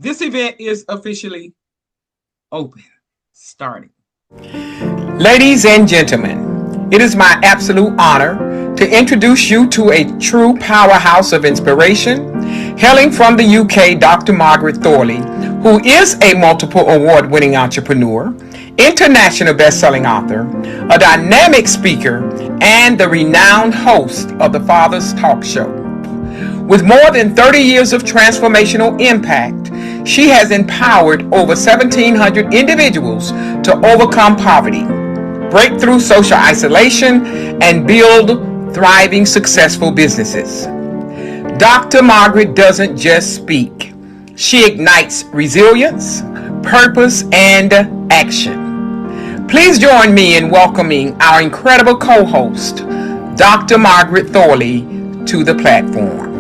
This event is officially open, starting. Ladies and gentlemen, it is my absolute honor to introduce you to a true powerhouse of inspiration, hailing from the UK, Dr. Margaret Thorley, who is a multiple award-winning entrepreneur, international best-selling author, a dynamic speaker, and the renowned host of the Father's Talk Show. With more than 30 years of transformational impact, she has empowered over 1,700 individuals to overcome poverty, break through social isolation, and build thriving, successful businesses. Dr. Margaret doesn't just speak. She ignites resilience, purpose, and action. Please join me in welcoming our incredible co-host, Dr. Margaret Thorley, to the platform.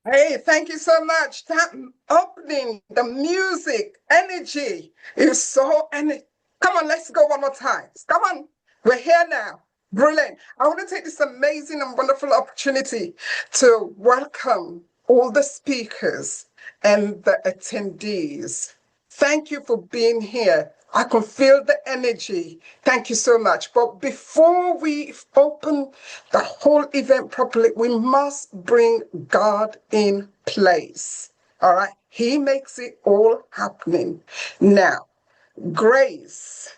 Hey, thank you so much. That opening, the music, energy is so Come on, let's go one more time. Come on, we're here now. Brilliant. I want to take this amazing and wonderful opportunity to welcome all the speakers and the attendees. Thank you for being here. I can feel the energy. Thank you so much. But before we open the whole event properly, we must bring God in place. All right? He makes it all happening. Now, Grace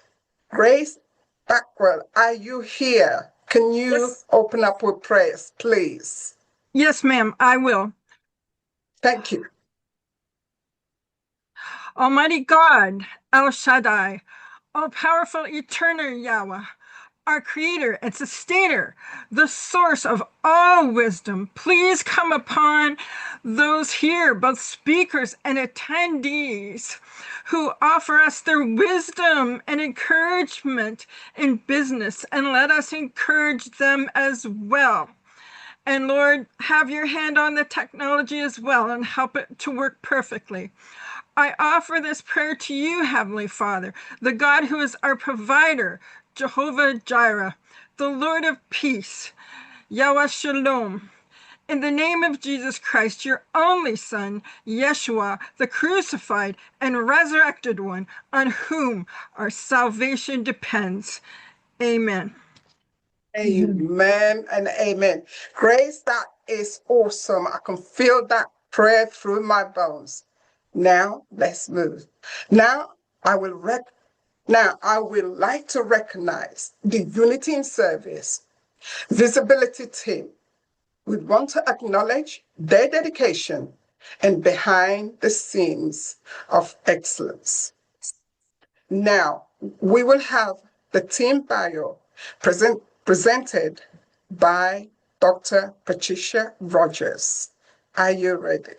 Backwell, are you here? Can you open up with prayers, please? Yes, ma'am, I will. Thank you. Almighty God, El Shaddai, all-powerful, eternal Yahweh, our creator and sustainer, the source of all wisdom, please come upon those here, both speakers and attendees, who offer us their wisdom and encouragement in business, and let us encourage them as well. And Lord, have your hand on the technology as well and help it to work perfectly. I offer this prayer to you, Heavenly Father, the God who is our provider, Jehovah Jireh, the Lord of peace, Yahweh Shalom. In the name of Jesus Christ, your only Son, Yeshua, the crucified and resurrected one, on whom our salvation depends. Amen. Amen and amen. Grace, that is awesome. I can feel that prayer through my bones. Now, let's move. Now, I would like to recognize the Unity in Service Visibility team. We want to acknowledge their dedication and behind the scenes of excellence. Now, we will have the team bio presented by Dr. Patricia Rogers. Are you ready?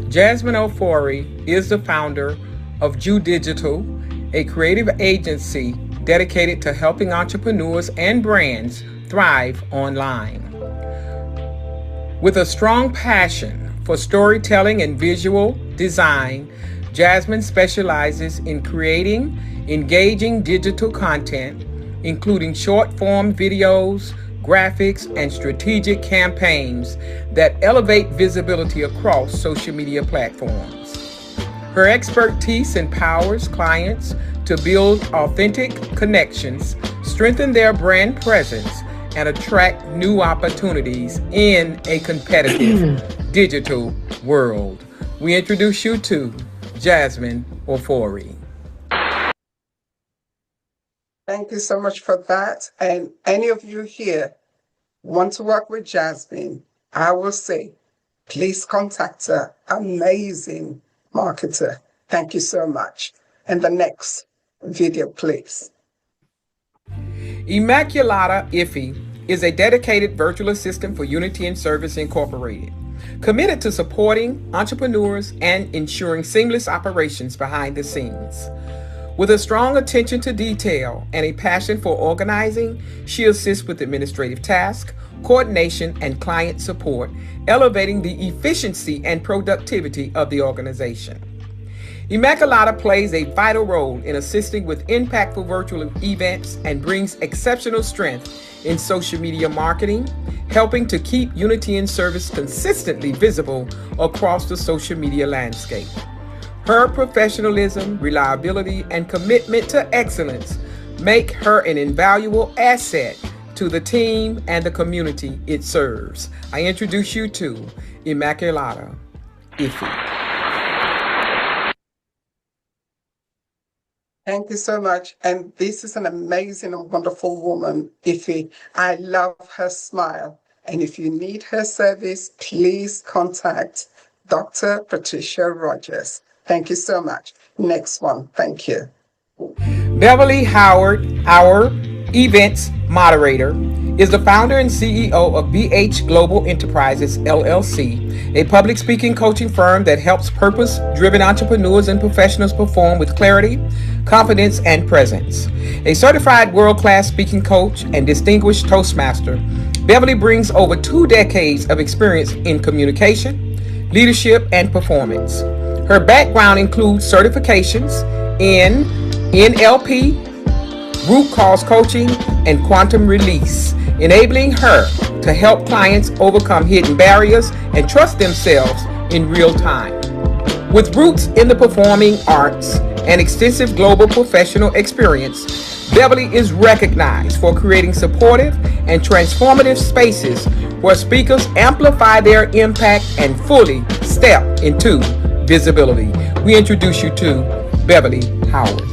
Jasmine Ofori is the founder of Jew Digital, a creative agency dedicated to helping entrepreneurs and brands thrive online. With a strong passion for storytelling and visual design, Jasmine specializes in creating engaging digital content, including short-form videos, graphics, and strategic campaigns that elevate visibility across social media platforms. Her expertise empowers clients to build authentic connections, strengthen their brand presence, and attract new opportunities in a competitive digital world. We introduce you to Jasmine Ofori. Thank you so much for that. And any of you here want to work with Jasmine, I will say, please contact her. Amazing marketer. Thank you so much. And the next video, please. Immaculata Iffy is a dedicated virtual assistant for Unity in Service Incorporated, committed to supporting entrepreneurs and ensuring seamless operations behind the scenes. With a strong attention to detail and a passion for organizing, she assists with administrative tasks, coordination, and client support, elevating the efficiency and productivity of the organization. Immaculata plays a vital role in assisting with impactful virtual events and brings exceptional strength in social media marketing, helping to keep Unity in Service consistently visible across the social media landscape. Her professionalism, reliability, and commitment to excellence make her an invaluable asset to the team and the community it serves. I introduce you to Immaculata Ife. Thank you so much. And this is an amazing and wonderful woman, Ife. I love her smile. And if you need her service, please contact Dr. Patricia Rogers. Thank you so much. Next one. Thank you. Beverly Howard, our events moderator, is the founder and CEO of BH Global Enterprises, LLC, a public speaking coaching firm that helps purpose-driven entrepreneurs and professionals perform with clarity, confidence, and presence. A certified world-class speaking coach and distinguished Toastmaster, Beverly brings over 2 decades of experience in communication, leadership, and performance. Her background includes certifications in NLP, root cause coaching, and quantum release, enabling her to help clients overcome hidden barriers and trust themselves in real time. With roots in the performing arts and extensive global professional experience, Beverly is recognized for creating supportive and transformative spaces where speakers amplify their impact and fully step into visibility. We introduce you to Beverly Howard.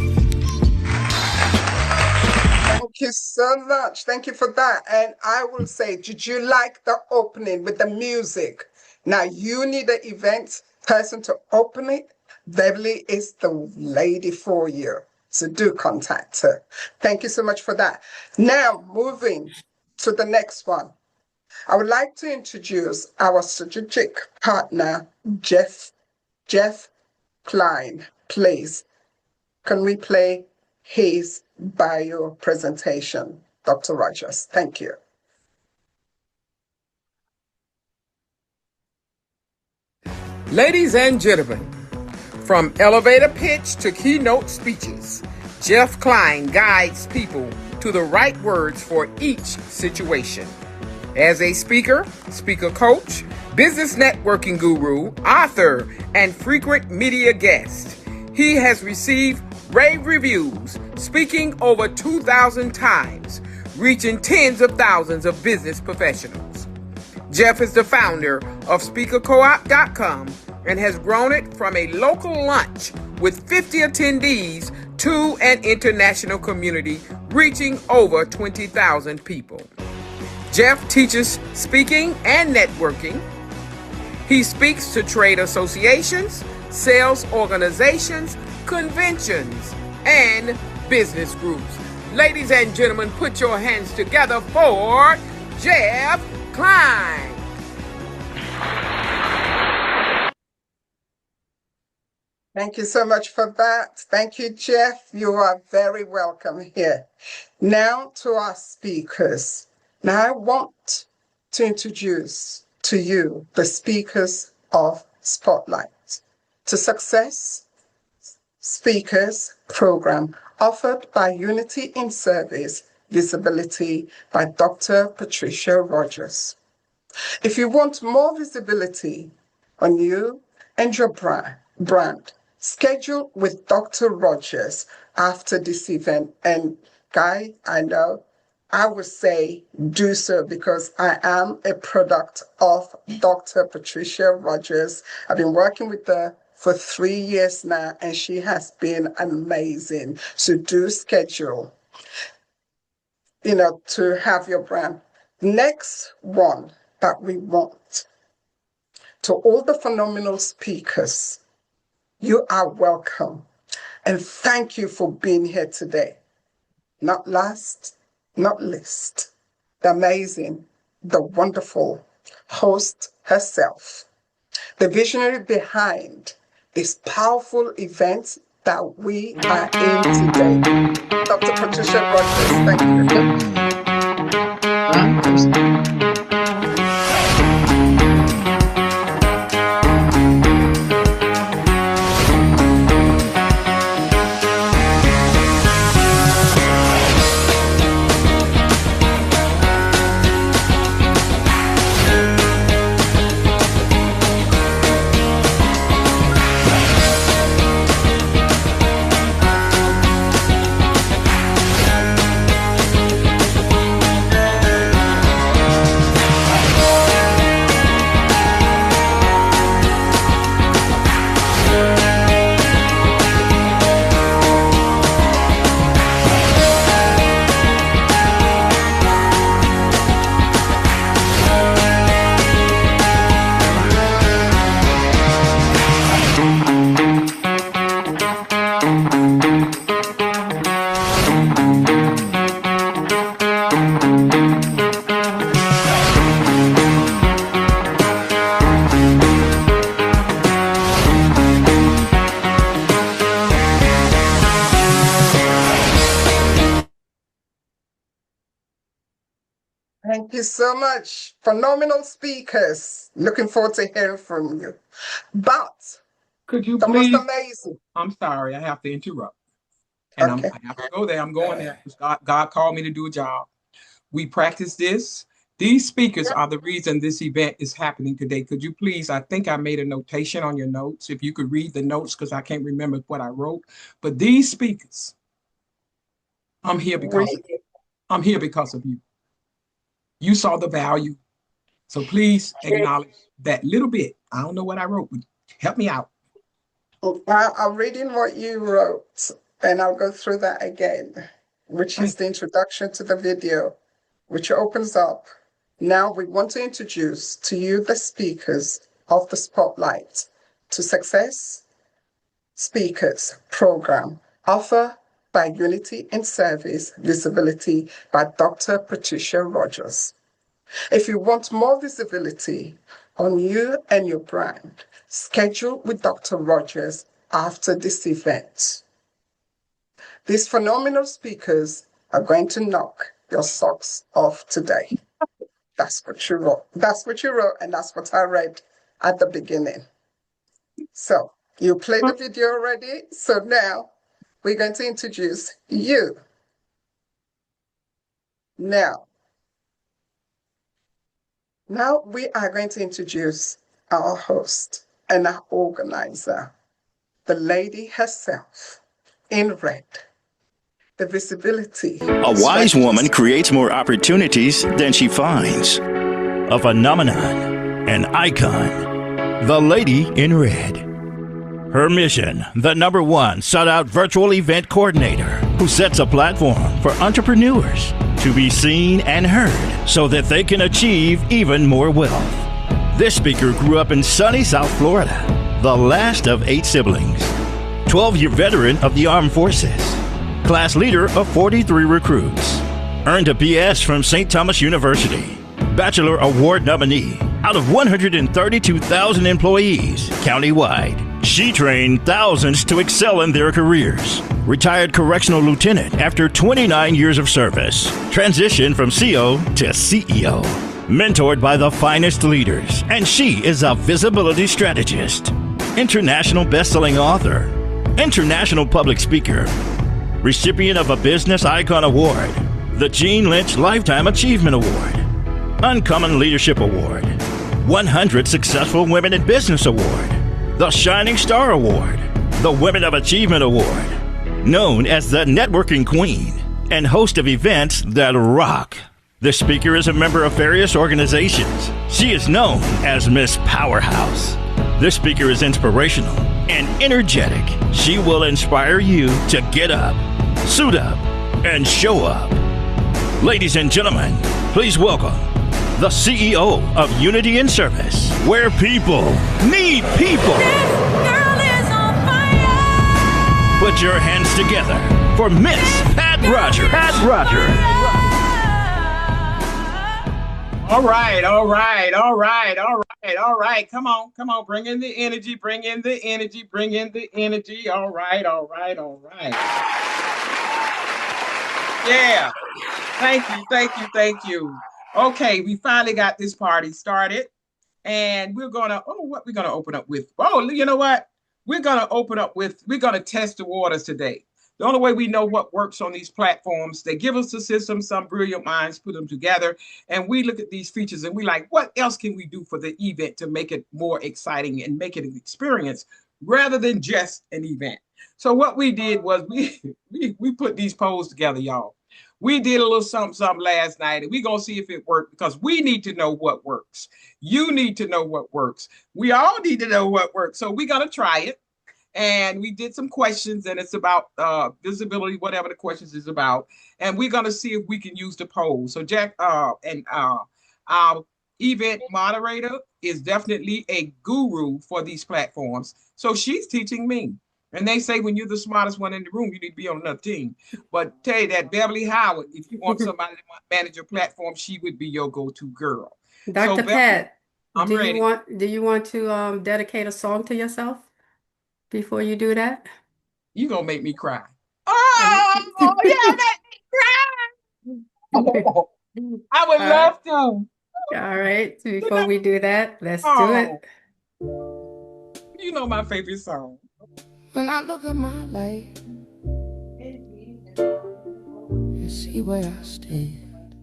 Thank you so much. Thank you for that. And I will say, did you like the opening with the music? Now you need an event person to open it. Beverly is the lady for you. So do contact her. Thank you so much for that. Now moving to the next one. I would like to introduce our strategic partner, Jeff Klein. Please, can we play his bio presentation, Dr. Rogers? Thank you. Ladies and gentlemen, from elevator pitch to keynote speeches, Jeff Klein guides people to the right words for each situation. As a speaker coach, business networking guru, author, and frequent media guest, he has received rave reviews, speaking over 2,000 times, reaching tens of thousands of business professionals. Jeff is the founder of SpeakerCoop.com and has grown it from a local lunch with 50 attendees to an international community reaching over 20,000 people. Jeff teaches speaking and networking. He speaks to trade associations, sales organizations, conventions, and business groups. Ladies and gentlemen, put your hands together for Jeff Klein. Thank you so much for that. Thank you, Jeff. You are very welcome here. Now to our speakers. Now I want to introduce to you the speakers of Spotlight, to Success Speakers Program offered by Unity in Service Visibility by Dr. Patricia Rogers. If you want more visibility on you and your brand, schedule with Dr. Rogers after this event. And Guy, I know, I would say do so because I am a product of Dr. Patricia Rogers. I've been working with her for 3 years now, and she has been amazing. So do schedule, to have your brand. Next one that we want, to all the phenomenal speakers, you are welcome. And thank you for being here today. Not last, not least, the amazing, the wonderful host herself, the visionary behind this powerful event that we are in today. Dr. Patricia Rogers, thank you. Thank you so much. Phenomenal speakers. Looking forward to hearing from you. But Could you the most please? amazing. I'm sorry, I have to interrupt. And Okay. I have to go there. I'm going there. God called me to do a job. We practice this. These speakers are the reason this event is happening today. Could you please? I think I made a notation on your notes. If you could read the notes, because I can't remember what I wrote. But these speakers, I'm here because I'm here because of you. You saw the value. So please acknowledge that little bit. I don't know what I wrote, but help me out. I'm reading what you wrote, and I'll go through that again, which is the introduction to the video, which opens up. Now we want to introduce to you the speakers of the Spotlight to Success Speakers program, offered by Unity in Service Visibility by Dr. Patricia Rogers. If you want more visibility on you and your brand, schedule with Dr. Rogers after this event. These phenomenal speakers are going to knock your socks off today. That's what you wrote. That's what you wrote, and that's what I read at the beginning. So you played the video already. So now we're going to introduce you. Now we are going to introduce our host and our organizer, the lady herself in red, the visibility. A wise woman creates more opportunities than she finds. A phenomenon, an icon, the lady in red. Her mission, the #1 sought-out virtual event coordinator who sets a platform for entrepreneurs to be seen and heard so that they can achieve even more wealth. This speaker grew up in sunny South Florida, the last of 8 siblings, 12-year veteran of the Armed Forces, class leader of 43 recruits, earned a BS from St. Thomas University, Bachelor Award nominee out of 132,000 employees countywide. She trained thousands to excel in their careers. Retired correctional lieutenant after 29 years of service. Transitioned from CO to CEO. Mentored by the finest leaders. And she is a visibility strategist. International best-selling author. International public speaker. Recipient of a Business Icon Award. The Gene Lynch Lifetime Achievement Award. Uncommon Leadership Award. 100 Successful Women in Business Award. The Shining Star Award, the Women of Achievement Award, known as the Networking Queen, and host of events that rock. The speaker is a member of various organizations. She is known as Miss Powerhouse. This speaker is inspirational and energetic. She will inspire you to get up, suit up, and show up. Ladies and gentlemen, please welcome the CEO of Unity in Service, where people need people. This girl is on fire. Put your hands together for Miss Pat Rogers. Pat Rogers. All right. Come on. Bring in the energy. All right. Yeah. Thank you. Okay, we finally got this party started, and we're gonna open up with? Oh, you know what? We're gonna test the waters today. The only way we know what works on these platforms, they give us the system, some brilliant minds put them together, and we look at these features and we like, what else can we do for the event to make it more exciting and make it an experience rather than just an event? So what we did was we put these polls together, y'all. We did a little something last night, and we're going to see if it worked because we need to know what works. You need to know what works. We all need to know what works. So we're going to try it. And we did some questions, and it's about visibility, whatever the questions is about. And we're going to see if we can use the poll. So Jack our event moderator is definitely a guru for these platforms. So she's teaching me. And they say when you're the smartest one in the room, you need to be on another team. But tell you that Beverly Howard, if you want somebody to manage your platform, she would be your go-to girl. Dr. So, Pat, I'm ready. Do you want to dedicate a song to yourself before you do that? You're going to make me cry. Oh, yeah, make me cry. I would All right. love to. All right. Before we do that, let's do Oh, it. you know my favorite song. When I look at my life and see where I stand,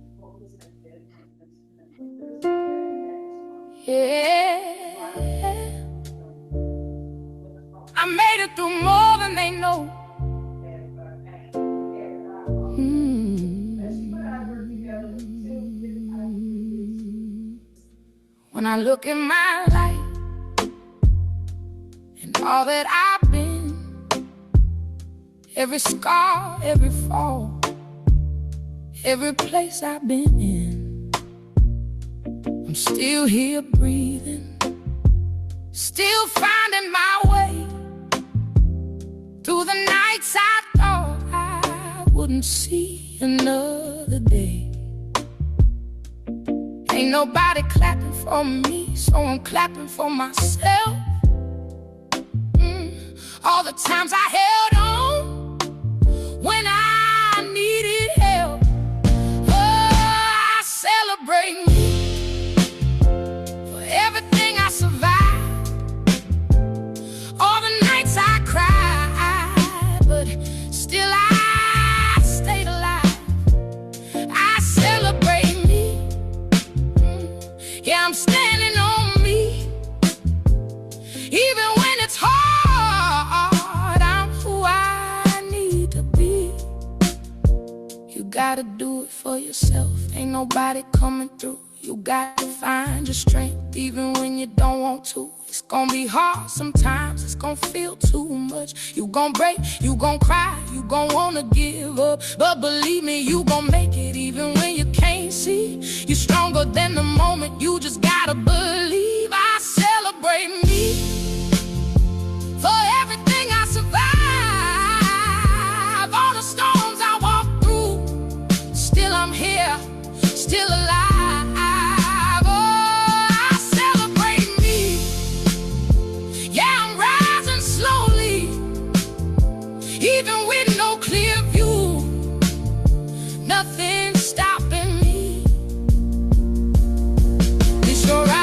yeah, I made it through more than they know. When I look at my life and all that I've been, every scar, every fall, every place I've been in, I'm still here breathing, still finding my way through the nights I thought I wouldn't see another day. Ain't nobody clapping for me, so I'm clapping for myself. All the times I held on when I needed help. Oh, I celebrate me for everything I survived, all the nights I cried, but still I stayed alive. I celebrate me. Yeah, I'm standing on me. Even when it's hard, I'm who I need to be. You gotta do it for yourself. Ain't nobody coming through. You gotta find your strength even when you don't want to. It's gonna be hard sometimes, it's gonna feel too much. You gon' break, you gon' cry, you gon' wanna give up. But believe me, you gon' make it even when you can't see. You're stronger than the moment, you just gotta believe. I celebrate me for everything I survived, all the storms I walked through. Still I'm here, still alive. Even with no clear view, nothing's stopping me. It's your eyes,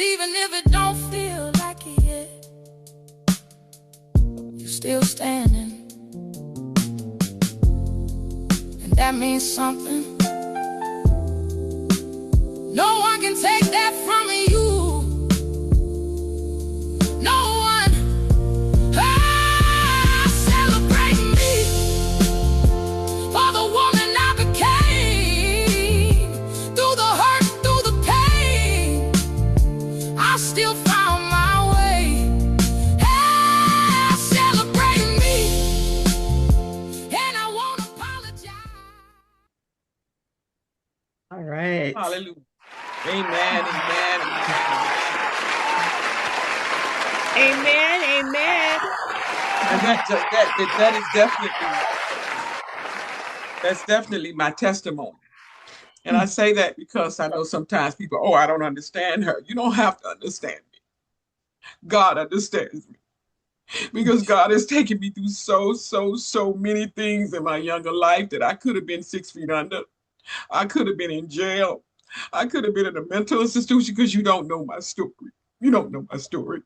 even if it don't feel like it yet. You're still standing, and that means something. No one can take that from you. No one. Celebrate me for the woman I became. Through the hurt, through the pain, I still found my way. Celebrate me, and I won't apologize. All right. Hallelujah. Amen. Amen. Amen. Amen. And that's definitely my testimony. And I say that because I know sometimes people, oh, I don't understand her. You don't have to understand me. God understands me. Because God has taken me through so many things in my younger life that I could have been 6 feet under. I could have been in jail. I could have been in a mental institution because you don't know my story. You don't know my story.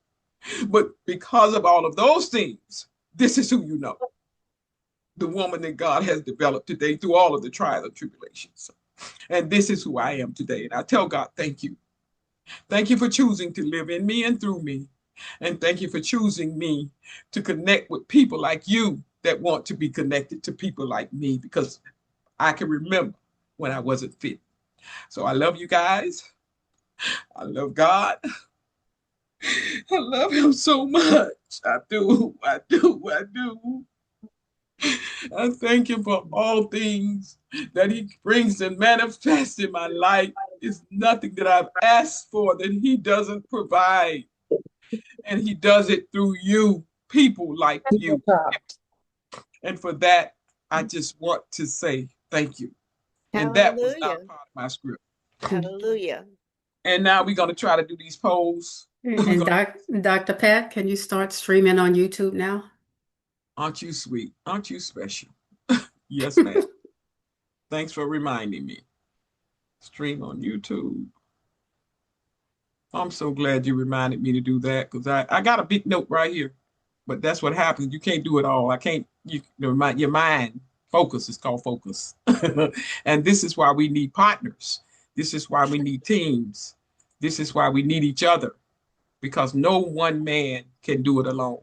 But because of all of those things, this is who you know. The woman that God has developed today through all of the trials and tribulations. And this is who I am today. And I tell God, thank you. Thank you for choosing to live in me and through me. And thank you for choosing me to connect with people like you that want to be connected to people like me, because I can remember when I wasn't fit. So I love you guys. I love God. I love him so much. I do. I thank him for all things that he brings and manifests in my life. It's nothing that I've asked for that he doesn't provide. And he does it through you, people like you. And for that, I just want to say thank you. And that was not Hallelujah. part of my script. Hallelujah. And now we're going to try to do these polls. And Dr. Pat, can you start streaming on YouTube now? Aren't you sweet? Aren't you special? Yes, ma'am. Thanks for reminding me. Stream on YouTube. I'm so glad you reminded me to do that because I got a big note right here. But that's what happens. You can't do it all. I can't, your mind focus is called focus. And this is why we need partners. This is why we need teams. This is why we need each other because no one man can do it alone.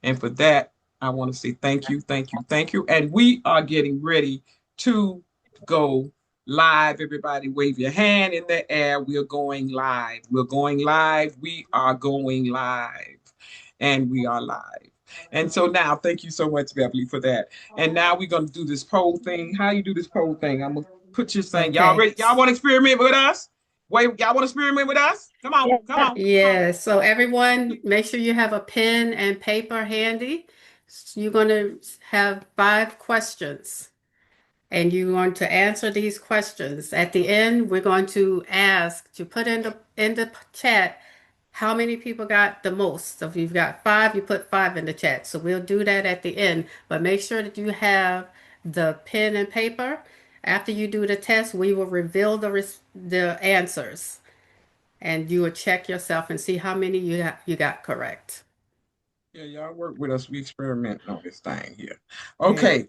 And for that, I want to say thank you, thank you, thank you. And we are getting ready to go live. Everybody wave your hand in the air. We're going live. We're going live. We are going live. And we are live. And so now, thank you so much, Beverly, for that. And now we're going to do this poll thing. How you do this poll thing? I'm going to put your thing. Y'all Okay. ready? Y'all want to experiment with us? Wait, y'all want to experiment with us? Come on, come on. Yeah, so everyone, make sure you have a pen and paper handy. You're going to have 5 questions, and you want to answer these questions. At the end, we're going to ask to put in the chat how many people got the most. So if you've got 5, you put 5 in the chat. So we'll do that at the end, but make sure that you have the pen and paper. After you do the test, we will reveal the answers, and you will check yourself and see how many you got correct. Yeah, y'all work with us. We experiment on this thing here. And Okay,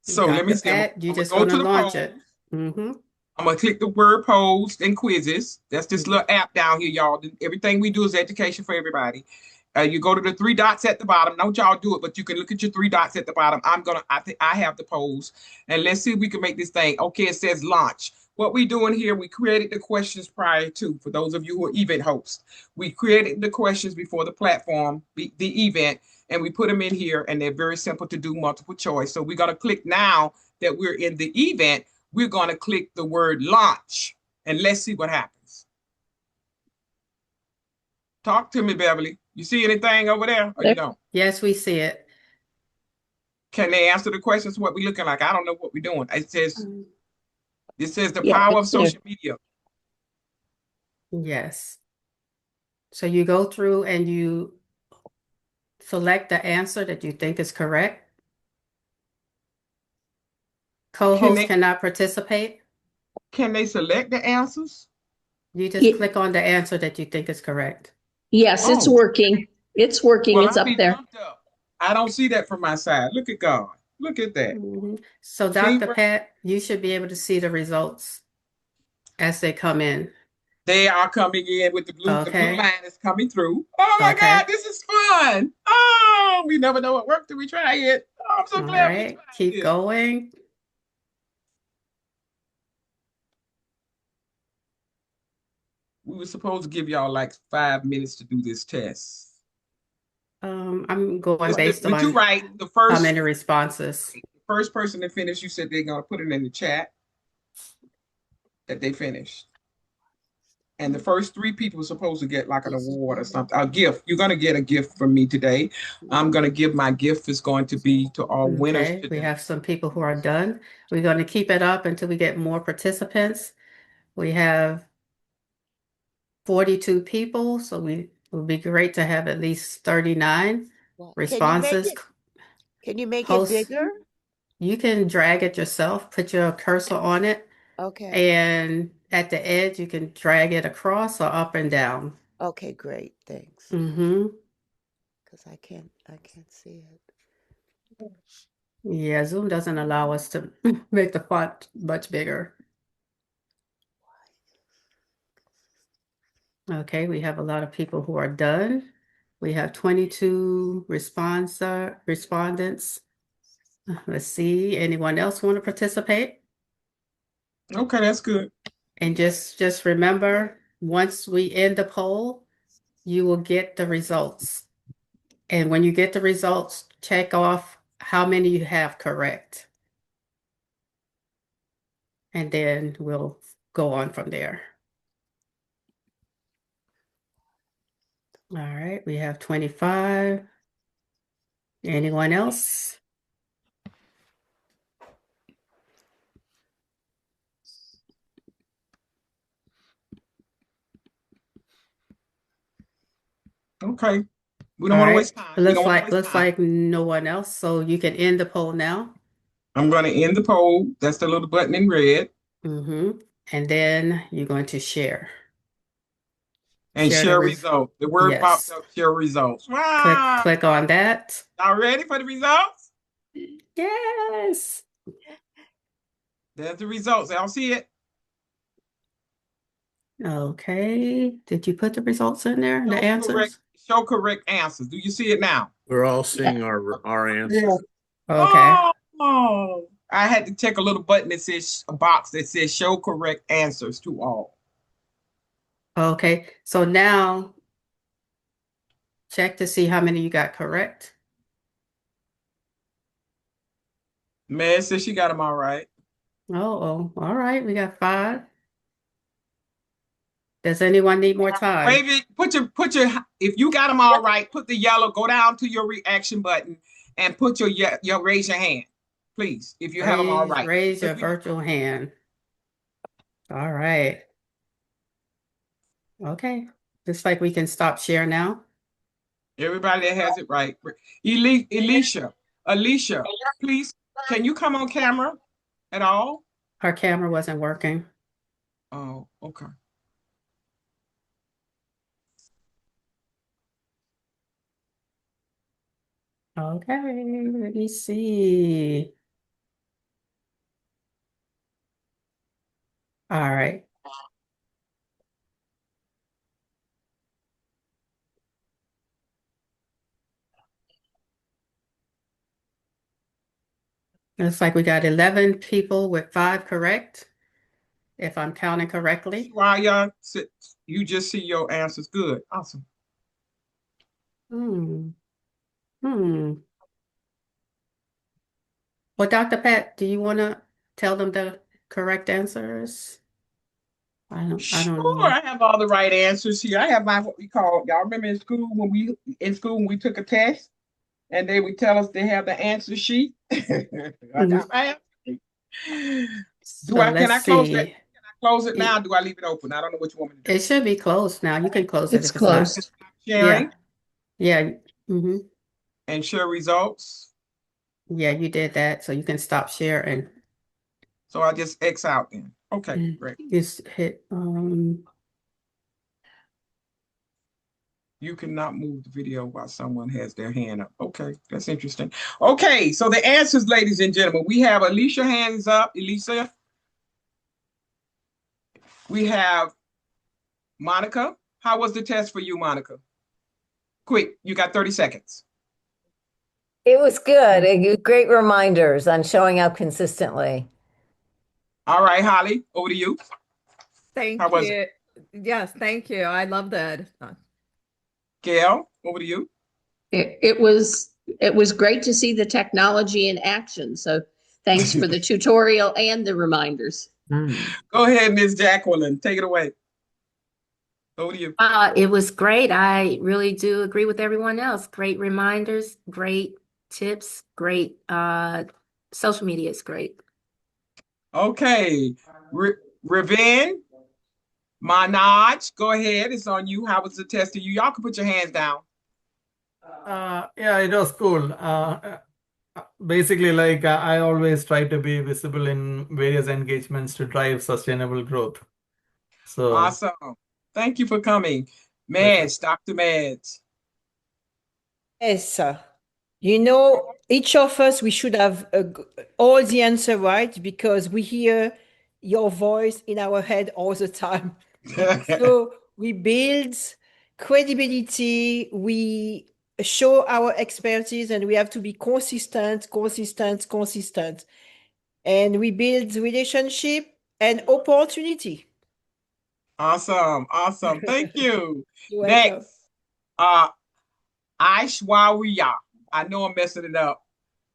so let me Dr. see. I'm Pat, you're gonna just go going to to the launch polls. it. Mm-hmm. I'm gonna click the word polls and quizzes. That's this little app down here, y'all. Everything we do is education for everybody. You go to the 3 dots at the bottom. Don't y'all do it, but you can look at your 3 dots at the bottom. I think I have the polls, and let's see if we can make this thing. Okay, it says launch. What we doing here? We created the questions prior to. For those of you who are event hosts, we created the questions before the platform, the event, and we put them in here, and they're very simple to do, multiple choice. So we're gonna click now that we're in the event. We're going to click the word launch and let's see what happens. Talk to me, Beverly. You see anything over there or you don't? Yes, we see it. Can they answer the questions? What we looking like? I don't know what we're doing. It says the Yeah, power of it's there. social media. Yes. So you go through and you select the answer that you think is correct. Can Co-hosts they cannot participate. can they select the answers? You just Ye- click on the answer that you think is correct. Yes, it's Oh, working. It's working. well, It's I'll up be there. jumped up. I don't see that from my side. Look at God. Look at that. So Dr. Teamwork. Pat, you should be able to see the results as they come in. They are coming in with the blue Okay. line is coming through. Oh my God, Okay. this is fun. Oh, we never know what worked till we try it. Oh, I'm so All glad we right. tried Keep this. going. We were supposed to give y'all like 5 minutes to do this test. I'm going based But you're on right. how many responses. The first person to finish, you said they're gonna put it in the chat that they finished. And the first 3 people were supposed to get like an award or something, a gift. You're gonna get a gift from me today. I'm gonna give my gift is going to be to all winners Okay, we today. have some people who are done. We're going to keep it up until we get more participants. We have 42 people, so it would be great to have at least 39 Well, responses. can you make it Post, bigger? you can drag it yourself, put your cursor on it, Okay. and at the edge, you can drag it across or up and down. Okay, great. Thanks. Mm-hmm. Because I can't see it. Yeah, Zoom doesn't allow us to make the font much bigger. Okay, we have a lot of people who are done. We have 22 respondents. Let's see, anyone else want to participate? Okay, that's good. And just remember, once we end the poll, you will get the results. And when you get the results, check off how many you have correct. And then we'll go on from there. All right, we have 25. Anyone else? Okay. We don't All want to right. waste time. It We don't want to waste looks time. like no one else, so you can end the poll now. I'm going to end the poll. That's the little button in red. Mm-hmm. And then you're going to share. And Share the share results. The word pops yes. up, share results. Wow. Click on that. Y'all ready for the results? Yes. There's the results. Y'all see it? Okay. Did you put the results in there? The answers? Show correct answers. Do you see it now? We're all seeing our answers. Yeah. Okay. Oh, I had to check a little button that says a box that says show correct answers to all. Okay. So now check to see how many you got correct. Man says she got them all right. Oh, all right. We got 5. Does anyone need more time? Wave it. Put your. If you got them all right, put the yellow. Go down to your reaction button and put your raise your hand, please. If you have them all right. Raise your virtual hand. All right. Okay. Looks like we can stop share now. Everybody that has it right. Alicia, please, can you come on camera at all? Our camera wasn't working. Oh, okay. Okay, let me see. All right. Looks like we got 11 people with 5 correct, if I'm counting correctly. While y'all sit, you just see your answers. Good. Awesome. Hmm. Well, Dr. Pat, do you want to tell them the correct answers? I don't Sure, know. I have all the right answers here. I have what we call, y'all remember in school when we took a test and they would tell us they have the answer sheet. I got my answer sheet. So Can I let's close that? see. Can I close it now? Do I leave it open? I don't know what you want me to do. It should be closed now. You can close it It's if it's not. closed. Sharing Yeah. Mm-hmm. and share results. Yeah, you did that. So you can stop sharing. So I just X out then. Okay, great. Just hit You cannot move the video while someone has their hand up. Okay, that's interesting. Okay, so the answers, ladies and gentlemen, we have Alicia hands up. Alicia. We have Monica. How was the test for you, Monica? Quick, you got 30 seconds. It was good. Great reminders on showing up consistently. All right, Holly, over to you. Thank How was you. it? Yes, thank you. I love that. Gail, over to you. It was great to see the technology in action. So thanks for the tutorial and the reminders. Go ahead, Ms. Jacqueline. Take it away. Over to you. It was great. I really do agree with everyone else. Great reminders, great tips, great social media is great. Okay. Ravin, Manaj, go ahead. It's on you. How was the test to you? Y'all can put your hands down. Yeah, it was cool. Basically, like I always try to be visible in various engagements to drive sustainable growth. So Awesome. Thank you for coming. Mads, Dr. Mads. Yes, you know, each of us, we should have all the answer right because we hear your voice in our head all the time. So we build credibility, we show our expertise, and we have to be consistent. And we build relationship and opportunity. Awesome. Awesome. Thank you. You're welcome. Next, Aishwarya. I know I'm messing it up.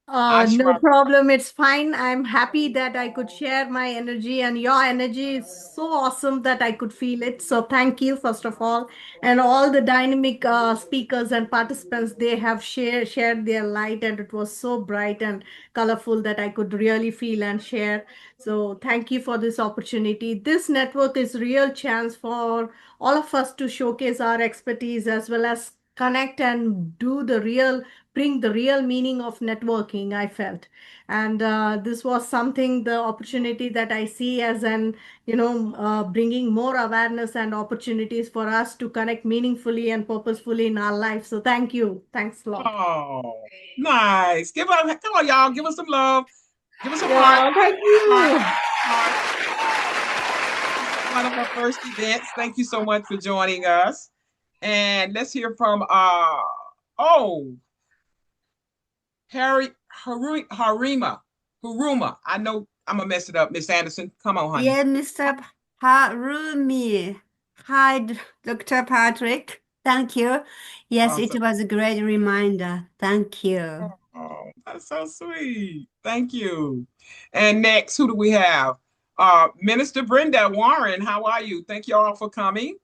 No problem. It's fine. I'm happy that I could share my energy, and your energy is so awesome that I could feel it. So thank you, first of all, and all the dynamic speakers and participants. They have shared their light, and it was so bright and colorful that I could really feel and share. So thank you for this opportunity. This network is real chance for all of us to showcase our expertise as well as connect and bring the real meaning of networking, I felt. And this was something, the opportunity that I see as bringing more awareness and opportunities for us to connect meaningfully and purposefully in our life. So thank you. Thanks a lot. Oh, nice. Come on, y'all. Give us some love. Give us some Yeah, heart. thank you. One of our first events. Thank you so much for joining us. And let's hear from Haruma. I know I'm gonna mess it up. Miss Anderson, come on, honey. Dear Mr. Harumi. Hi, Dr. Patrick. Thank you. Yes, Awesome. it was a great reminder. Thank you. Oh, that's so sweet. Thank you. And next, who do we have? Minister Brenda Warren, how are you? Thank you all for coming.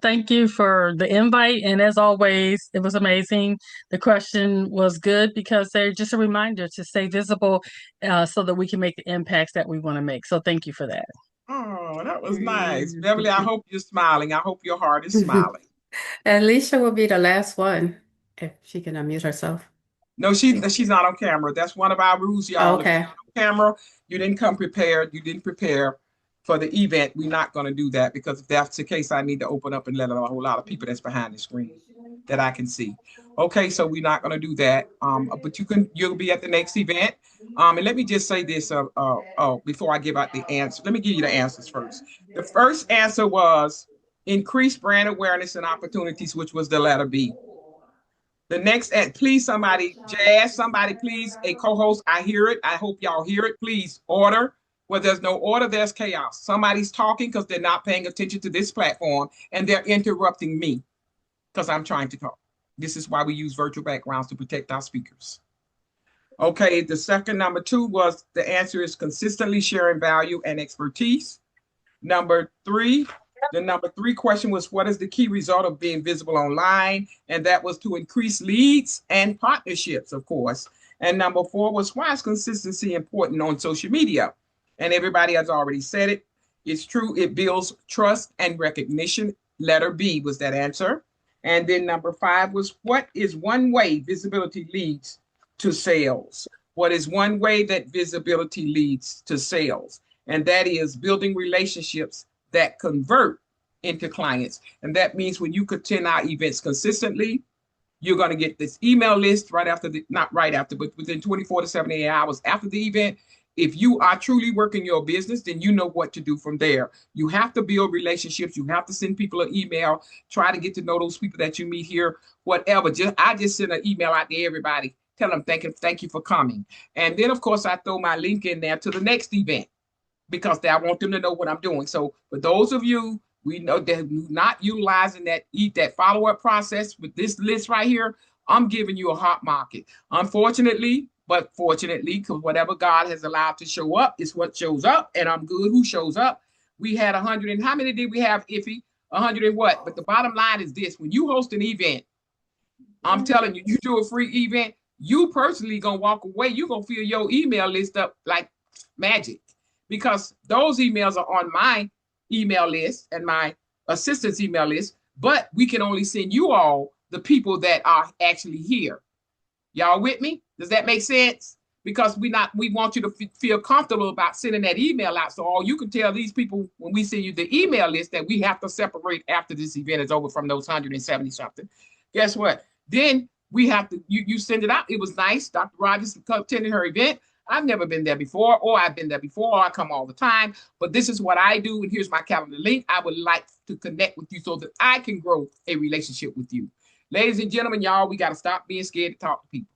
Thank you for the invite. And as always, it was amazing. The question was good because they're just a reminder to stay visible so that we can make the impacts that we want to make. So thank you for that. Oh, that was nice. Beverly, I hope you're smiling. I hope your heart is smiling. Alicia will be the last one if she can unmute herself. No, she's not on camera. That's one of our rules, y'all. Okay. If you're not on camera, you didn't come prepared. You didn't prepare for the event. We're not going to do that because if that's the case, I need to open up and let a whole lot of people that's behind the screen that I can see. Okay, so we're not going to do that. But you'll be at the next event. And let me just say this before I give out the answer. Let me give you the answers first. The first answer was increase brand awareness and opportunities, which was the letter B. The next, please, somebody, Jazz, somebody, please, a co-host, I hear it. I hope y'all hear it. Please order. Where there's no order, there's chaos. Somebody's talking because they're not paying attention to this platform and they're interrupting me because I'm trying to talk. This is why we use virtual backgrounds to protect our speakers. Okay, the second, number 2 was the answer is consistently sharing value and expertise. Number 3, the number 3 question was, what is the key result of being visible online? And that was to increase leads and partnerships, of course. And number 4 was, why is consistency important on social media? And everybody has already said it. It's true. It builds trust and recognition. Letter B was that answer. And then number 5 was, what is one way visibility leads to sales? What is one way that visibility leads to sales? And that is building relationships that convert into clients. And that means when you attend our events consistently, you're going to get this email list right after not right after, but within 24 to 78 hours after the event. If you are truly working your business, then you know what to do from there. You have to build relationships. You have to send people an email, try to get to know those people that you meet here, whatever. I just send an email out to everybody, tell them thank you for coming. And then, of course, I throw my link in there to the next event because I want them to know what I'm doing. So for those of you, we know that not utilizing that follow-up process with this list right here, I'm giving you a hot market. Unfortunately, but fortunately, because whatever God has allowed to show up is what shows up, and I'm good who shows up. We had 100, and how many did we have, Iffy? 100 and what? But the bottom line is this: when you host an event, I'm telling you, you do a free event, you personally gonna walk away, you're gonna fill your email list up like magic, because those emails are on my email list and my assistant's email list, but we can only send you all the people that are actually here. Y'all with me? Does that make sense? Because we want you to feel comfortable about sending that email out. So all you can tell these people when we send you the email list that we have to separate after this event is over from those 170 something. Guess what? Then we have to, you send it out. It was nice. Dr. Rogers attended her event. I've never been there before, or I've been there before, or I come all the time. But this is what I do, and here's my calendar link. I would like to connect with you so that I can grow a relationship with you. Ladies and gentlemen, y'all, we got to stop being scared to talk to people.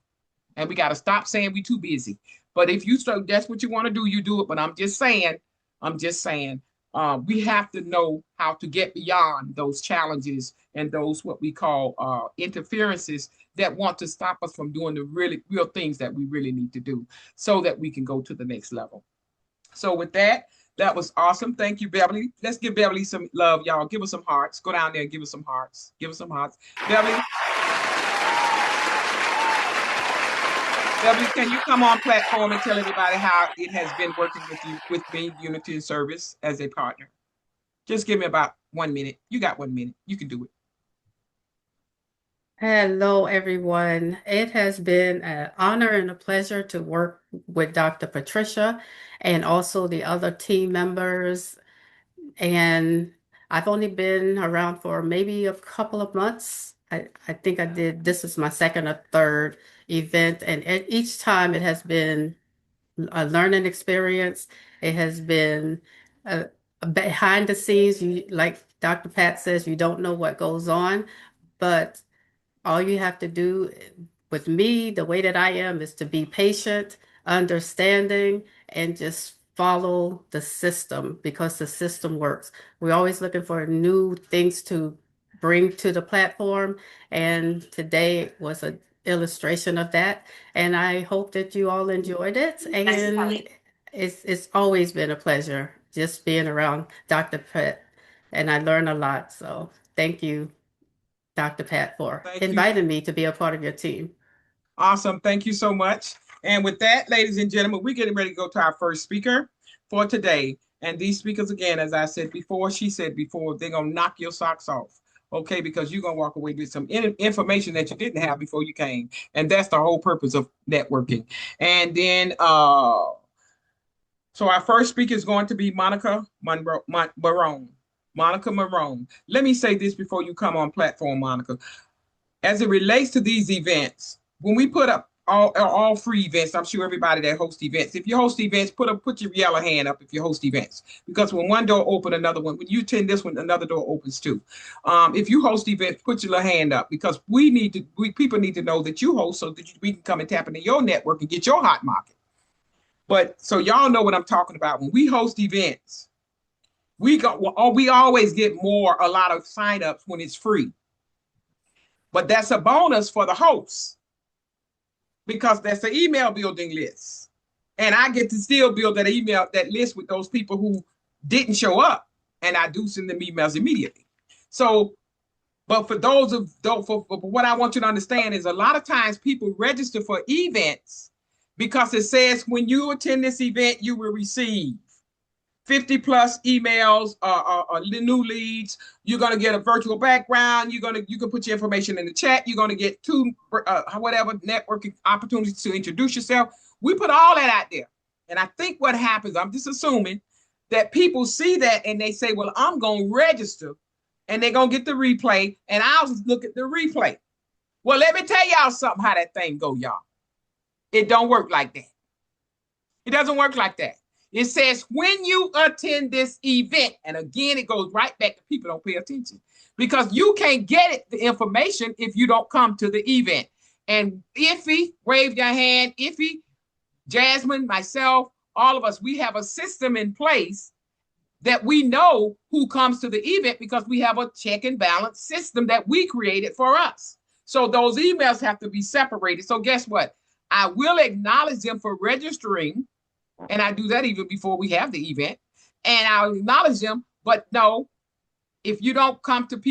And we got to stop saying we too busy. But if that's what you want to do, you do it. But I'm just saying, we have to know how to get beyond those challenges and those what we call interferences that want to stop us from doing the real things that we really need to do so that we can go to the next level. So with that was awesome. Thank you, Beverly. Let's give Beverly some love, y'all. Give us some hearts. Go down there and give us some hearts. Give us some hearts. Beverly, can you come on platform and tell everybody how it has been working with me, Unity and Service, as a partner? Just give me about 1 minute. You got 1 minute. You can do it. Hello, everyone. It has been an honor and a pleasure to work with Dr. Patricia and also the other team members. And I've only been around for maybe a couple of months. I think this is my second or third event, and each time it has been a learning experience. It has been behind the scenes. You, like Dr. Pat says, you don't know what goes on, but all you have to do with me, the way that I am, is to be patient, understanding, and just follow the system because the system works. We're always looking for new things to bring to the platform, and today was an illustration of that. And I hope that you all enjoyed it. And it's always been a pleasure just being around Dr. Pat, and I learn a lot. So thank you, Dr. Pat, for Thank you. inviting me to be a part of your team. Awesome. Thank you so much. And with that, ladies and gentlemen, we're getting ready to go to our first speaker for today. And these speakers, again, as I said before, she said before, they're going to knock your socks off. Okay, because you're going to walk away with some information that you didn't have before you came. And that's the whole purpose of networking. And then, so our first speaker is going to be Monica Marone. Monica Marone. Let me say this before you come on platform, Monica. As it relates to these events, when we put up all free events, I'm sure everybody that hosts events, if you host events, put your yellow hand up if you host events, because when one door open, another one. When you attend this one, another door opens too. If you host events, put your little hand up because people need to know that you host so that we can come and tap into your network and get your hot market. But so y'all know what I'm talking about. When we host events, we always get a lot of signups when it's free. But that's a bonus for the host because that's an email building list. And I get to still build that list with those people who didn't show up. And I do send them emails immediately. So, but for what I want you to understand is a lot of times people register for events because it says when you attend this event, you will receive 50 plus emails, new leads. You're going to get a virtual background. You can put your information in the chat. You're going to get whatever networking opportunities to introduce yourself. We put all that out there. And I think what happens, I'm just assuming that people see that and they say, well, I'm going to register and they're going to get the replay and I'll just look at the replay. Well, let me tell y'all something how that thing go, y'all. It don't work like that. It doesn't work like that. It says when you attend this event, and again, it goes right back to people don't pay attention because you can't get the information if you don't come to the event. And Iffy, wave your hand, Iffy, Jasmine, myself, all of us, we have a system in place that we know who comes to the event because we have a check and balance system that we created for us. So those emails have to be separated. So guess what? I will acknowledge them for registering. And I do that even before we have the event. And I'll acknowledge them. But no, if you don't come to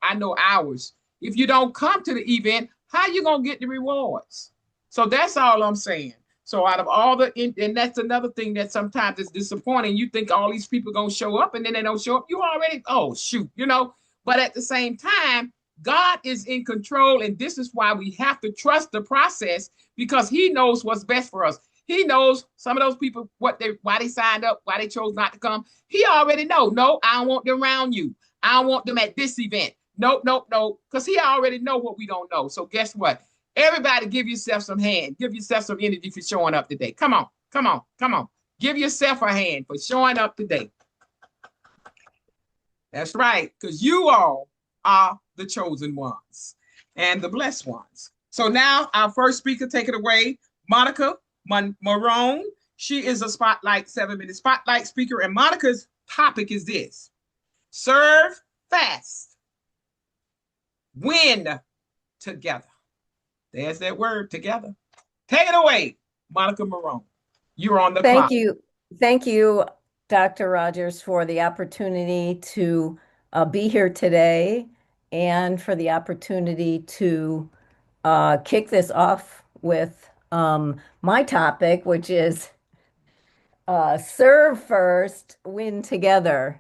I know ours. If you don't come to the event, how you going to get the rewards? So that's all I'm saying. So out of all and that's another thing that sometimes is disappointing. You think all these people going to show up and then they don't show up. You already, oh, shoot, But at the same time, God is in control. And this is why we have to trust the process because he knows what's best for us. He knows some of those people, why they signed up, why they chose not to come. He already know. No, I don't want them around you. I don't want them at this event. Nope. Because he already know what we don't know. So guess what? Everybody give yourself some hand. Give yourself some energy for showing up today. Come on. Give yourself a hand for showing up today. That's right. Because you all are the chosen ones and the blessed ones. So now our first speaker, take it away, Monica Marone. She is a 7-minute spotlight speaker, and Monica's topic is this: serve fast, win together. There's that word, together. Take it away, Monica Marone. You're on the clock. Thank you, Dr. Rogers, for the opportunity to be here today and for the opportunity to kick this off with my topic, which is serve first, win together.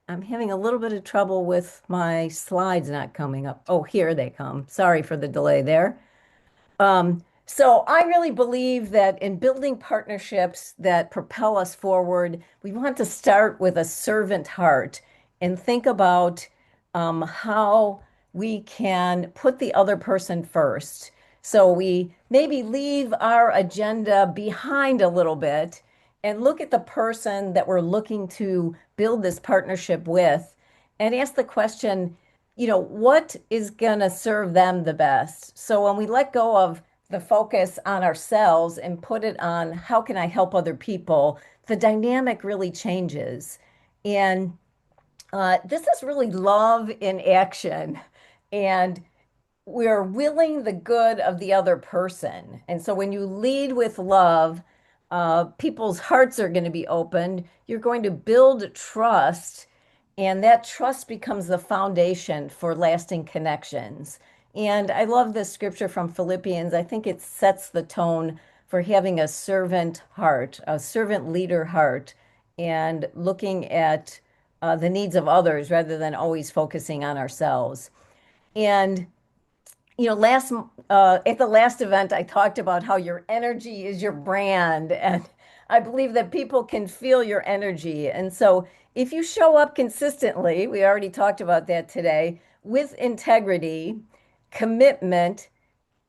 I'm having a little bit of trouble with my slides not coming up. Oh, here they come. Sorry for the delay there. So I really believe that in building partnerships that propel us forward, we want to start with a servant heart and think about how we can put the other person first. So we maybe leave our agenda behind a little bit and look at the person that we're looking to build this partnership with and ask the question, what is going to serve them the best? So when we let go of the focus on ourselves and put it on how can I help other people, the dynamic really changes. And this is really love in action. And we're willing the good of the other person. And so when you lead with love, people's hearts are going to be opened. You're going to build trust, and that trust becomes the foundation for lasting connections. And I love this scripture from Philippians. I think it sets the tone for having a servant heart, a servant leader heart, and looking at the needs of others rather than always focusing on ourselves. And last at the last event, I talked about how your energy is your brand, and I believe that people can feel your energy. And so, if you show up consistently, we already talked about that today, with integrity, commitment,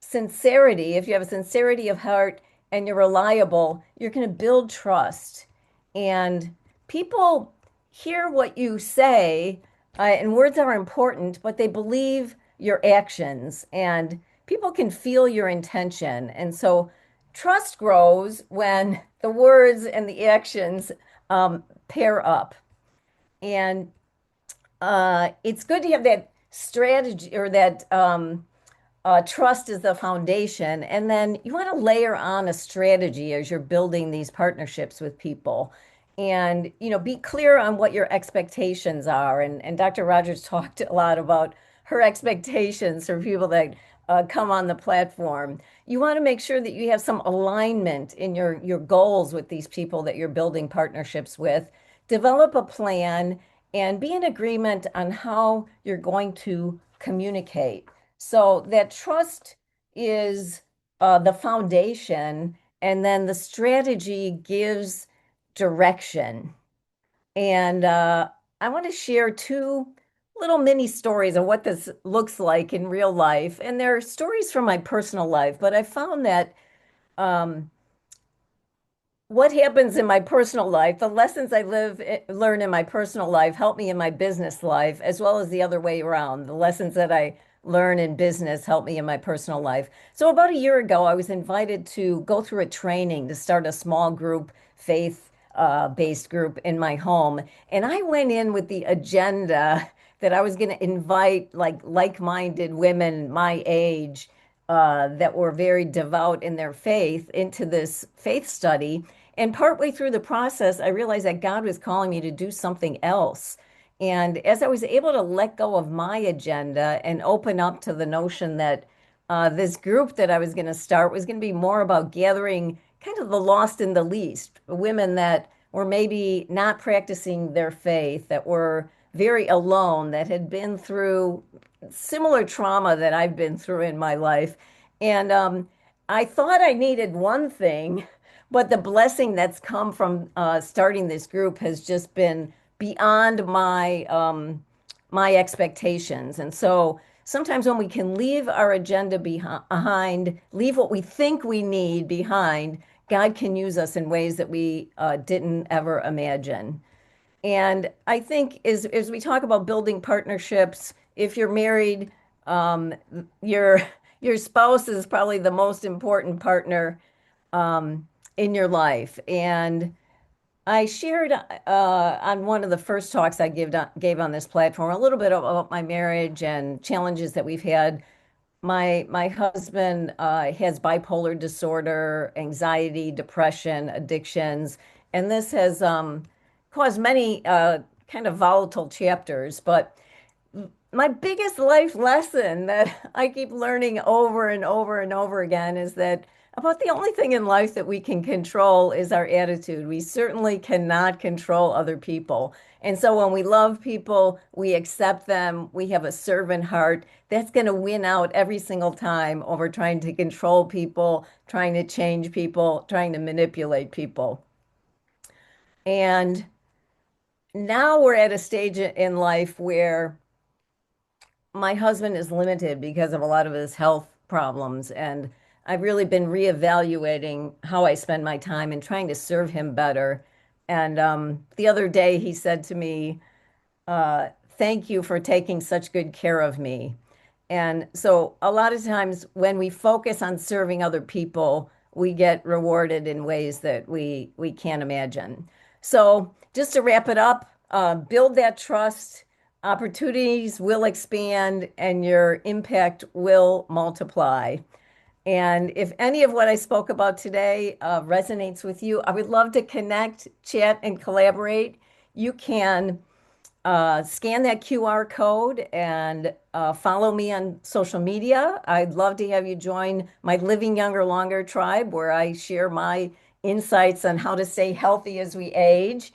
sincerity, if you have a sincerity of heart and you're reliable, you're going to build trust. And people hear what you say, and words are important, but they believe your actions, and people can feel your intention. And so trust grows when the words and the actions pair up. And it's good to have that strategy or that trust is the foundation. And then you want to layer on a strategy as you're building these partnerships with people. And, be clear on what your expectations are. And Dr. Rogers talked a lot about her expectations for people that come on the platform. You want to make sure that you have some alignment in your goals with these people that you're building partnerships with. Develop a plan and be in agreement on how you're going to communicate. So that trust is the foundation, and then the strategy gives direction. And I want to share two little mini stories of what this looks like in real life. And they're stories from my personal life, but I found that um, what happens in my personal life, the lessons I learn in my personal life help me in my business life, as well as the other way around. The lessons that I learn in business help me in my personal life. So about a year ago, I was invited to go through a training to start a small group, faith based group in my home. And I went in with the agenda that I was going to invite like-minded women my age that were very devout in their faith into this faith study. And partway through the process, I realized that God was calling me to do something else. And as I was able to let go of my agenda and open up to the notion that this group that I was going to start was going to be more about gathering kind of the lost and the least, women that were maybe not practicing their faith, that were very alone, that had been through similar trauma that I've been through in my life. And I thought I needed one thing, but the blessing that's come from starting this group has just been beyond my expectations. And so sometimes when we can leave our agenda behind, leave what we think we need behind, God can use us in ways that we didn't ever imagine. And I think as we talk about building partnerships, if you're married, um, your your spouse is probably the most important partner in your life. And I shared on one of the first talks I gave on this platform a little bit about my marriage and challenges that we've had. My husband has bipolar disorder, anxiety, depression, addictions, and this has caused many kind of volatile chapters. But my biggest life lesson that I keep learning over and over and over again is that about the only thing in life that we can control is our attitude. We certainly cannot control other people. And so when we love people, we accept them, we have a servant heart, that's going to win out every single time over trying to control people, trying to change people, trying to manipulate people. And now we're at a stage in life where my husband is limited because of a lot of his health problems. And I've really been reevaluating how I spend my time and trying to serve him better. And the other day he said to me, thank you for taking such good care of me. And so a lot of times when we focus on serving other people, we get rewarded in ways that we can't imagine. So just to wrap it up, build that trust, opportunities will expand, and your impact will multiply. And if any of what I spoke about today resonates with you, I would love to connect, chat, and collaborate. You can scan that QR code and follow me on social media. I'd love to have you join my Living Younger Longer tribe, where I share my insights on how to stay healthy as we age.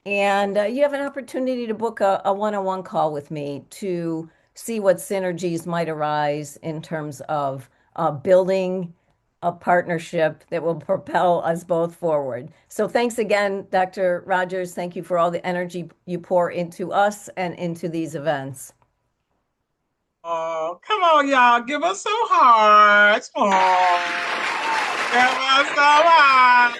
And you have an opportunity to book a one-on-one call with me to see what synergies might arise in terms of building a partnership that will propel us both forward. So thanks again, Dr. Rogers. Thank you for all the energy you pour into us and into these events. Oh, come on, y'all. Give us some hearts. Oh, give us some hearts.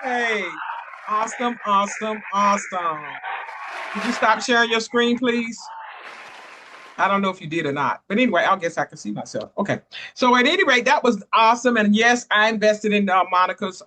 Okay. Awesome, awesome, awesome. Could you stop sharing your screen, please? I don't know if you did or not. But anyway, I guess I can see myself. Okay. So at any rate, that was awesome. And yes, I invested in Monica's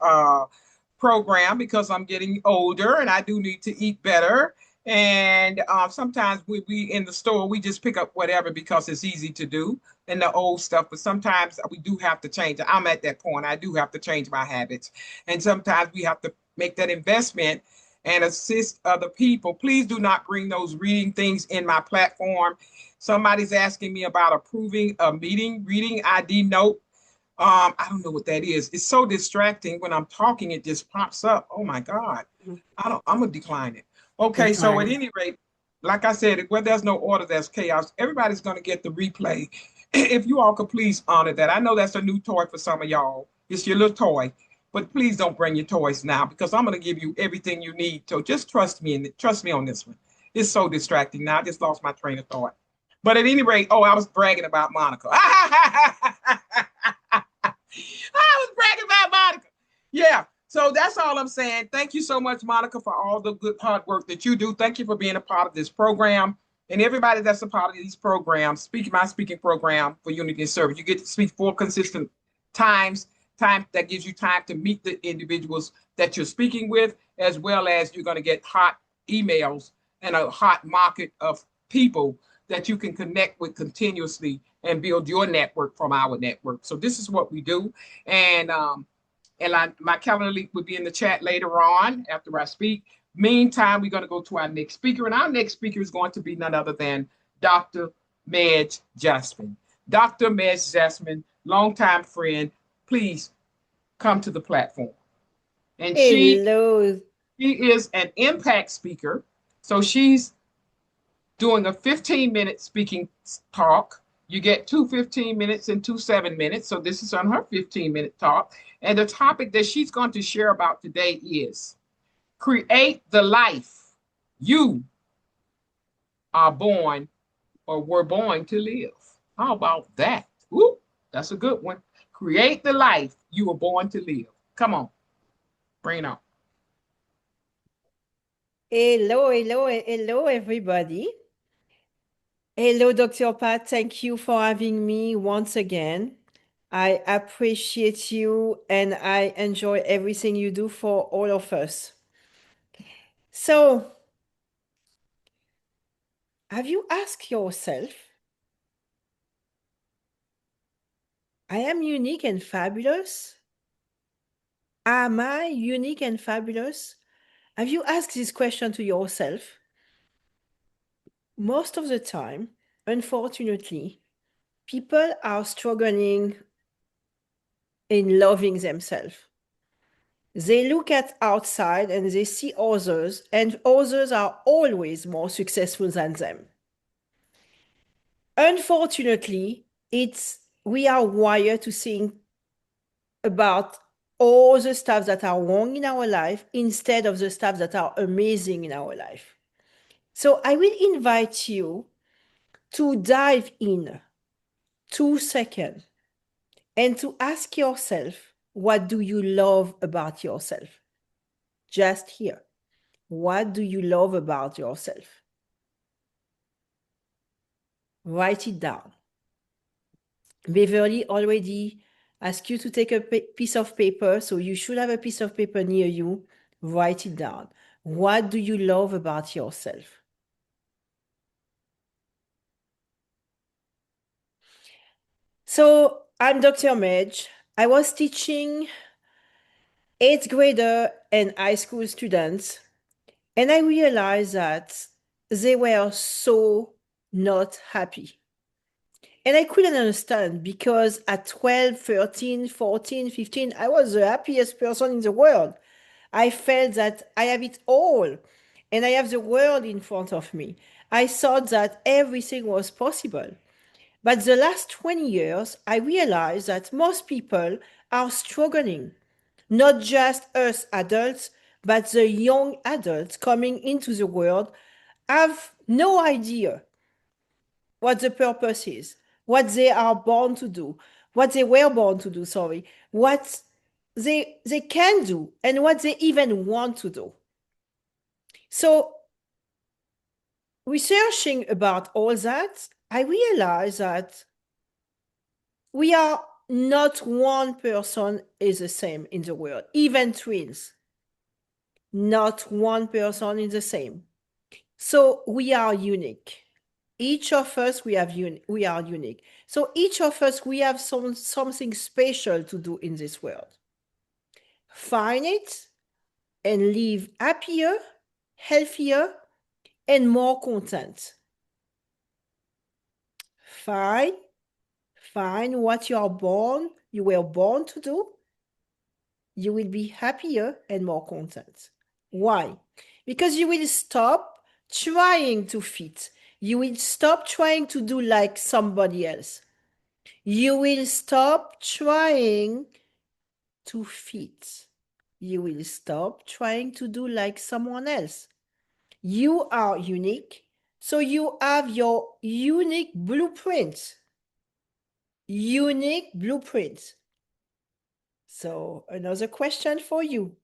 program because I'm getting older and I do need to eat better. And sometimes we in the store, we just pick up whatever because it's easy to do and the old stuff. But sometimes we do have to change. I'm at that point. I do have to change my habits. And sometimes we have to make that investment and assist other people. Please do not bring those reading things in my platform. Somebody's asking me about approving a meeting reading ID note. I don't know what that is. It's so distracting when I'm talking, it just pops up. Oh my God. I'm gonna decline it. Okay, so at any rate, like I said, where there's no order, there's chaos. Everybody's gonna get the replay. If you all could please honor that. I know that's a new toy for some of y'all. It's your little toy, but please don't bring your toys now because I'm gonna give you everything you need. So just trust me and trust me on this one. It's so distracting. Now I just lost my train of thought. But at any rate, I was bragging about Monica. I was bragging about Monica. Yeah. So that's all I'm saying. Thank you so much, Monica, for all the good hard work that you do. Thank you for being a part of this program. And everybody that's a part of these programs, my speaking program for Unity and Service, you get to speak 4 consistent times, time that gives you time to meet the individuals that you're speaking with, as well as you're going to get hot emails and a hot market of people that you can connect with continuously and build your network from our network. So this is what we do. And my calendar link will be in the chat later on after I speak. Meantime, we're going to go to our next speaker. And our next speaker is going to be none other than Dr. Medj Jasmine. Dr. Medj Jasmine, longtime friend, please come to the platform. And Hello. She is an impact speaker. So she's doing a 15-minute speaking talk. You get 2 15 minutes and 2 7 minutes. So this is on her 15-minute talk. And the topic that she's going to share about today is create the life you are born or were born to live. How about that? Ooh, that's a good one. Create the life you were born to live. Come on, bring it on. Hello, everybody. Hello, Dr. Pat. Thank you for having me once again. I appreciate you and I enjoy everything you do for all of us. So, have you asked yourself, I am unique and fabulous? Am I unique and fabulous? Have you asked this question to yourself? Most of the time, unfortunately, people are struggling in loving themselves. They look at outside and they see others, and others are always more successful than them. Unfortunately, we are wired to think about all the stuff that are wrong in our life instead of the stuff that are amazing in our life. So I will invite you to dive in 2 seconds and to ask yourself, what do you love about yourself? Just here. What do you love about yourself? Write it down. Beverly already asked you to take a piece of paper, so you should have a piece of paper near you. Write it down. What do you love about yourself? So I'm Dr. Medj. I was teaching 8th grader and high school students, and I realized that they were so not happy. And I couldn't understand, because at 12, 13, 14, 15, I was the happiest person in the world. I felt that I have it all and I have the world in front of me. I thought that everything was possible. But the last 20 years, I realized that most people are struggling. Not just us adults, but the young adults coming into the world have no idea what the purpose is, what they are born to do, what they were born to do, what they can do, and what they even want to do. So, researching about all that, I realized that we are not one person is the same in the world, even twins. Not one person is the same. So we are unique. Each of us, we are unique. So each of us, we have something special to do in this world. Find it and live happier, healthier, and more content. Find what you were born to do. You will be happier and more content. Why? Because you will stop trying to fit. You will stop trying to do like somebody else. You will stop trying to fit. You will stop trying to do like someone else. You are unique, so you have your unique blueprint. Unique blueprint. So another question for you.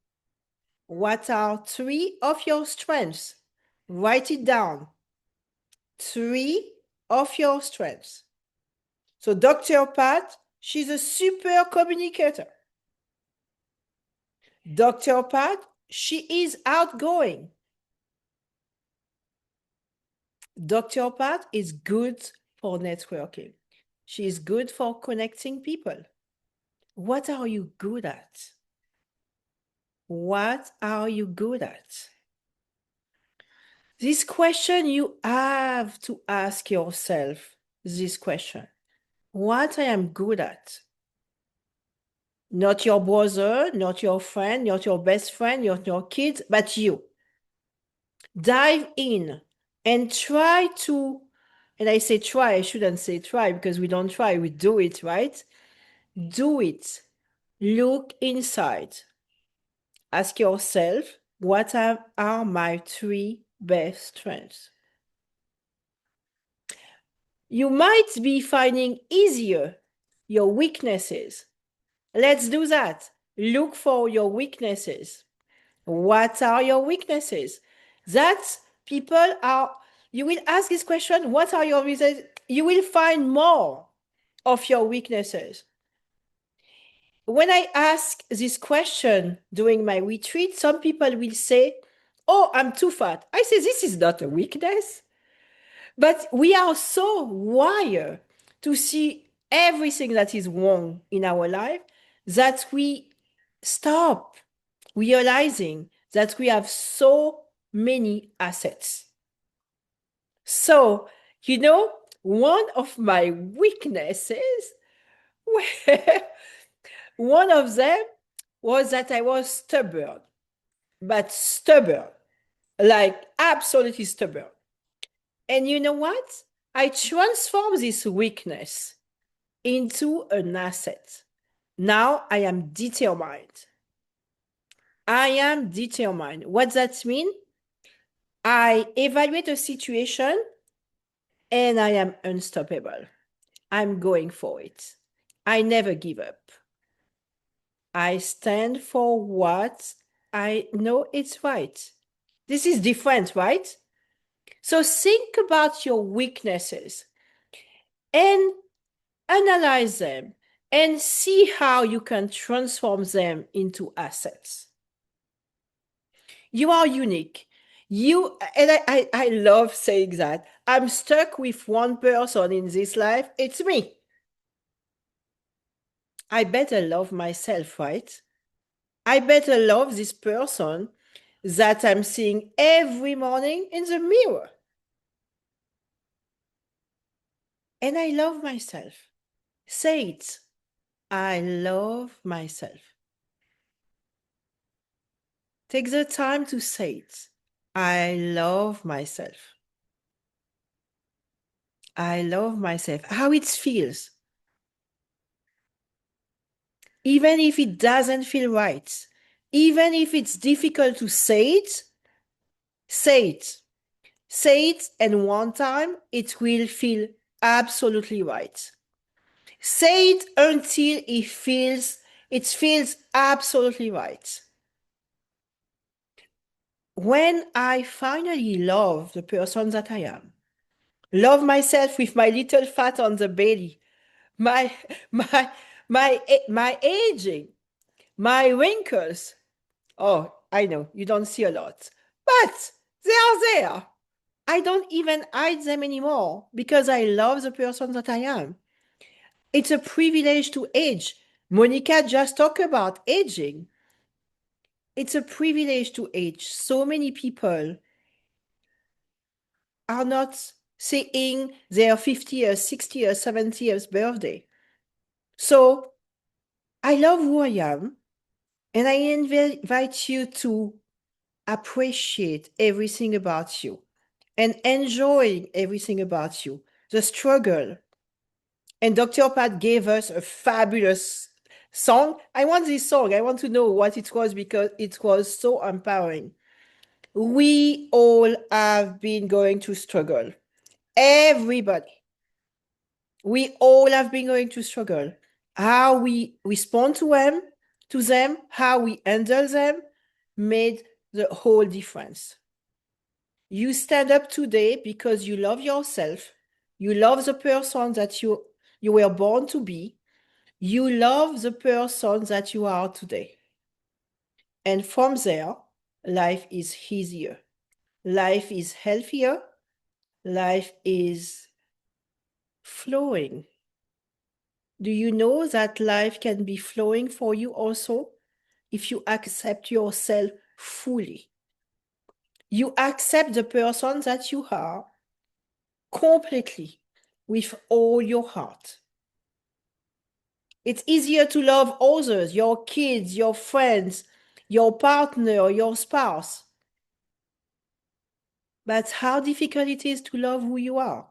What are 3 of your strengths? Write it down. 3 of your strengths. So Dr. Pat, she's a super communicator. Dr. Pat, she is outgoing. Dr. Pat is good for networking. She is good for connecting people. What are you good at? What are you good at? This question, you have to ask yourself this question. What I am good at? Not your brother, not your friend, not your best friend, not your kids, but you. Dive in and try to, and I say try, I shouldn't say try because we don't try, we do it, right? Do it. Look inside. Ask yourself, what are my 3 best strengths? You might be finding easier your weaknesses. Let's do that. Look for your weaknesses. What are your weaknesses? You will ask this question, what are your weaknesses? You will find more of your weaknesses. When I ask this question during my retreat, some people will say, oh, I'm too fat. I say, this is not a weakness. But we are so wired to see everything that is wrong in our life that we stop realizing that we have so many assets. So, one of my weaknesses, one of them was that I was stubborn, but stubborn, like absolutely stubborn. And you know what? I transformed this weakness into an asset. Now I am determined. I am determined. What does that mean? I evaluate a situation and I am unstoppable. I'm going for it. I never give up. I stand for what I know it's right. This is different, right? So think about your weaknesses and analyze them and see how you can transform them into assets. You are unique. I love saying that. I'm stuck with one person in this life. It's me. I better love myself, right? I better love this person that I'm seeing every morning in the mirror. And I love myself. Say it. I love myself. Take the time to say it. I love myself. I love myself. How it feels. Even if it doesn't feel right, even if it's difficult to say it, say it. Say it, and one time it will feel absolutely right. Say it until it feels absolutely right. When I finally love the person that I am, love myself with my little fat on the belly, my aging, my wrinkles. Oh, I know you don't see a lot, but they are there. I don't even hide them anymore because I love the person that I am. It's a privilege to age. Monica just talked about aging. It's a privilege to age. So many people are not seeing their 50 years, 60 years, 70 years birthday. So I love who I am, and I invite you to appreciate everything about you and enjoy everything about you, the struggle. And Dr. Pat gave us a fabulous song. I want this song. I want to know what it was because it was so empowering. We all have been going to struggle. Everybody. We all have been going to struggle. How we respond to them, how we handle them, made the whole difference. You stand up today because you love yourself. You love the person that you were born to be. You love the person that you are today. And from there, life is easier. Life is healthier. Life is flowing. Do you know that life can be flowing for you also if you accept yourself fully? You accept the person that you are completely with all your heart. It's easier to love others, your kids, your friends, your partner, your spouse. But how difficult it is to love who you are.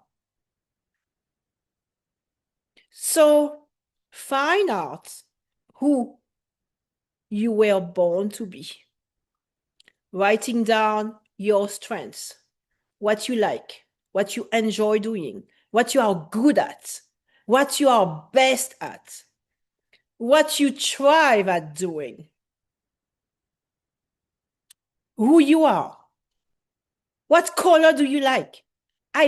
So find out who you were born to be. Writing down your strengths, what you like, what you enjoy doing, what you are good at, what you are best at, what you thrive at doing, who you are. What color do you like? I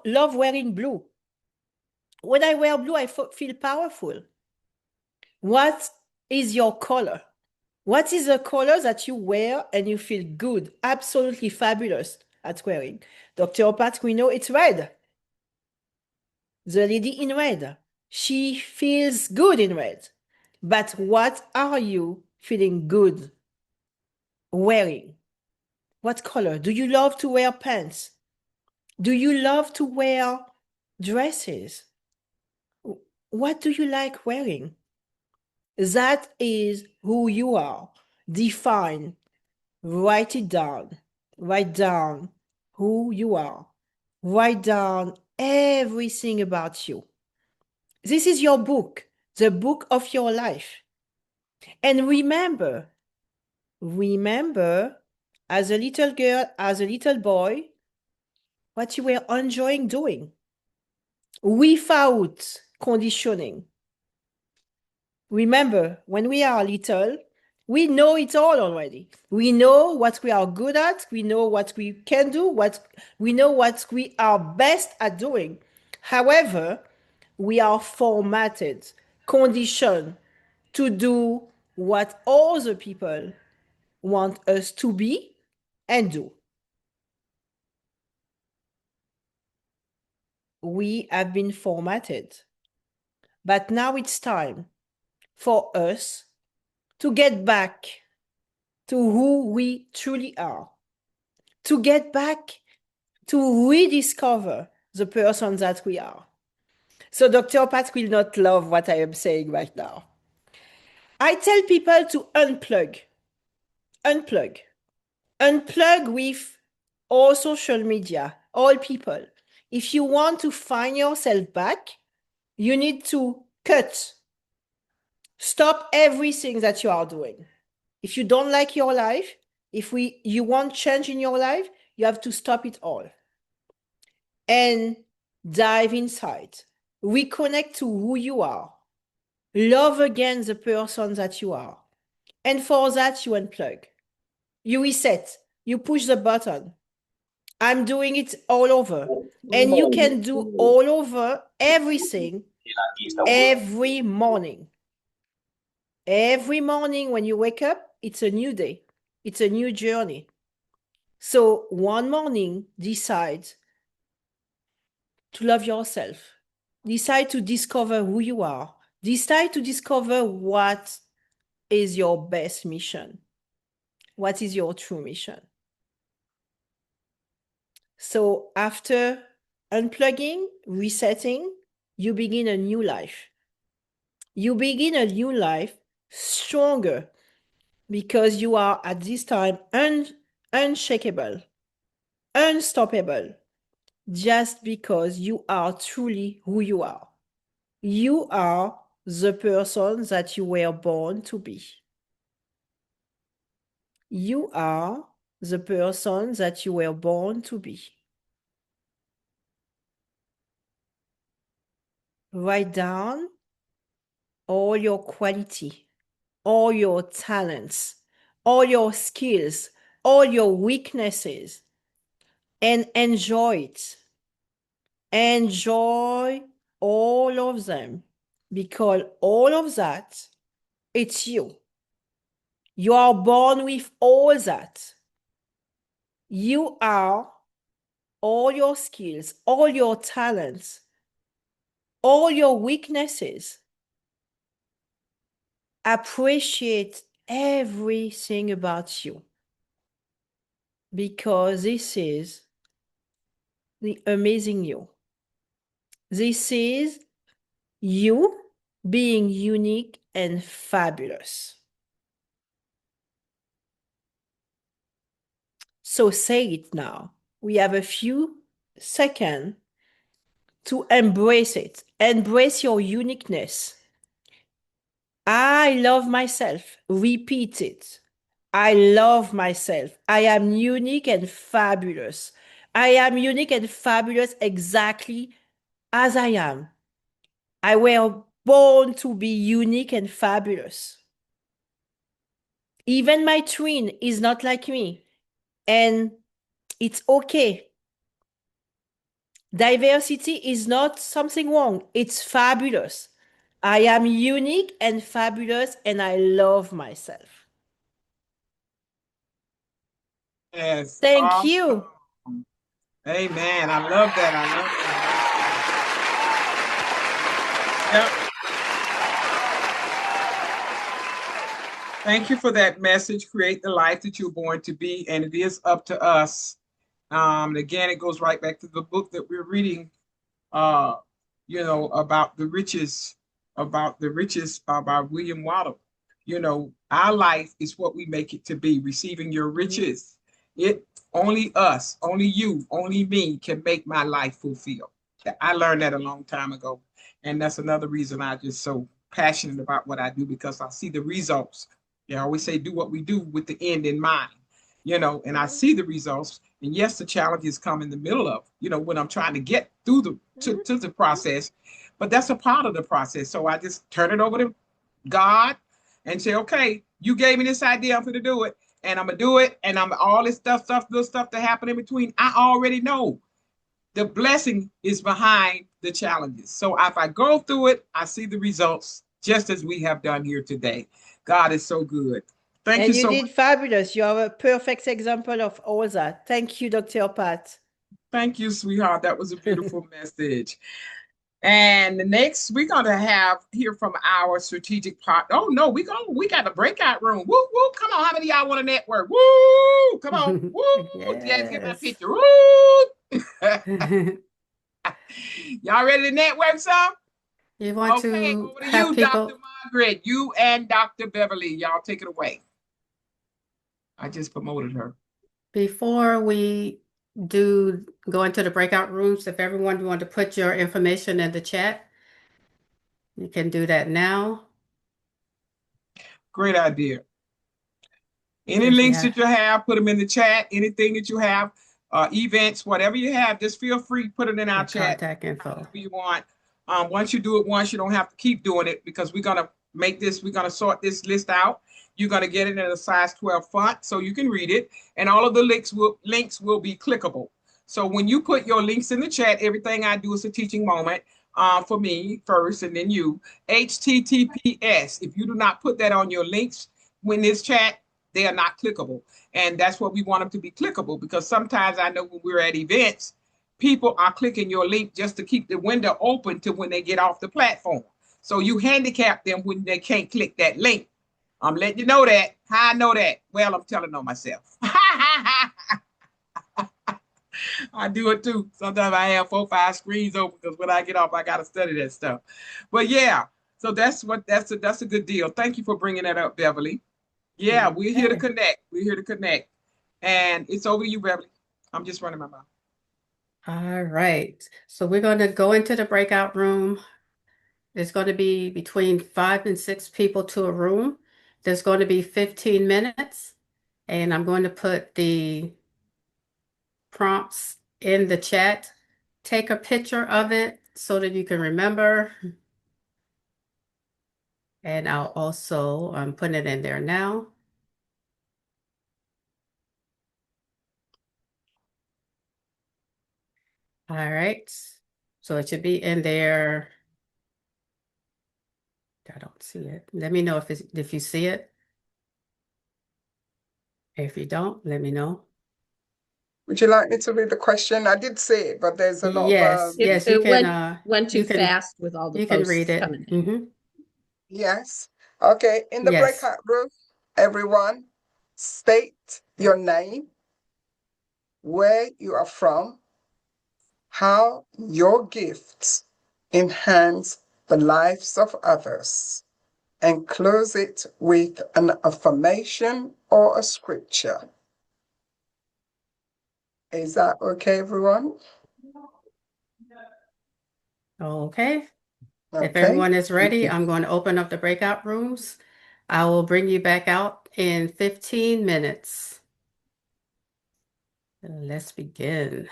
love wearing blue. When I wear blue, I feel powerful. What is your color? What is the color that you wear and you feel good, absolutely fabulous at wearing? Dr. Pat, we know it's red. The lady in red, she feels good in red. But what are you feeling good wearing? What color? Do you love to wear pants? Do you love to wear dresses. What do you like wearing? That is who you are. Define. Write it down. Write down who you are. Write down everything about you. This is your book, the book of your life. And remember, as a little girl, as a little boy, what you were enjoying doing without conditioning. Remember, when we are little, we know it all already. We know what we are good at. We know what we can do. We know what we are best at doing. However, we are formatted, conditioned to do what other people want us to be and do. We have been formatted. But now it's time for us to get back to who we truly are, to get back to rediscover the person that we are. So Dr. Pat will not love what I am saying right now. I tell people to unplug with all social media, all people. If you want to find yourself back, you need to stop everything that you are doing. If you don't like your life, you want change in your life, you have to stop it all and dive inside. Reconnect to who you are. Love again the person that you are. And for that, you unplug. You reset. You push the button. I'm doing it all over. And you can do all over everything every morning. Every morning when you wake up, it's a new day. It's a new journey. So one morning, decide to love yourself. Decide to discover who you are. Decide to discover what is your best mission. What is your true mission? So after unplugging, resetting, you begin a new life. You begin a new life stronger because you are at this time unshakable, unstoppable, just because you are truly who you are. You are the person that you were born to be. You are the person that you were born to be. Write down all your quality, all your talents, all your skills, all your weaknesses, and enjoy it. Enjoy all of them because all of that, it's you. You are born with all that. You are all your skills, all your talents, all your weaknesses. Appreciate everything about you because this is the amazing you. This is you being unique and fabulous. So say it now. We have a few seconds to embrace it. Embrace your uniqueness. I love myself. Repeat it. I love myself. I am unique and fabulous. I am unique and fabulous exactly as I am. I were born to be unique and fabulous. Even my twin is not like me, and it's okay. Diversity is not something wrong. It's fabulous. I am unique and fabulous, and I love myself. Yes. Thank Awesome. you. Amen. I love that. I love that. Yep. Thank you for that message. Create the life that you're born to be, and it is up to us. Again, it goes right back to the book that we're reading uh, about the riches by William Waddle. Our life is what we make it to be, receiving your riches. It only us, only you, only me can make my life fulfilled. I learned that a long time ago. And that's another reason I just so passionate about what I do, because I see the results. I always say do what we do with the end in mind, and I see the results. And yes, the challenges come in the middle of, when I'm trying to get through to the process, but that's a part of the process. So I just turn it over to God and say, okay, you gave me this idea, I'm going to do it, and I'm going to do it, and I'm all this little stuff that happen in between. I already know the blessing is behind the challenges. So if I go through it, I see the results, just as we have done here today. God is so good. Thank you so much. And you did fabulous. You are a perfect example of all that. Thank you, Dr. Pat. Thank you, sweetheart. That was a beautiful message. And next, we're gonna hear from our strategic partner. Oh no, we got the breakout room. Woo woo! Come on, how many of y'all want to network? Woo! Come on, woo! Yes, get my picture. Woo! Y'all ready to network some? You want Okay, to over to have you, people. Dr. Margaret. You and Dr. Beverly. Y'all take it away. I just promoted her. Before we go into the breakout rooms, if everyone want to put your information in the chat, you can do that now. Great idea. Any links that you have, put them in the chat. Anything that you have, events, whatever you have, just feel free, put it in our chat. Contact info. Whatever you want. Once you do it once, you don't have to keep doing it, because we're going to sort this list out. You're going to get it in a size 12 font so you can read it. And all of the links will be clickable. So when you put your links in the chat, everything I do is a teaching moment for me first, and then you. HTTPS. If you do not put that on your links when this chat, they are not clickable. And that's what we want them to be clickable, because sometimes I know when we're at events, people are clicking your link just to keep the window open to when they get off the platform. So you handicap them when they can't click that link. I'm letting you know that. How I know that? Well, I'm telling on myself. I do it too. Sometimes I have 4 or 5 screens open, because when I get off, I got to study that stuff. But yeah, so that's a good deal. Thank you for bringing that up, Beverly. Yeah, we're here to connect. We're here to connect. And it's over to you, Beverly. I'm just running my mouth. All right. So we're going to go into the breakout room. There's going to be between 5 and 6 people to a room. There's going to be 15 minutes. And I'm going to put the prompts in the chat. Take a picture of it so that you can remember. And I'll also, I'm putting it in there now. All right. So it should be in there. I don't see it. Let me know if you see it. If you don't, let me know. Would you like me to read the question? I did see it, but there's a lot Yes, of yes, you can. Went too fast with all the you can posts read it. coming in. Yes. Okay. In the Yes. breakout room, everyone state your name, where you are from, how your gifts enhance the lives of others, and close it with an affirmation or a scripture. Is that okay, everyone? Okay. If Okay. everyone is ready, I'm going to open up the breakout rooms. I will bring you back out in 15 minutes. Let's begin.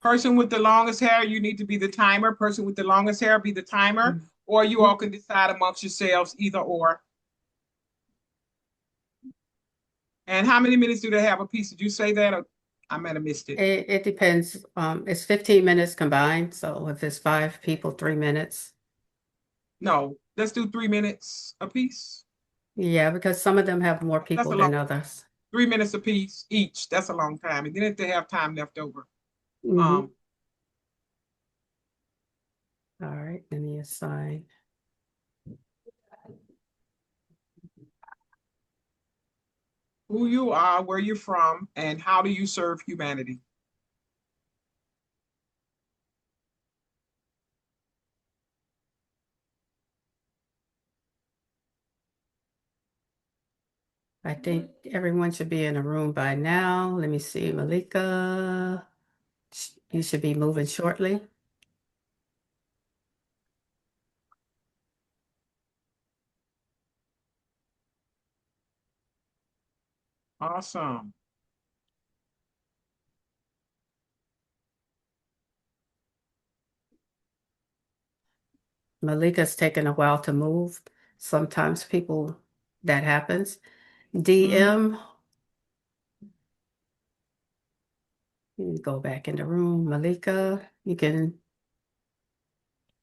Person with the longest hair, you need to be the timer. Person with the longest hair, be the timer. Or you all can decide amongst yourselves, either or. And how many minutes do they have a piece? Did you say that? Or I might have missed it. It depends. It's 15 minutes combined. So if it's 5 people, 3 minutes. No, let's do 3 minutes a piece. Yeah, because some of them have more people than others. 3 minutes a piece each. That's a long time. And then if they have time left over. All right, let me assign. who you are, where you're from, and how do you serve humanity? I think everyone should be in a room by now. Let me see, Malika, you should be moving shortly. Awesome. Malika's taking a while to move. Sometimes that happens. DM, you can go back in the room. Malika, you can.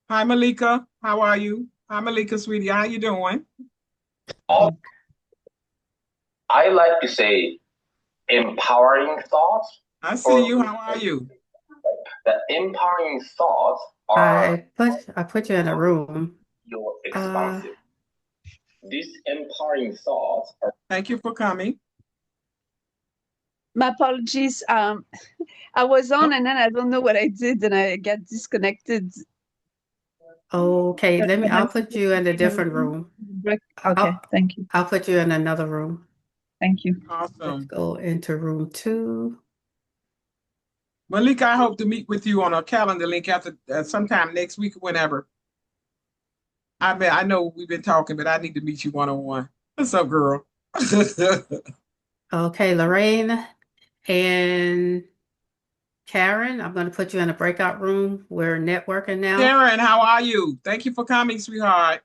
Hi, Malika. How are you? Hi, Malika, sweetie. How you doing? I like to say empowering thoughts. I see you. How are you? The empowering thoughts are I put you in a room. your expansive. These empowering thoughts are. Thank you for coming. My apologies. I was on and then I don't know what I did and I got disconnected. Okay, I'll put you in a different room. Okay, thank you. I'll put you in another room. Thank you. Awesome. Let's go into room 2. Malika, I hope to meet with you on a calendar link after sometime next week, whenever. I know we've been talking, but I need to meet you one-on-one. What's up, girl? Okay, Lorraine and Karen, I'm going to put you in a breakout room. We're networking now. Karen, how are you? Thank you for coming, sweetheart.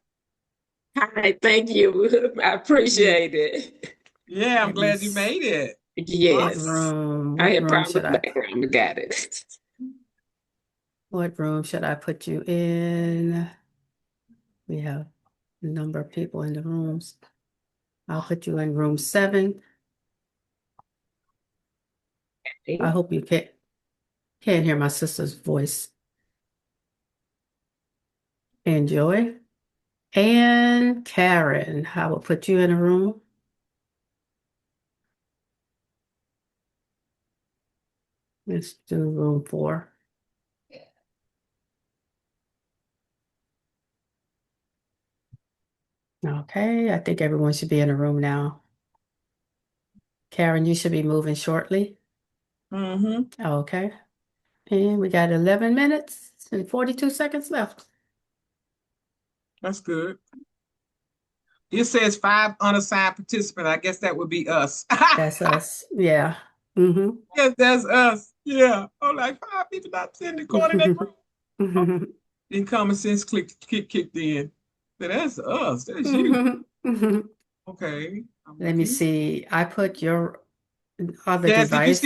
Hi, thank you. I appreciate it. Yeah, I'm glad you made it. Yes. I had problems with the background. I got it. What room should I put you in? We have a number of people in the rooms. I'll put you in room 7. I hope you can't hear my sister's voice. Enjoy. And Karen, I will put you in a room. Let's do room 4. Okay, I think everyone should be in a room now. Karen, you should be moving shortly. Okay. And we got 11 minutes and 42 seconds left. That's good. It says 5 unassigned participants. I guess that would be us. That's us. Yeah. Yes, that's us. Yeah. Oh, like 5 people not sitting in the corner of that room. Then common sense kicked in. But that's us. That's you. Okay. Let me see. I put your other Jazz, device.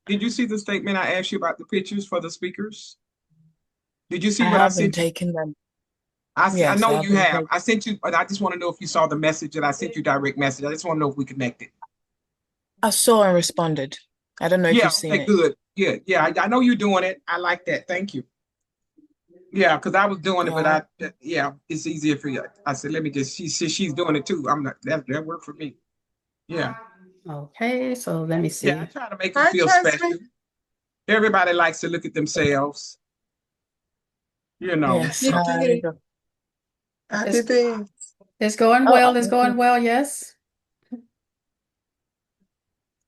did you see the statement I asked you about the pictures for the speakers? Did you see I what I haven't sent you? taken them. I Yes, know I you haven't have. taken- I sent you, but I just want to know if you saw the message that I sent you, direct message. I just want to know if we connected. I saw and responded. I don't know if Yeah, you've seen okay, it. good. Yeah. I know you're doing it. I like that. Thank you. Yeah, because I was doing it, but it's easier for you. I said, let me just. She said she's doing it too. I'm not. That worked for me. Yeah. Okay, so let me see. Yeah, I try to make them feel special. Everybody likes to look at themselves. You know. Yes. So. It's going well. It's going well. Yes.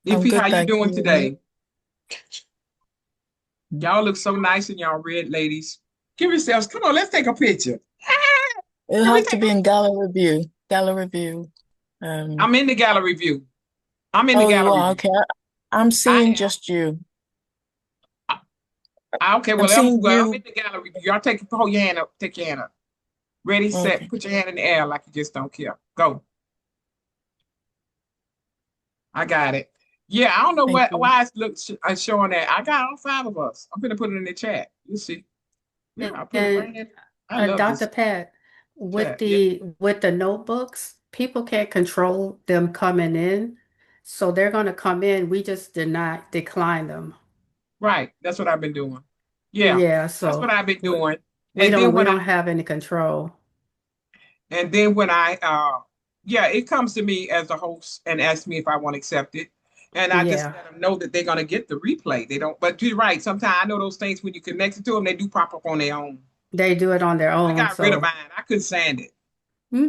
Ify, good, how you thank doing you. today? Y'all look so nice in y'all red ladies. Give yourselves, come on, let's take a picture. It'll have to be in gallery view. Gallery view. I'm in the gallery view. I'm in the Oh, you gallery are? view. Okay. I'm seeing just you. Okay, well, seeing I'm you. in the gallery view. Y'all hold your hand up. Take your hand up. Ready, set, Okay. put your hand in the air like you just don't care. Go. I got it. Yeah, I don't know why it's showing that. I got all 5 of us. I'm gonna put it in the chat. You see. Yeah, I put it right in. I love Dr. this. Pat, with Chat, the notebooks, people can't control them coming in. So they're going to come in. We just did not decline them. Right. That's what I've been doing. Yeah. Yeah, That's what I've been doing. We don't have any control. And then when I Yeah, it comes to me as a host and asks me if I want to accept it. And I just Yeah, let them know that they're going to get the replay. They don't, but you're right. Sometimes I know those things when you connect it to them, they do pop up on their own. they do it on their I own. got rid of So, mine. I couldn't stand it. hmm,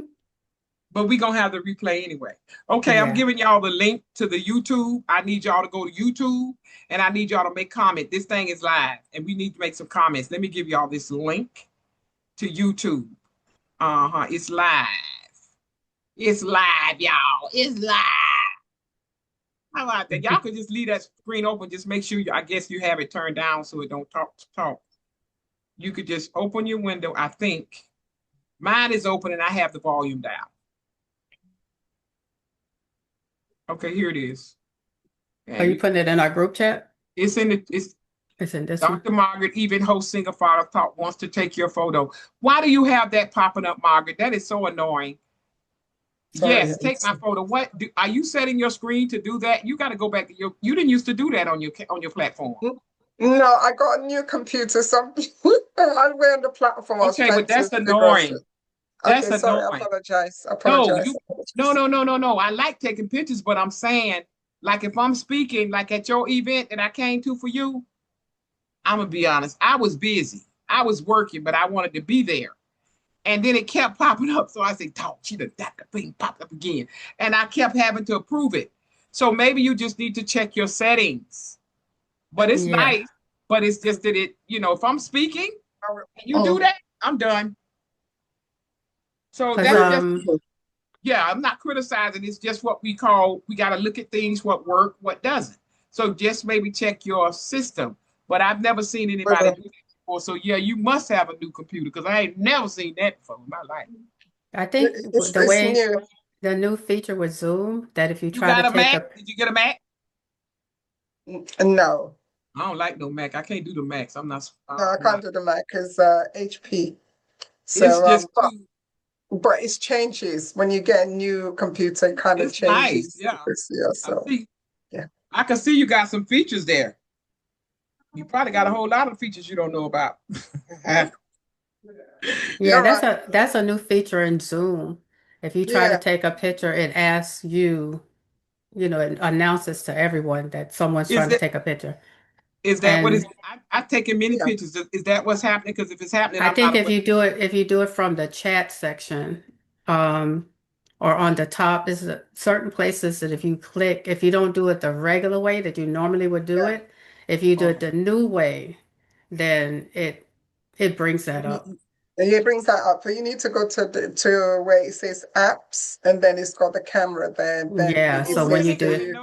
But we gonna have the replay anyway. Okay, I'm yeah. giving y'all the link to the YouTube. I need y'all to go to YouTube and I need y'all to make comment. This thing is live and we need to make some comments. Let me give y'all this link to YouTube. It's live. It's live, y'all. It's live. How about that? Y'all could just leave that screen open. Just make sure I guess you have it turned down so it don't talk. You could just open your window. I think mine is open and I have the volume down. Okay, here it is. Are you putting it in our group chat? It's in this one. Dr. Margaret, even host Single Father Talk wants to take your photo. Why do you have that popping up, Margaret? That is so annoying. Sorry, Yes, take my photo. Are you setting your screen to do that? You got to go back to you didn't used to do that on your platform. No, I got a new computer, so I'm on the platform. I was Okay, trying but that's to figure out annoying. That's Okay, sorry, I annoying. apologize. No. I like taking pictures, but I'm saying, like, if I'm speaking, like at your event that I came to for you, I'm gonna be honest. I was busy. I was working, but I wanted to be there. And then it kept popping up. So I said, talk, that thing popped up again. And I kept having to approve it. So maybe you just need to check your settings. But it's Yeah. nice. But it's just that if I'm speaking and you do that, I'm done. So that's just, yeah, I'm not criticizing. It's just what we got to look at things, what work, what doesn't. So just maybe check your system. But I've never seen anybody do that before. So yeah, you must have a new computer because I ain't never seen that before in my life. I think the way the new feature with Zoom that if you You try to got a take Mac? Did you get a Mac? No. I don't like no Mac. I can't do the Macs. I'm not. No, I can't do the Mac. It's HP. So, it's just but it changes when you get a new computer. It kind of changes. Nice. Yeah. So I can see you got some features there. You probably got a whole lot of features you don't know about. Yeah, that's a new feature in Zoom. If you try to take a picture, it asks you, it announces to everyone that someone's trying to take a picture. Is that what is? I've taken many pictures. Is that what's happening? Because if it's happening, I think if you do it from the chat section, or on the top, there's certain places that if you don't do it the regular way that you normally would do it, if you do it the new way, then it brings that up. It brings that up. So you need to go to where it says apps, and then it's got the camera there. Yeah. So when you do it,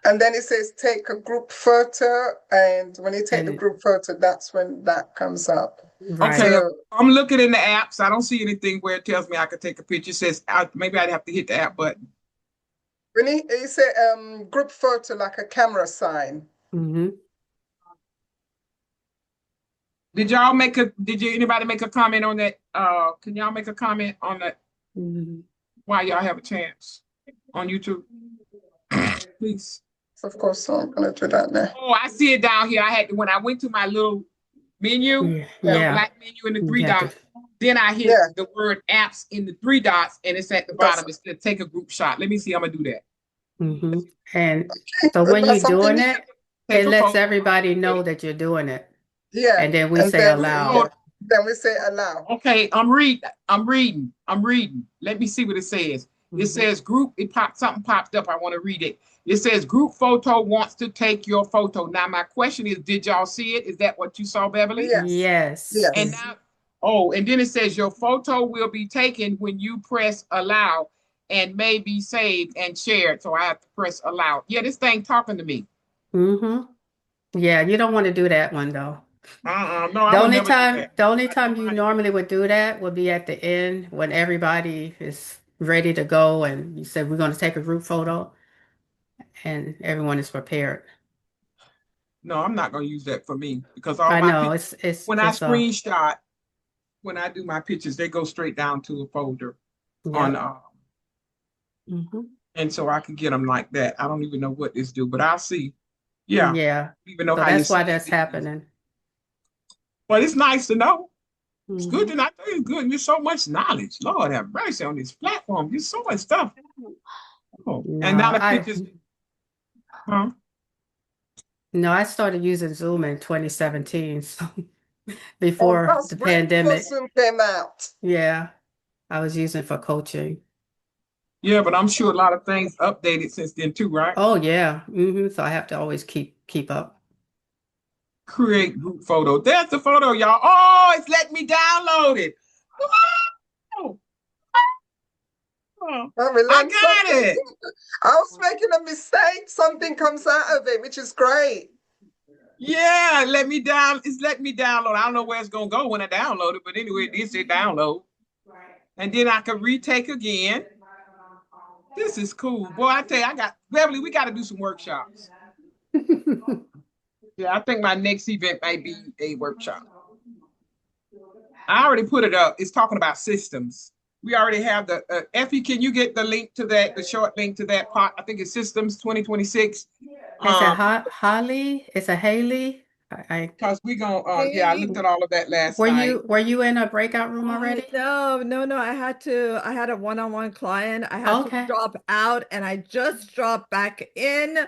and then it says take a group photo, and when you take the group photo, that's when that comes up. Right. Okay, I'm looking in the apps. I don't see anything where it tells me I could take a picture. It says maybe I'd have to hit the app button. When you say group photo, like a camera sign. Mm-hmm. Did anybody make a comment on that? Can y'all make a comment on that? Mm-hmm. While y'all have a chance on YouTube, please. Of course, so I'm gonna do that now. Oh, I see it down here. When I went to my little menu, the black menu in the three dots, then I hit the word apps in the three dots, and it's at the bottom. It said take a group shot. Let me see. I'm gonna do that. Mm-hmm. And so when you're doing it, it lets everybody know that you're doing it. Yeah. And then we say allow. Then we say allow. Okay, I'm reading. Let me see what it says. Mm-hmm. It says group. Something popped up. I want to read it. It says group photo wants to take your photo. Now my question is, did y'all see it? Is that what you saw, Beverly? Yes. And now, and then it says your photo will be taken when you press allow and may be saved and shared. So I have to press allow. Yeah, this thing talking to me. Mm-hmm. Yeah, you don't want to do that one though. No, the only time you normally would do that would be at the end when everybody is ready to go and you said we're going to take a group photo and everyone is prepared. No, I'm not going to use that for me because I know it's when I screenshot, when I do my pictures, they go straight down to a folder on and so I can get them like that. I don't even know what this do, but I'll see. Yeah. Yeah. Even know so how that's why that's happening. But it's nice to know. It's good, and I think it's good. And there's so much knowledge. Lord have mercy on this platform. There's so much stuff. Oh. And now the pictures. Huh? No, I started using Zoom in 2017, so Oh, before that's the way before pandemic. Zoom came out. Yeah, I was using it for coaching. Yeah, but I'm sure a lot of things updated since then too, right? Oh yeah. So I have to always keep up. Create group photo. There's the photo, y'all. Oh, it's letting me download it. Wow. Oh, I got it. I was making a mistake. Something comes out of it, which is great. Yeah, it's letting me download. I don't know where it's gonna go when I download it, but anyway, it did say download. And then I can retake again. This is cool. Boy, I tell you, Beverly, we got to do some workshops. Yeah, I think my next event might be a workshop. I already put it up. It's talking about systems. We already have the, Effie, can you get the link to that, the short link to that part? I think it's Systems 2026. It's a Holly. It's a Haley. Because we gonna, yeah, I looked at all of that last night. Were you in a breakout room already? No. I had a one-on-one client. I had to drop out and I just dropped back in.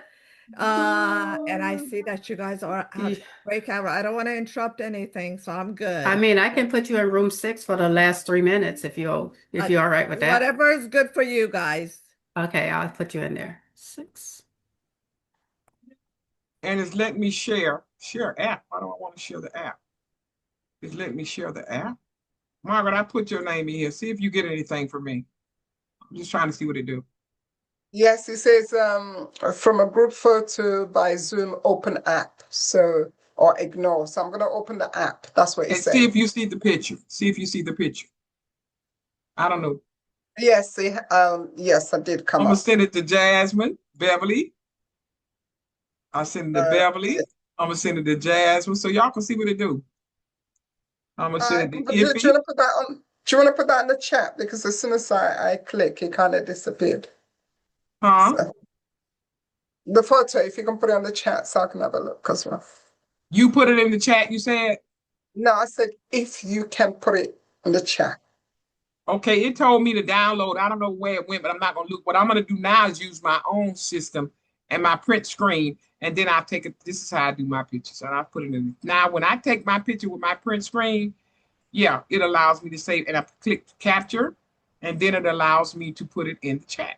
And I see that you guys are at breakout. I don't want to interrupt anything, so I'm good. I mean, I can put you in room 6 for the last 3 minutes if you're all right with that. Whatever is good for you guys. Okay, I'll put you in there. 6. And it's letting me share app. Why do I want to share the app? It's letting me share the app. Margaret, I put your name in here. See if you get anything from me. I'm just trying to see what it do. Yes, it says from a group photo by Zoom, open app. So, or ignore. So I'm going to open the app. That's what it says. See if you see the picture. See if you see the picture. I don't know. Yes, yes, I did come I'm up. going to send it to Jasmine, Beverly. I'll send it to Beverly. I'm going to send it to Jasmine so y'all can see what it do. I'm going to send it to do you want to put that on? Do you want to put that in the chat? Because as soon as I click, it kind of disappeared. Huh? So, the photo, if you can put it on the chat so I can have a look as well. You put it in the chat, you said? No, I said if you can put it in the chat. Okay, it told me to download. I don't know where it went, but I'm not going to look. What I'm going to do now is use my own system and my print screen, and then I'll take it. This is how I do my pictures, and I put it in. Now, when I take my picture with my print screen, yeah, it allows me to save, and I click capture, and then it allows me to put it in the chat.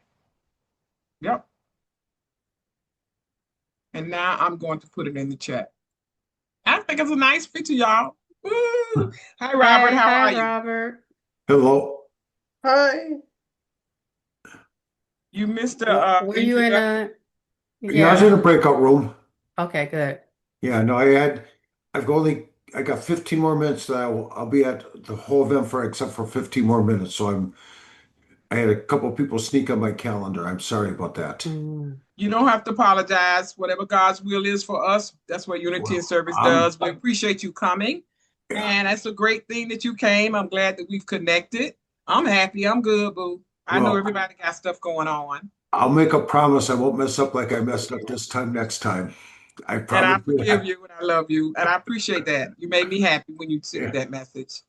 Yep. And now I'm going to put it in the chat. I think it's a nice picture, y'all. Woo. Hi, Robert. How are you? Robert. Hello. Hi. You missed were you in a? Yeah, I was in a breakout room. Okay, good. Yeah, no, I got 15 more minutes that I'll be at the whole event except for 15 more minutes. So I had a couple of people sneak on my calendar. I'm sorry about that. You don't have to apologize. Whatever God's will is for us, that's what Unity and Service does. We appreciate you coming. And that's a great thing that you came. I'm glad that we've connected. I'm happy. I'm good, boo. I know everybody got stuff going on. I'll make a promise I won't mess up like I messed up this time next time. I promise. And I forgive you and I love you. And I appreciate that. You made me happy when you sent me that message.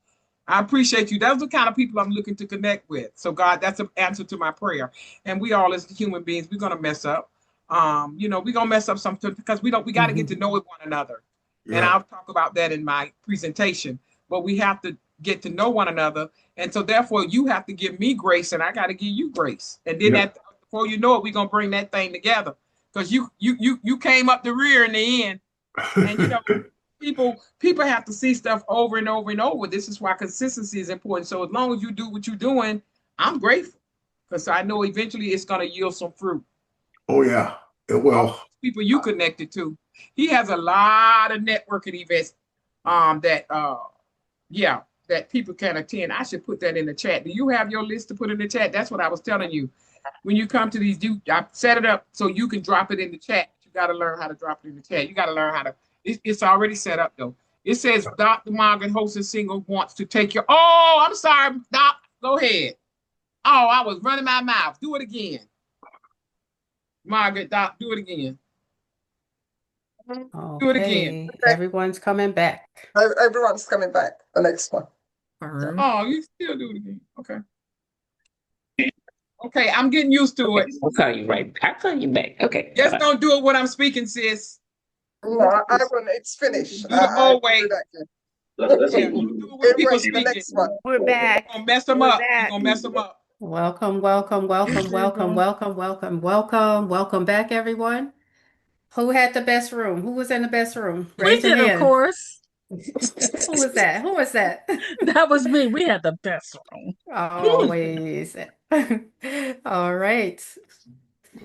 I appreciate you. Those are the kind of people I'm looking to connect with. So God, that's an answer to my prayer. And we all as human beings, we're gonna mess up. We're gonna mess up sometimes because we got to get to know one another. Yeah. And I'll talk about that in my presentation. But we have to get to know one another. And so therefore you have to give me grace and I got to give you grace. And then before you know it, we're gonna bring that thing together. Because you came up the rear in the end. And people have to see stuff over and over and over. This is why consistency is important. So as long as you do what you're doing, I'm grateful. Because I know eventually it's gonna yield some fruit. Oh yeah, it will. People you connected to. He has a lot of networking events that people can attend. I should put that in the chat. Do you have your list to put in the chat? That's what I was telling you. When you come to these, I set it up so you can drop it in the chat. You got to learn how to drop it in the chat. You got to learn how to. It's already set up though. It says Dr. Margaret Holson Single wants to take your. Oh, I'm sorry, Doc. Go ahead. Oh, I was running my mouth. Do it again. Margaret, Doc, do it again. Okay. Do it again. Everyone's coming back. Everyone's coming back. The next one. Oh, you still do it again. Okay. Okay, I'm getting used to it. I'll call you right. I'll call you back. Okay. Just don't do it when I'm speaking, sis. No, I won't. It's finished. Do the old way. Yeah, you do it when people speaking. The next one. We're back. You're gonna mess them up. You're gonna mess them up. Welcome, welcome, welcome, welcome, welcome, welcome, welcome, welcome back, everyone. Who had the best room? Who was in the best room? Raise your hand. Of course. Who was that? Who was that? That was me. We had the best room. Always. All right.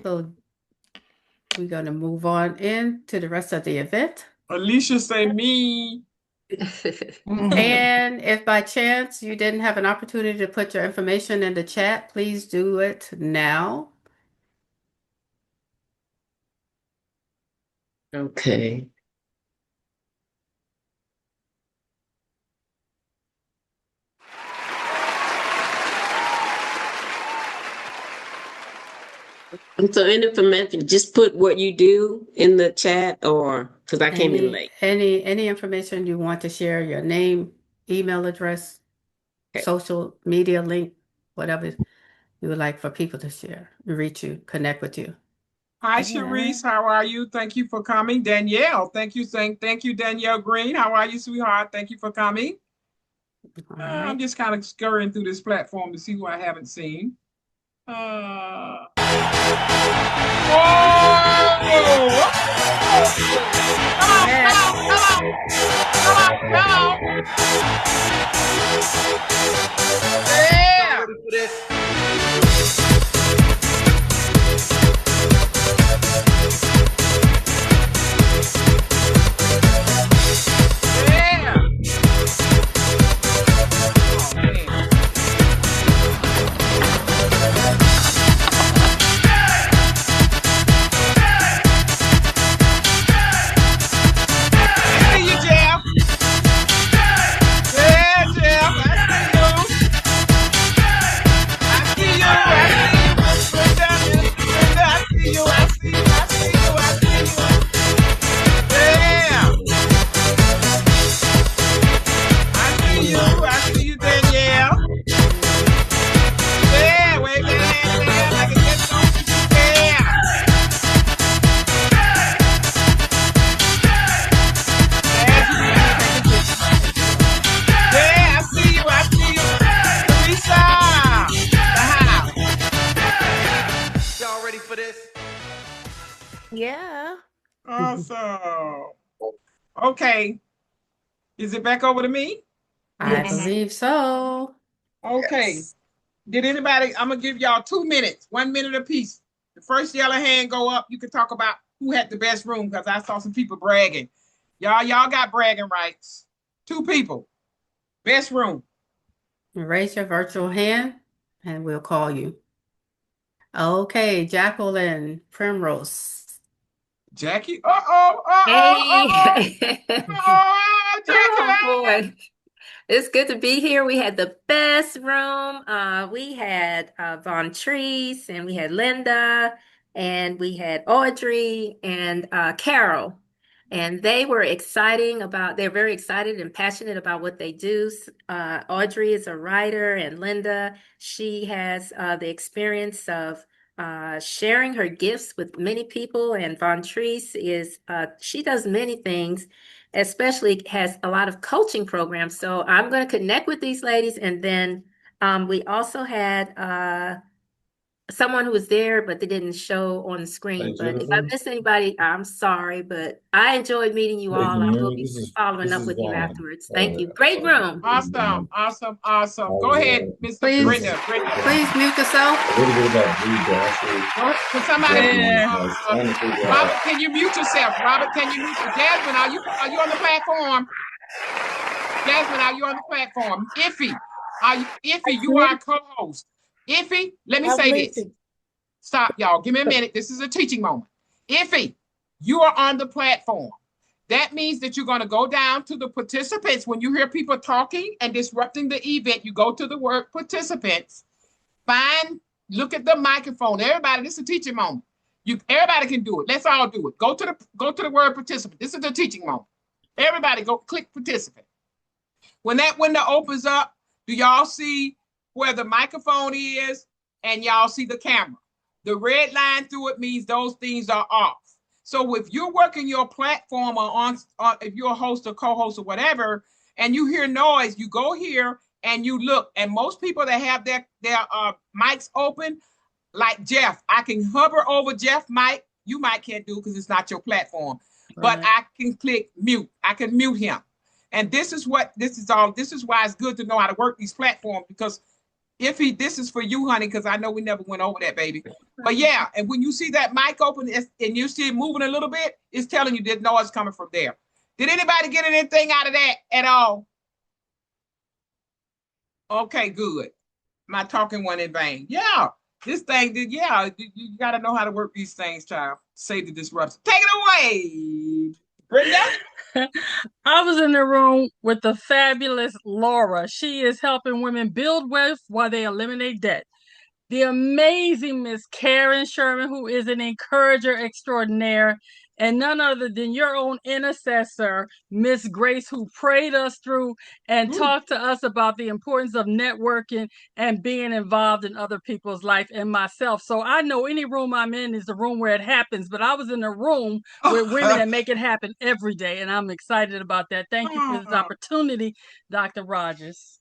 So we're going to move on into the rest of the event. Alicia say me. And if by chance you didn't have an opportunity to put your information in the chat, please do it now. Okay. So any information, just put what you do in the chat, or because I came in late. Any information you want to share, your name, email address, social media link, whatever you would like for people to share, reach you, connect with you. Hi, Sharice. How are you? Thank you for coming. Danielle, thank you. Thank you, Danielle Green. How are you, sweetheart? Thank you for coming. I'm just kind of scurrying through this platform to see who I haven't seen. Whoa! Come on! Yeah! Yeah. Awesome. Okay. Is it back over to me? I believe so. Okay. Yes. Did anybody, I'm going to give y'all 2 minutes, 1 minute apiece. The first yellow hand go up, you can talk about who had the best room, because I saw some people bragging. Y'all got bragging rights. 2 people. Best room. Raise your virtual hand and we'll call you. Okay, Jacqueline Primrose. Jackie? Hey. Jacqueline. Oh, boy. It's good to be here. We had the best room. We had Von Treese, and we had Linda, and we had Audrey and Carol. And they were they're very excited and passionate about what they do. Audrey is a writer, and Linda, she has the experience of sharing her gifts with many people. And Von Treese she does many things, especially has a lot of coaching programs. So I'm going to connect with these ladies. And then we also had someone who was there, but they didn't show on the screen. But if I missed anybody, I'm sorry. But I enjoyed meeting you all. I will be following up with you afterwards. Thank you. Great room. Awesome. Go ahead, Mr. Brenda. Please mute yourself. Can somebody Robert, can you mute yourself? Robert, can you mute yourself? Jasmine, are you on the platform? Jasmine, are you on the platform? Iffy, you are a co-host. Iffy, let me say this. Stop, y'all. Give me a minute. This is a teaching moment. Iffy, you are on the platform. That means that you're going to go down to the participants. When you hear people talking and disrupting the event, you go to the word participants. Look at the microphone. Everybody, this is a teaching moment. Everybody can do it. Let's all do it. Go to the word participant. This is a teaching moment. Everybody go click participant. When that window opens up, Do y'all see where the microphone is and y'all see the camera? The red line through it means those things are off. So if you're working your platform or if you're a host or co-host or whatever, and you hear noise, you go here and you look. And most people that have their mics open, like Jeff, I can hover over Jeff mic. You might can't do because it's not your platform, but I can click mute. I can mute him. And this is why it's good to know how to work these platforms, because this is for you, honey, because I know we never went over that, baby. But yeah, and when you see that mic open and you see it moving a little bit, it's telling you there's noise coming from there. Did anybody get anything out of that at all? Okay, good. My talking went in vain. Yeah, this thing did. Yeah, you got to know how to work these things, child. Save the disruption. Take it away, Brenda. I was in the room with the fabulous Laura. She is helping women build wealth while they eliminate debt. The amazing Miss Karen Sherman, who is an encourager extraordinaire, and none other than your own intercessor, Miss Grace, who prayed us through and talked to us about the importance of networking and being involved in other people's life and myself. So I know any room I'm in is the room where it happens, but I was in a room with women that make it happen every day, and I'm excited about that. Thank you for this opportunity, Dr. Rogers.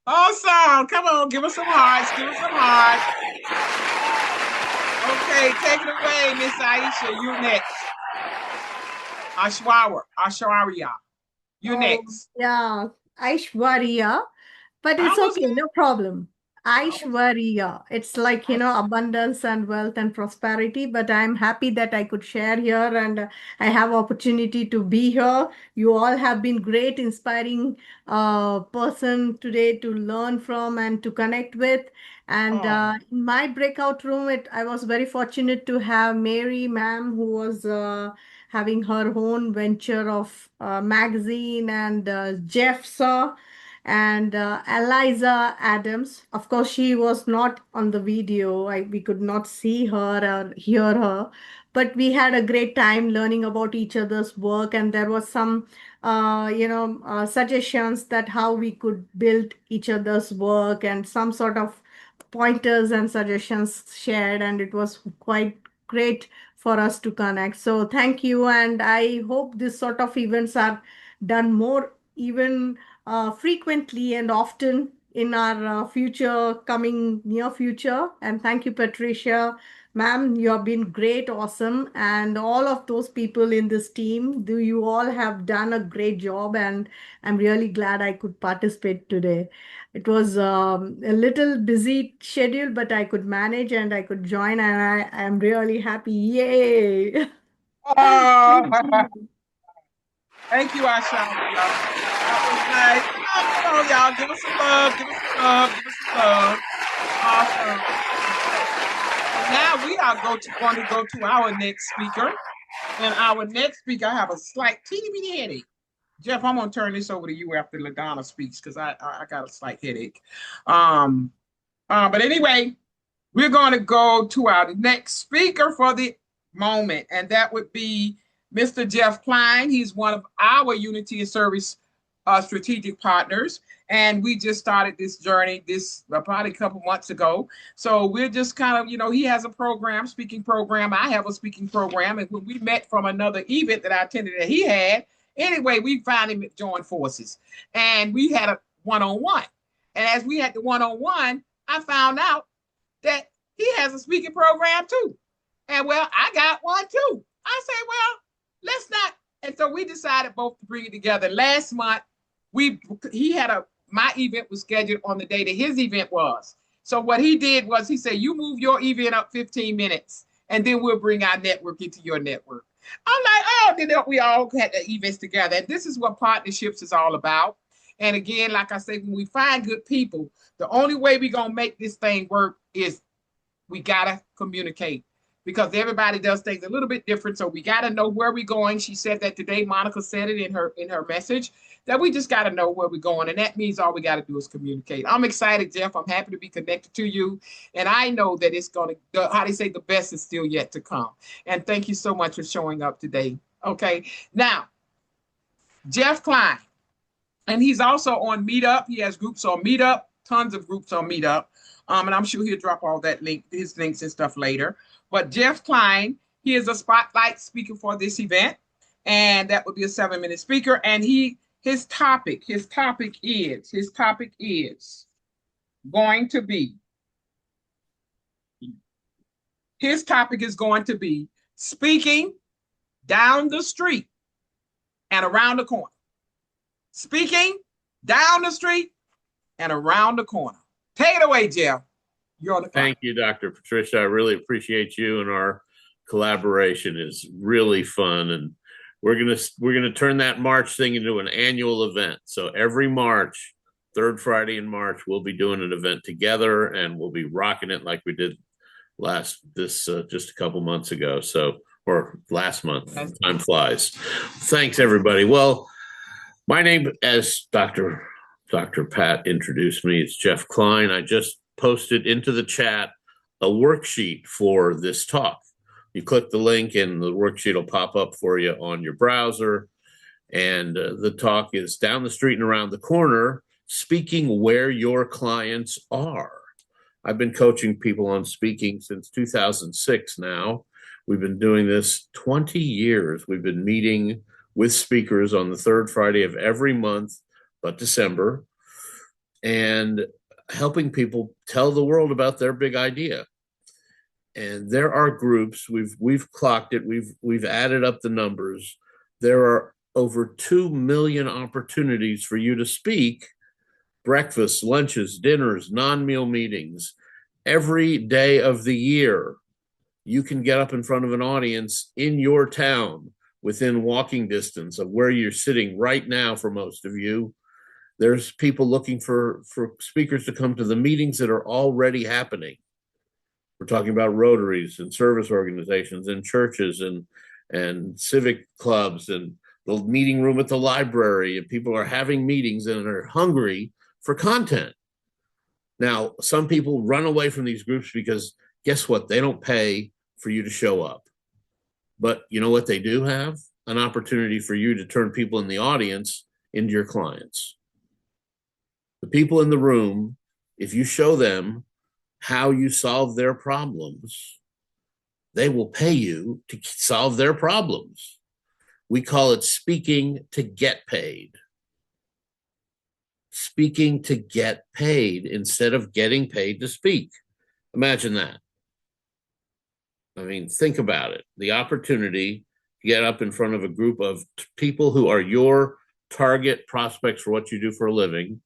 Awesome. Come on, give us some hearts. Give us some hearts. Okay, take it away, Miss Aisha. You're next. Ashwarya. You're next. Yeah, Aishwarya. But it's okay, no problem. Aishwarya. It's like, abundance and wealth and prosperity, but I'm happy that I could share here and I have opportunity to be here. You all have been great, inspiring person today to learn from and to connect with. And in my breakout room, I was very fortunate to have Mary, ma'am, who was having her own venture of magazine, and Jeff saw, and Eliza Adams. Of course, she was not on the video. We could not see her or hear her, but we had a great time learning about each other's work, and there was some, suggestions that how we could build each other's work, and some sort of pointers and suggestions shared, and it was quite great for us to connect. So thank you, and I hope this sort of events are done more even frequently and often in our near future. And thank you, Patricia. Ma'am, you have been great, awesome. And all of those people in this team, you all have done a great job. And I'm really glad I could participate today. It was a little busy schedule, but I could manage and I could join, and I am really happy. Yay! Thank you, Ashwarya. That was nice. Come on, y'all. Give us some love. Give us some love. Give us some love. Awesome. And now we are going to go to our next speaker. And our next speaker, I have a slight teeny headache. Jeff, I'm going to turn this over to you after LaDonna speaks because I got a slight headache. But anyway, we're going to go to our next speaker for the moment, and that would be Mr. Jeff Klein. He's one of our Unity and Service strategic partners, and we just started this journey probably a couple months ago. So we're just kind of, he has a speaking program. I have a speaking program, and when we met from another event that I attended that he had, anyway, we finally joined forces, and we had a one-on-one. And as we had the one-on-one, I found out that he has a speaking program too. And well, I got one too. I said, well, let's not. And so we decided both to bring it together. Last month, my event was scheduled on the day that his event was. So what he did was he said, you move your event up 15 minutes, and then we'll bring our network into your network. I'm like, oh, then we all had the events together. And this is what partnerships is all about. And again, like I said, when we find good people, the only way we're going to make this thing work is we got to communicate, because everybody does things a little bit different. So we got to know where we're going. She said that today. Monica said it in her message, that we just got to know where we're going. And that means all we got to do is communicate. I'm excited, Jeff. I'm happy to be connected to you. And I know that it's going to, how they say, the best is still yet to come. And thank you so much for showing up today. Okay. Now, Jeff Klein, and he's also on Meetup. He has groups on Meetup. tons of groups on Meetup. And I'm sure he'll drop all that his links and stuff later. But Jeff Klein, he is a spotlight speaker for this event, and that would be a 7-minute speaker. And his topic is going to be speaking down the street and around the corner. Speaking down the street and around the corner. Take it away, Jeff. You're on the clock. Thank you, Dr. Patricia. I really appreciate you, and our collaboration is really fun. And we're gonna turn that March thing into an annual event. So every March, third Friday in March, we'll be doing an event together, and we'll be rocking it like we did just a couple months ago. Or last month. Time flies. Thanks, everybody. Well, my name, as Dr. Pat introduced me, it's Jeff Klein. I just posted into the chat a worksheet for this talk. You click the link and the worksheet will pop up for you on your browser. And the talk is down the street and around the corner, speaking where your clients are. I've been coaching people on speaking since 2006 now. We've been doing this 20 years. We've been meeting with speakers on the third Friday of every month, but December, and helping people tell the world about their big idea. And there are groups, we've clocked it, we've added up the numbers. There are over 2 million opportunities for you to speak, breakfasts, lunches, dinners, non-meal meetings, every day of the year. You can get up in front of an audience in your town within walking distance of where you're sitting right now. For most of you, there's people looking for speakers to come to the meetings that are already happening. We're talking about Rotaries and service organizations and churches and civic clubs and the meeting room at the library. And people are having meetings and are hungry for content. Now, some people run away from these groups because guess what? They don't pay for you to show up. But you know what they do have? An opportunity for you to turn people in the audience into your clients. The people in the room, if you show them how you solve their problems, they will pay you to solve their problems. We call it speaking to get paid. Speaking to get paid instead of getting paid to speak. Imagine that. I mean, think about it. The opportunity to get up in front of a group of people who are your target prospects for what you do for a living.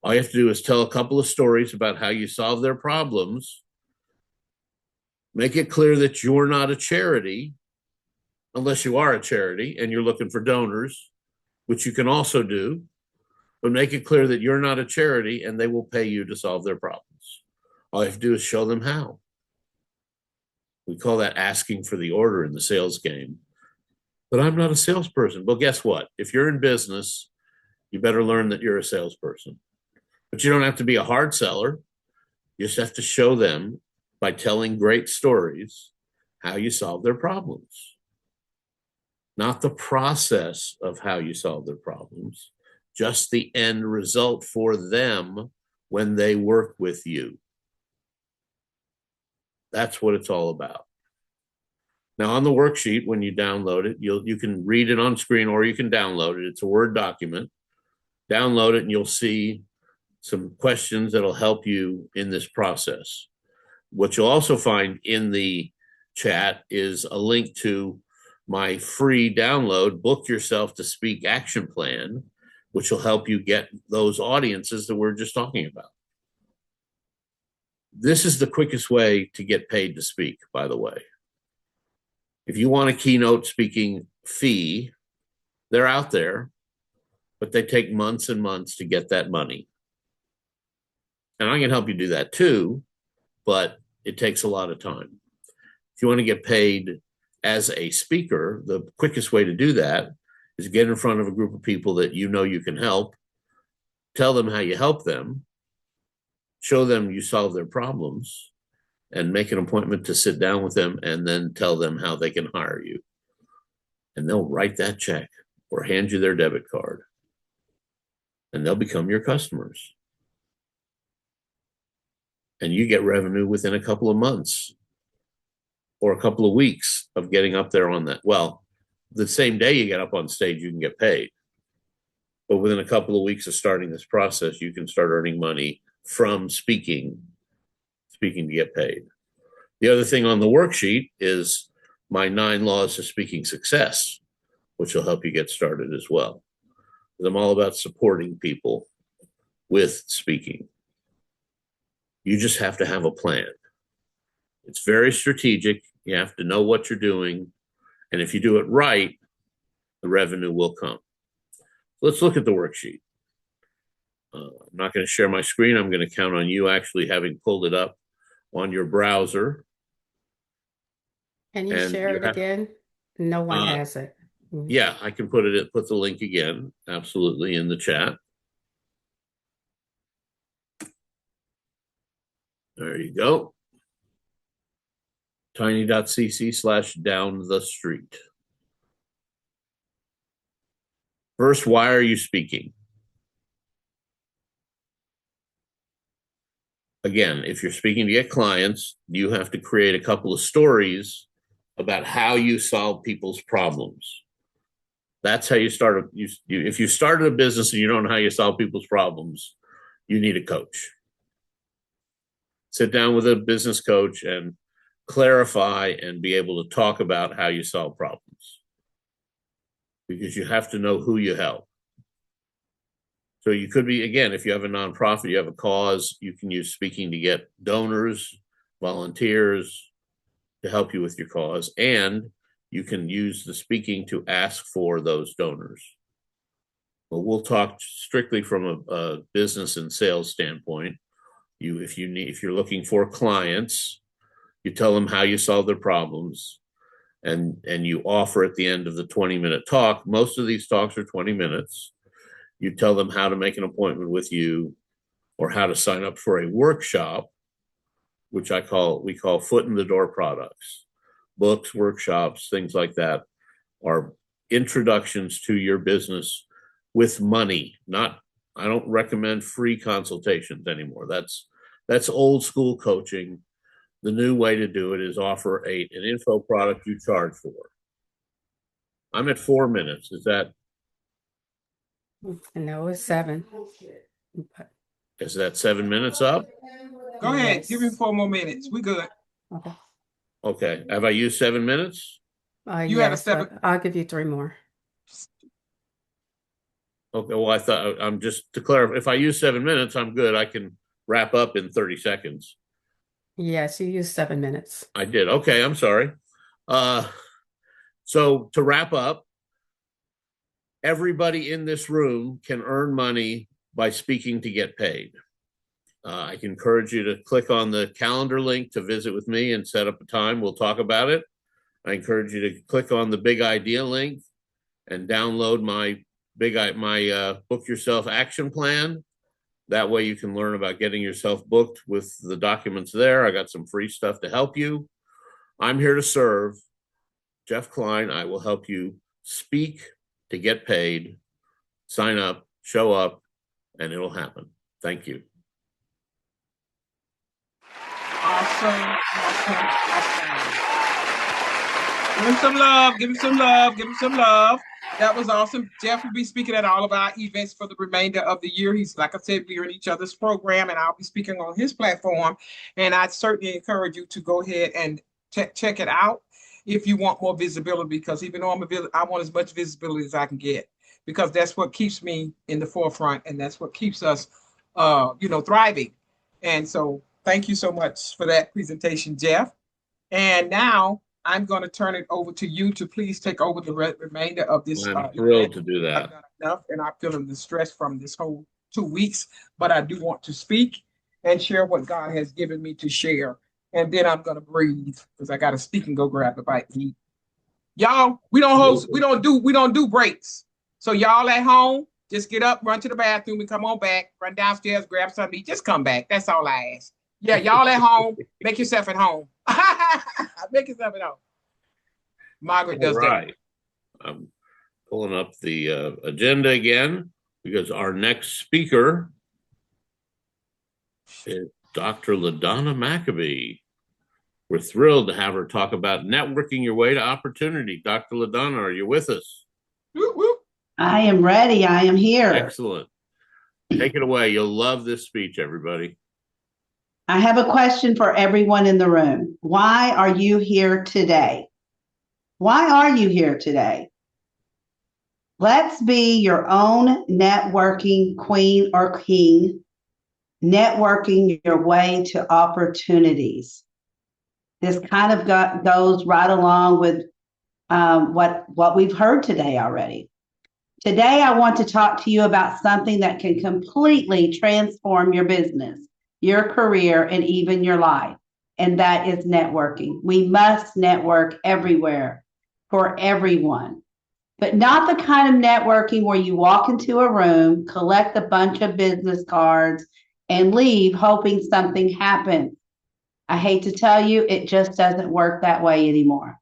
All you have to do is tell a couple of stories about how you solve their problems. Make it clear that you're not a charity, unless you are a charity and you're looking for donors, which you can also do. But make it clear that you're not a charity and they will pay you to solve their problems. All you have to do is show them how. We call that asking for the order in the sales game. But I'm not a salesperson. Well, guess what? If you're in business, you better learn that you're a salesperson. But you don't have to be a hard seller. You just have to show them by telling great stories how you solve their problems. Not the process of how you solve their problems, just the end result for them when they work with you. That's what it's all about. Now, on the worksheet, when you download it, you can read it on screen or you can download it. It's a Word document. Download it and you'll see some questions that'll help you in this process. What you'll also find in the chat is a link to my free download, Book Yourself to Speak Action Plan, which will help you get those audiences that we're just talking about. This is the quickest way to get paid to speak, by the way. If you want a keynote speaking fee, they're out there, but they take months and months to get that money. And I can help you do that too, but it takes a lot of time. If you want to get paid as a speaker, the quickest way to do that is get in front of a group of people that you know you can help, tell them how you help them, show them you solve their problems, and make an appointment to sit down with them and then tell them how they can hire you. And they'll write that check or hand you their debit card, and they'll become your customers. and you get revenue within a couple of months or a couple of weeks of getting up there on that. Well, the same day you get up on stage, you can get paid. But within a couple of weeks of starting this process, you can start earning money from speaking to get paid. The other thing on the worksheet is my 9 laws to speaking success, which will help you get started as well. I'm all about supporting people with speaking. You just have to have a plan. It's very strategic. You have to know what you're doing. And if you do it right, the revenue will come. Let's look at the worksheet. I'm not going to share my screen. I'm going to count on you actually having pulled it up on your browser. Can you share it again? No one has it. Yeah, I can put the link again, absolutely, in the chat. There you go. tiny.cc/down the street. First, why are you speaking? Again, if you're speaking to get clients, you have to create a couple of stories about how you solve people's problems. That's how you start. If you started a business and you don't know how you solve people's problems, you need a coach. Sit down with a business coach and clarify and be able to talk about how you solve problems, because you have to know who you help. So you could be, again, if you have a nonprofit, you have a cause, you can use speaking to get donors, volunteers to help you with your cause, and you can use the speaking to ask for those donors. But we'll talk strictly from a business and sales standpoint. If you're looking for clients, you tell them how you solve their problems, and you offer at the end of the 20-minute talk. Most of these talks are 20 minutes. You tell them how to make an appointment with you or how to sign up for a workshop, which we call foot in the door products. Books, workshops, things like that are introductions to your business with money. I don't recommend free consultations anymore. That's old school coaching. The new way to do it is offer an info product you charge for. I'm at 4 minutes. Is that? No, it's 7. Is that 7 minutes up? Go ahead. Yes. Give him 4 more minutes. We good. Okay. Have I used 7 minutes? You have a 7. I'll give you 3 more. Okay. Well, I thought just to clarify, if I use 7 minutes, I'm good. I can wrap up in 30 seconds. Yes, you used 7 minutes. I did. Okay. I'm sorry. So to wrap up, everybody in this room can earn money by speaking to get paid. I can encourage you to click on the calendar link to visit with me and set up a time. We'll talk about it. I encourage you to click on the big idea link and download my book yourself action plan. That way you can learn about getting yourself booked with the documents there. I got some free stuff to help you. I'm here to serve. Jeff Klein. I will help you speak to get paid. Sign up, show up, and it'll happen. Thank you. Awesome. Give him some love. Give him some love. Give him some love. That was awesome. Jeff will be speaking at all of our events for the remainder of the year. He's, like I said, we're in each other's program, and I'll be speaking on his platform. And I'd certainly encourage you to go ahead and check it out if you want more visibility, because even though I want as much visibility as I can get, because that's what keeps me in the forefront, and that's what keeps us, thriving. And so thank you so much for that presentation, Jeff. And now I'm going to turn it over to you to please take over the remainder of this. I'm thrilled to do that. I've done enough, and I'm feeling the stress from this whole 2 weeks, but I do want to speak and share what God has given me to share. And then I'm going to breathe because I got to speak and go grab a bite to eat. Y'all, we don't do breaks. So y'all at home, just get up, run to the bathroom, and come on back, run downstairs, grab something to eat. Just come back. That's all I ask. Yeah, y'all at home, make yourself at home. Make yourself at home. Margaret does that. I'm pulling up the agenda again because our next speaker Dr. LaDonna Maccabee. We're thrilled to have her talk about networking your way to opportunity. Dr. LaDonna, are you with us? I am ready. I am here. Excellent. Take it away. You'll love this speech, everybody. I have a question for everyone in the room. Why are you here today? Why are you here today? Let's be your own networking queen or king, networking your way to opportunities. This kind of goes right along with what we've heard today already. Today, I want to talk to you about something that can completely transform your business, your career, and even your life, and that is networking. We must network everywhere for everyone, but not the kind of networking where you walk into a room, collect a bunch of business cards, and leave hoping something happens. I hate to tell you, it just doesn't work that way anymore.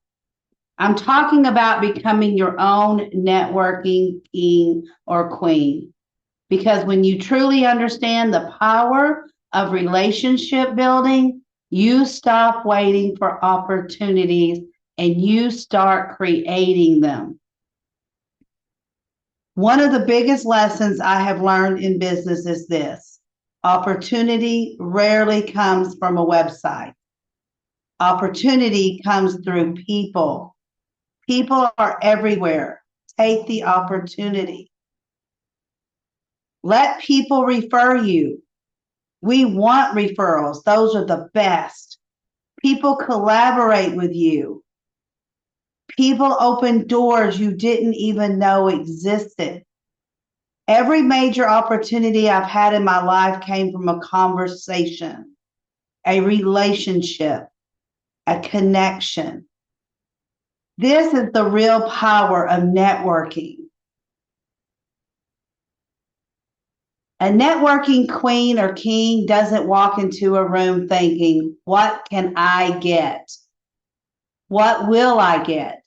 I'm talking about becoming your own networking king or queen. Because when you truly understand the power of relationship building, you stop waiting for opportunities and you start creating them. One of the biggest lessons I have learned in business is this: opportunity rarely comes from a website. Opportunity comes through people. People are everywhere. Take the opportunity. Let people refer you. We want referrals. Those are the best. People collaborate with you. People open doors you didn't even know existed. Every major opportunity I've had in my life came from a conversation, a relationship, a connection. This is the real power of networking. A networking queen or king doesn't walk into a room thinking, what can I get? What will I get?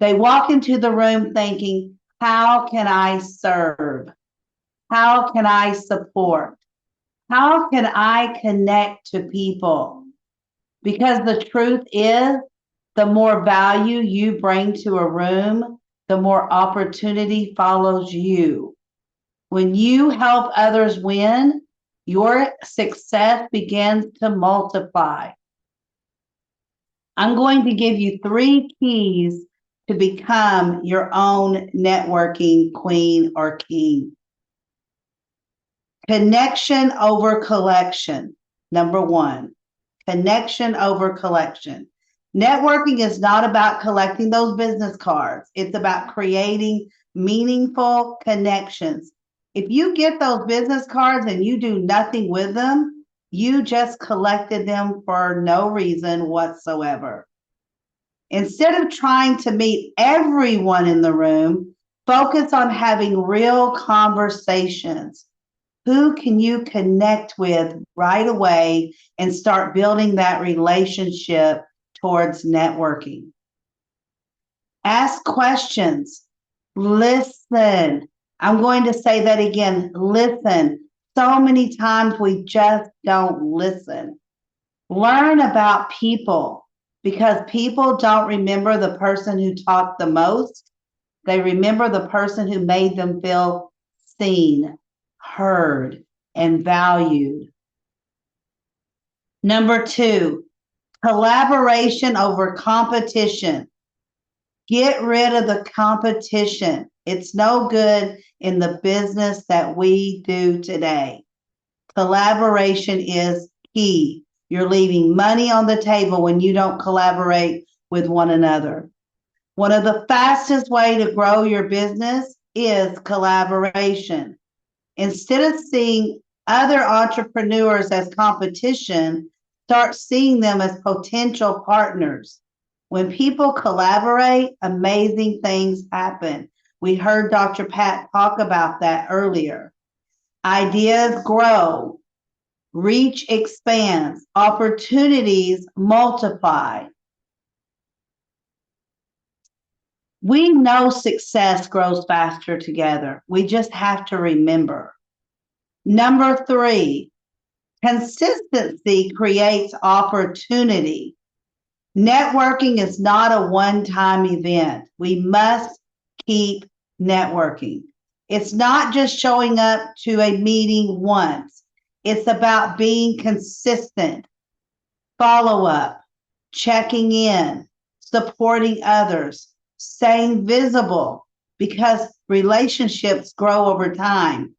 They walk into the room thinking, how can I serve? How can I support? How can I connect to people? Because the truth is, the more value you bring to a room, the more opportunity follows you. When you help others win, your success begins to multiply. I'm going to give you 3 keys to become your own networking queen or king. Connection over collection. Number 1, connection over collection. Networking is not about collecting those business cards. It's about creating meaningful connections. If you get those business cards and you do nothing with them, you just collected them for no reason whatsoever. Instead of trying to meet everyone in the room, focus on having real conversations. Who can you connect with right away and start building that relationship towards networking? Ask questions. Listen. I'm going to say that again. Listen. So many times we just don't listen. Learn about people, because people don't remember the person who talked the most. They remember the person who made them feel seen, heard, and valued. Number 2, collaboration over competition. Get rid of the competition. It's no good in the business that we do today. Collaboration is key. You're leaving money on the table when you don't collaborate with one another. One of the fastest ways to grow your business is collaboration. Instead of seeing other entrepreneurs as competition, start seeing them as potential partners. When people collaborate, amazing things happen. We heard Dr. Pat talk about that earlier. Ideas grow, reach expands, opportunities multiply. We know success grows faster together. We just have to remember. Number 3, Consistency creates opportunity. Networking is not a one-time event. We must keep networking. It's not just showing up to a meeting once. It's about being consistent, follow up, checking in, supporting others, staying visible, because relationships grow over time.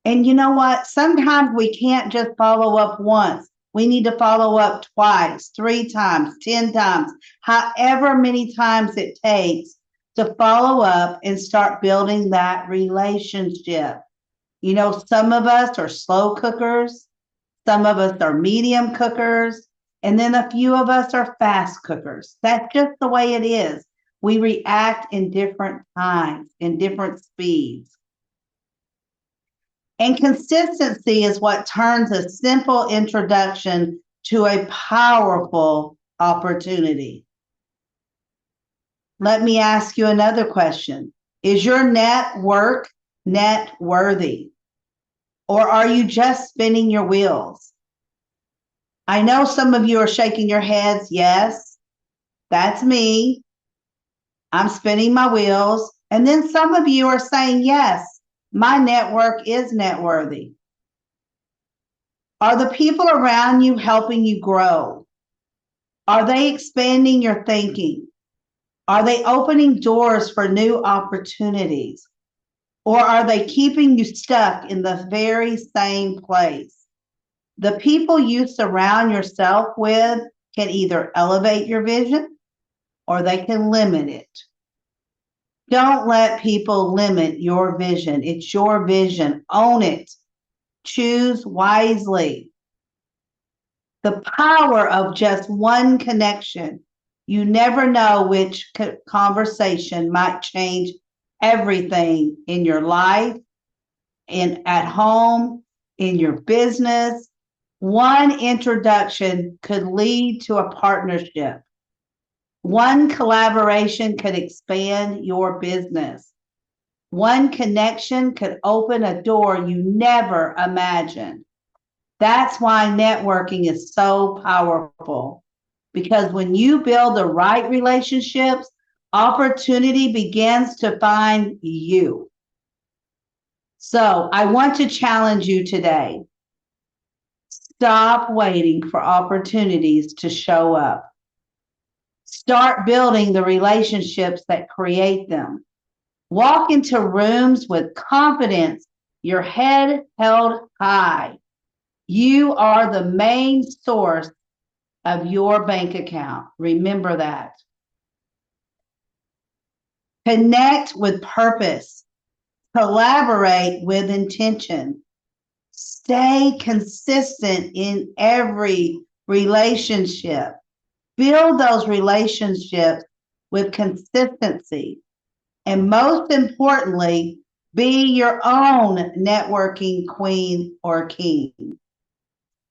And you know what? Sometimes we can't just follow up once. We need to follow up twice, 3 times, 10 times, however many times it takes to follow up and start building that relationship. You know, some of us are slow cookers, some of us are medium cookers, and then a few of us are fast cookers. That's just the way it is. We react in different times, in different speeds. And consistency is what turns a simple introduction to a powerful opportunity. Let me ask you another question. Is your network net worthy? Or are you just spinning your wheels? I know some of you are shaking your heads. Yes, that's me. I'm spinning my wheels. And then some of you are saying, yes, my network is net worthy. Are the people around you helping you grow? Are they expanding your thinking? Are they opening doors for new opportunities? Or are they keeping you stuck in the very same place? The people you surround yourself with can either elevate your vision or they can limit it. Don't let people limit your vision. It's your vision. Own it. Choose wisely. The power of just one connection. You never know which conversation might change everything in your life, at home, in your business. One introduction could lead to a partnership. One collaboration could expand your business. One connection could open a door you never imagined. That's why networking is so powerful, because when you build the right relationships, opportunity begins to find you. So I want to challenge you today. Stop waiting for opportunities to show up. Start building the relationships that create them. Walk into rooms with confidence, your head held high. You are the main source of your bank account. Remember that. Connect with purpose. Collaborate with intention. Stay consistent in every relationship. Build those relationships with consistency. And most importantly, be your own networking queen or king.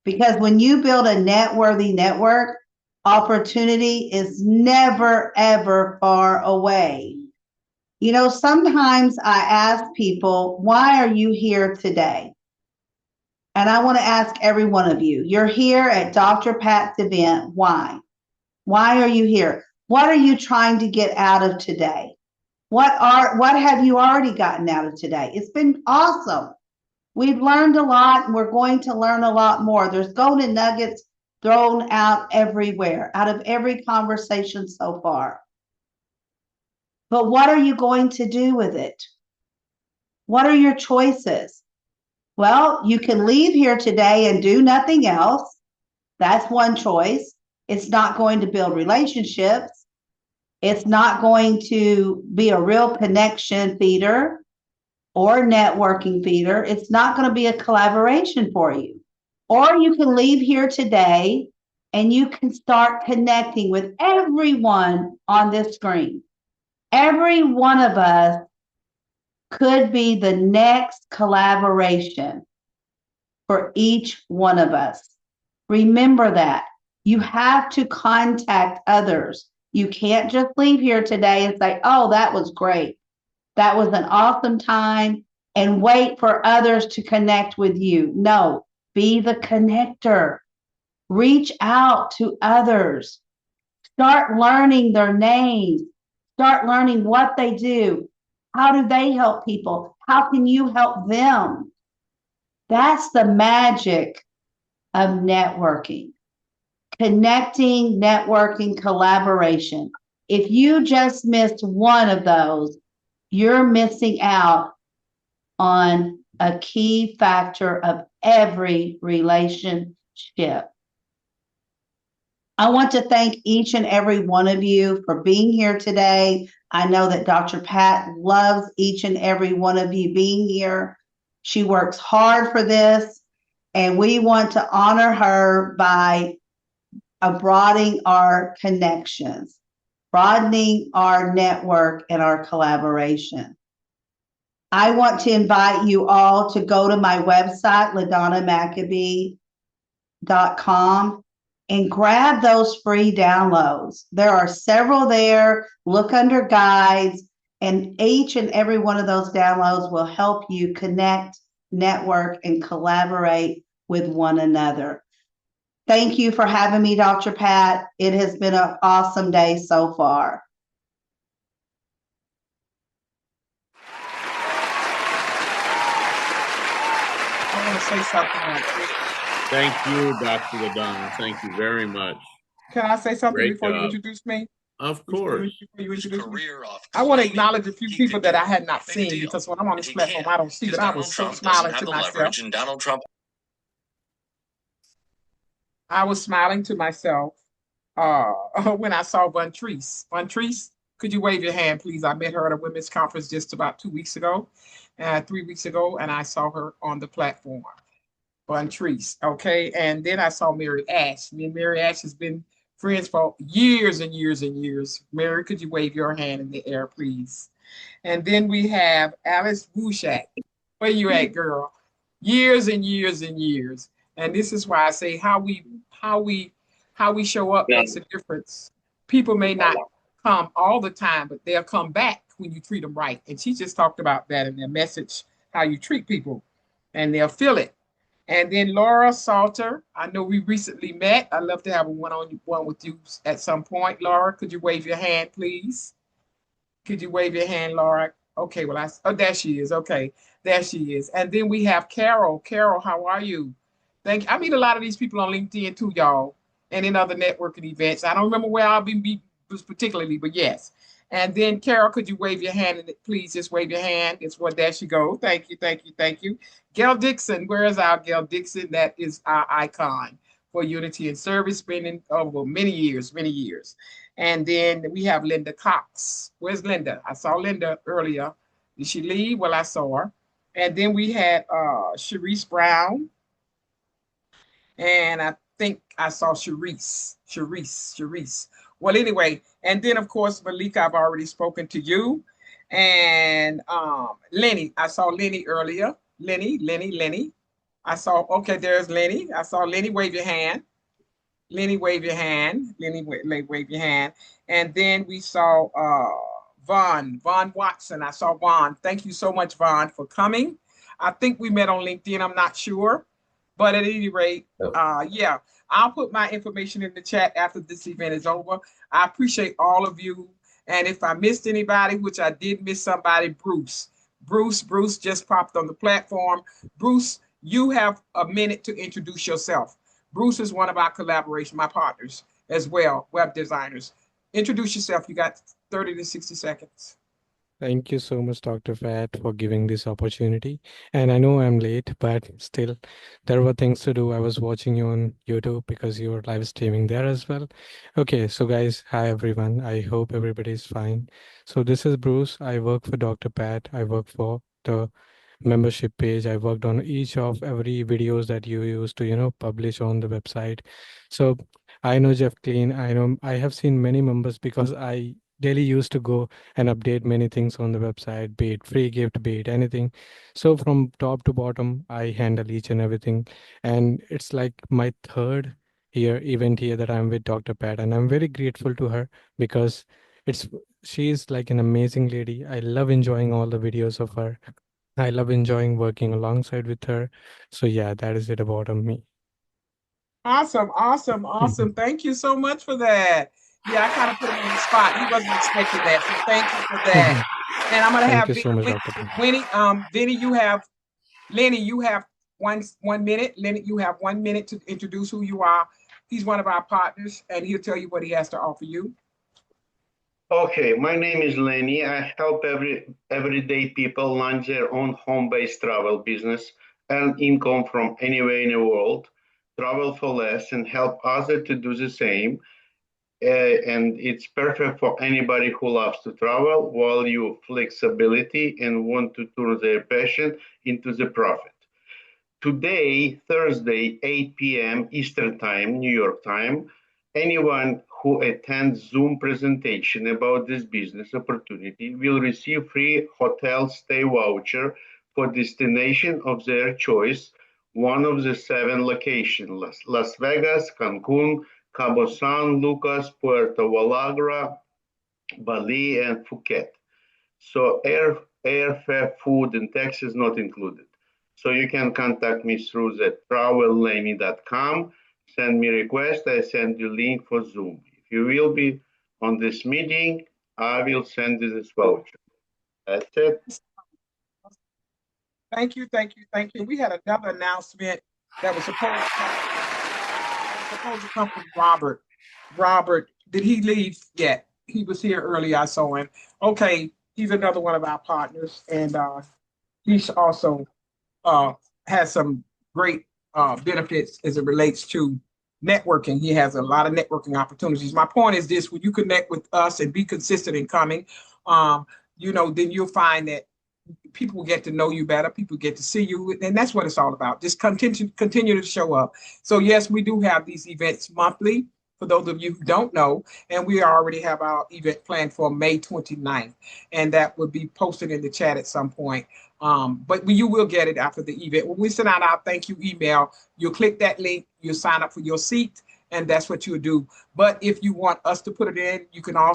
Because when you build a net-worthy network, opportunity is never, ever far away. You know, sometimes I ask people, why are you here today? And I want to ask every one of you, you're here at Dr. Pat's event. Why? Why are you here? What are you trying to get out of today? What have you already gotten out of today? It's been awesome. We've learned a lot, and we're going to learn a lot more. There's golden nuggets thrown out everywhere, out of every conversation so far. But what are you going to do with it? What are your choices? Well, you can leave here today and do nothing else. That's one choice. It's not going to build relationships. It's not going to be a real connection feeder or networking feeder. It's not going to be a collaboration for you. Or you can leave here today and you can start connecting with everyone on this screen. Every one of us could be the next collaboration for each one of us. Remember that. You have to contact others. You can't just leave here today and say, oh, that was great. That was an awesome time, and wait for others to connect with you. No, Be the connector. Reach out to others. Start learning their names. Start learning what they do. How do they help people? How can you help them? That's the magic of networking. Connecting, networking, collaboration. If you just missed one of those, you're missing out on a key factor of every relationship. I want to thank each and every one of you for being here today. I know that Dr. Pat loves each and every one of you being here. She works hard for this, and we want to honor her by broadening our connections, broadening our network and our collaboration. I want to invite you all to go to my website, LaDonnaMaccabee.com, and grab those free downloads. There are several there. Look under guides, and each and every one of those downloads will help you connect, network, and collaborate with one another. Thank you for having me, Dr. Pat. It has been an awesome day so far. I want to say something like this. Thank you, Dr. LaDonna. Thank you very much. Can I say something Great before job. you introduce me? Of course. Before you introduce me? I want to acknowledge a few people that I had not seen, because when I'm on this platform, I don't see, but I was so smiling to myself. I was smiling to myself when I saw Vontrice. Vontrice, could you wave your hand, please? I met her at a women's conference just about 3 weeks ago, and I saw her on the platform. Vontrice, okay? And then I saw Mary Ash. Me and Mary Ash has been friends for years and years and years. Mary, could you wave your hand in the air, please? And then we have Alice Wushak. Where you at, girl? Years and years and years. And this is why I say how we show up makes a difference. People may not come all the time, but they'll come back when you treat them right. And she just talked about that in their message, how you treat people, and they'll feel it. And then Laura Salter, I know we recently met. I'd love to have a one-on-one with you at some point. Laura, could you wave your hand, please? Could you wave your hand, Laura? Okay, well, there she is. Okay, there she is. And then we have Carol. Carol, how are you? I meet a lot of these people on LinkedIn too, y'all, and in other networking events. I don't remember where I'll be particularly, but yes. And then Carol, could you wave your hand? And please just wave your hand. It's what, there she go. Thank you, thank you, thank you. Gail Dixon, where is our Gail Dixon? That is our icon for unity and service, been over many years, many years. And then we have Linda Cox. Where's Linda? I saw Linda earlier. Did she leave? Well, I saw her. And then we had Sharice Brown. And I think I saw Sharice. Well, anyway, and then of course, Malika, I've already spoken to you. And Lenny, I saw Lenny earlier. Lenny. I saw, okay, there's Lenny. I saw Lenny, wave your hand. Lenny, wave your hand. Lenny, wave your hand. And then we saw Vaughn Watson. I saw Vaughn. Thank you so much, Vaughn, for coming. I think we met on LinkedIn. I'm not sure. But at any rate, yeah, I'll put my information in the chat after this event is over. I appreciate all of you. And if I missed anybody, which I did miss somebody, Bruce just popped on the platform. Bruce, you have a minute to introduce yourself. Bruce is one of our collaboration, my partners as well, web designers. Introduce yourself. You got 30 to 60 seconds. Thank you so much, Dr. Pat, for giving this opportunity. And I know I'm late, but still, there were things to do. I was watching you on YouTube because you were live streaming there as well. Okay, so guys, hi everyone. I hope everybody's fine. So this is Bruce. I work for Dr. Pat. I work for the membership page. I worked on each of every videos that you used to, publish on the website. So I know Jeff Clean. I have seen many members because I daily used to go and update many things on the website, be it free gift, be it anything. So from top to bottom, I handle each and everything. And it's like my third event here that I'm with Dr. Pat. And I'm very grateful to her because she's like an amazing lady. I love enjoying all the videos of her. I love enjoying working alongside with her. So yeah, that is it about me. Awesome, awesome, awesome. Thank you so much for that. Yeah, I kind of put him on the spot. He wasn't expecting that, so thank you for that. And I'm gonna Thank have you so much, Dr. Pat. Vinny, Lenny, you have one minute. Lenny, you have 1 minute to introduce who you are. He's one of our partners, and he'll tell you what he has to offer you. Okay, my name is Lenny. I help everyday people launch their own home-based travel business, earn income from anywhere in the world, travel for less, and help others to do the same. And it's perfect for anybody who loves to travel, value flexibility, and want to turn their passion into the profit. Today, Thursday, 8 p.m. Eastern Time, New York time, anyone who attends Zoom presentation about this business opportunity will receive free hotel stay voucher for destination of their choice, one of the 7 locations, Las Vegas, Cancun, Cabo San Lucas, Puerto Vallarta, Bali, and Phuket. So airfare, food, and taxes not included. So you can contact me through the travellenny.com, send me request, I send you link for Zoom. If you will be on this meeting, I will send you this voucher. That's it. Thank you, thank you, thank you. We had another announcement that was supposed to come from Robert. Robert, did he leave yet? He was here early, I saw him. Okay, he's another one of our partners, and he's also has some great benefits as it relates to networking. He has a lot of networking opportunities. My point is this: when you connect with us and be consistent in coming, then you'll find that people get to know you better, people get to see you, and that's what it's all about. Just continue to show up. So yes, we do have these events monthly for those of you who don't know, and we already have our event planned for May 29th, and that will be posted in the chat at some point. But you will get it after the event. When we send out our thank you email, you'll click that link, you'll sign up for your seat, and that's what you'll do. But if you want us to put it in,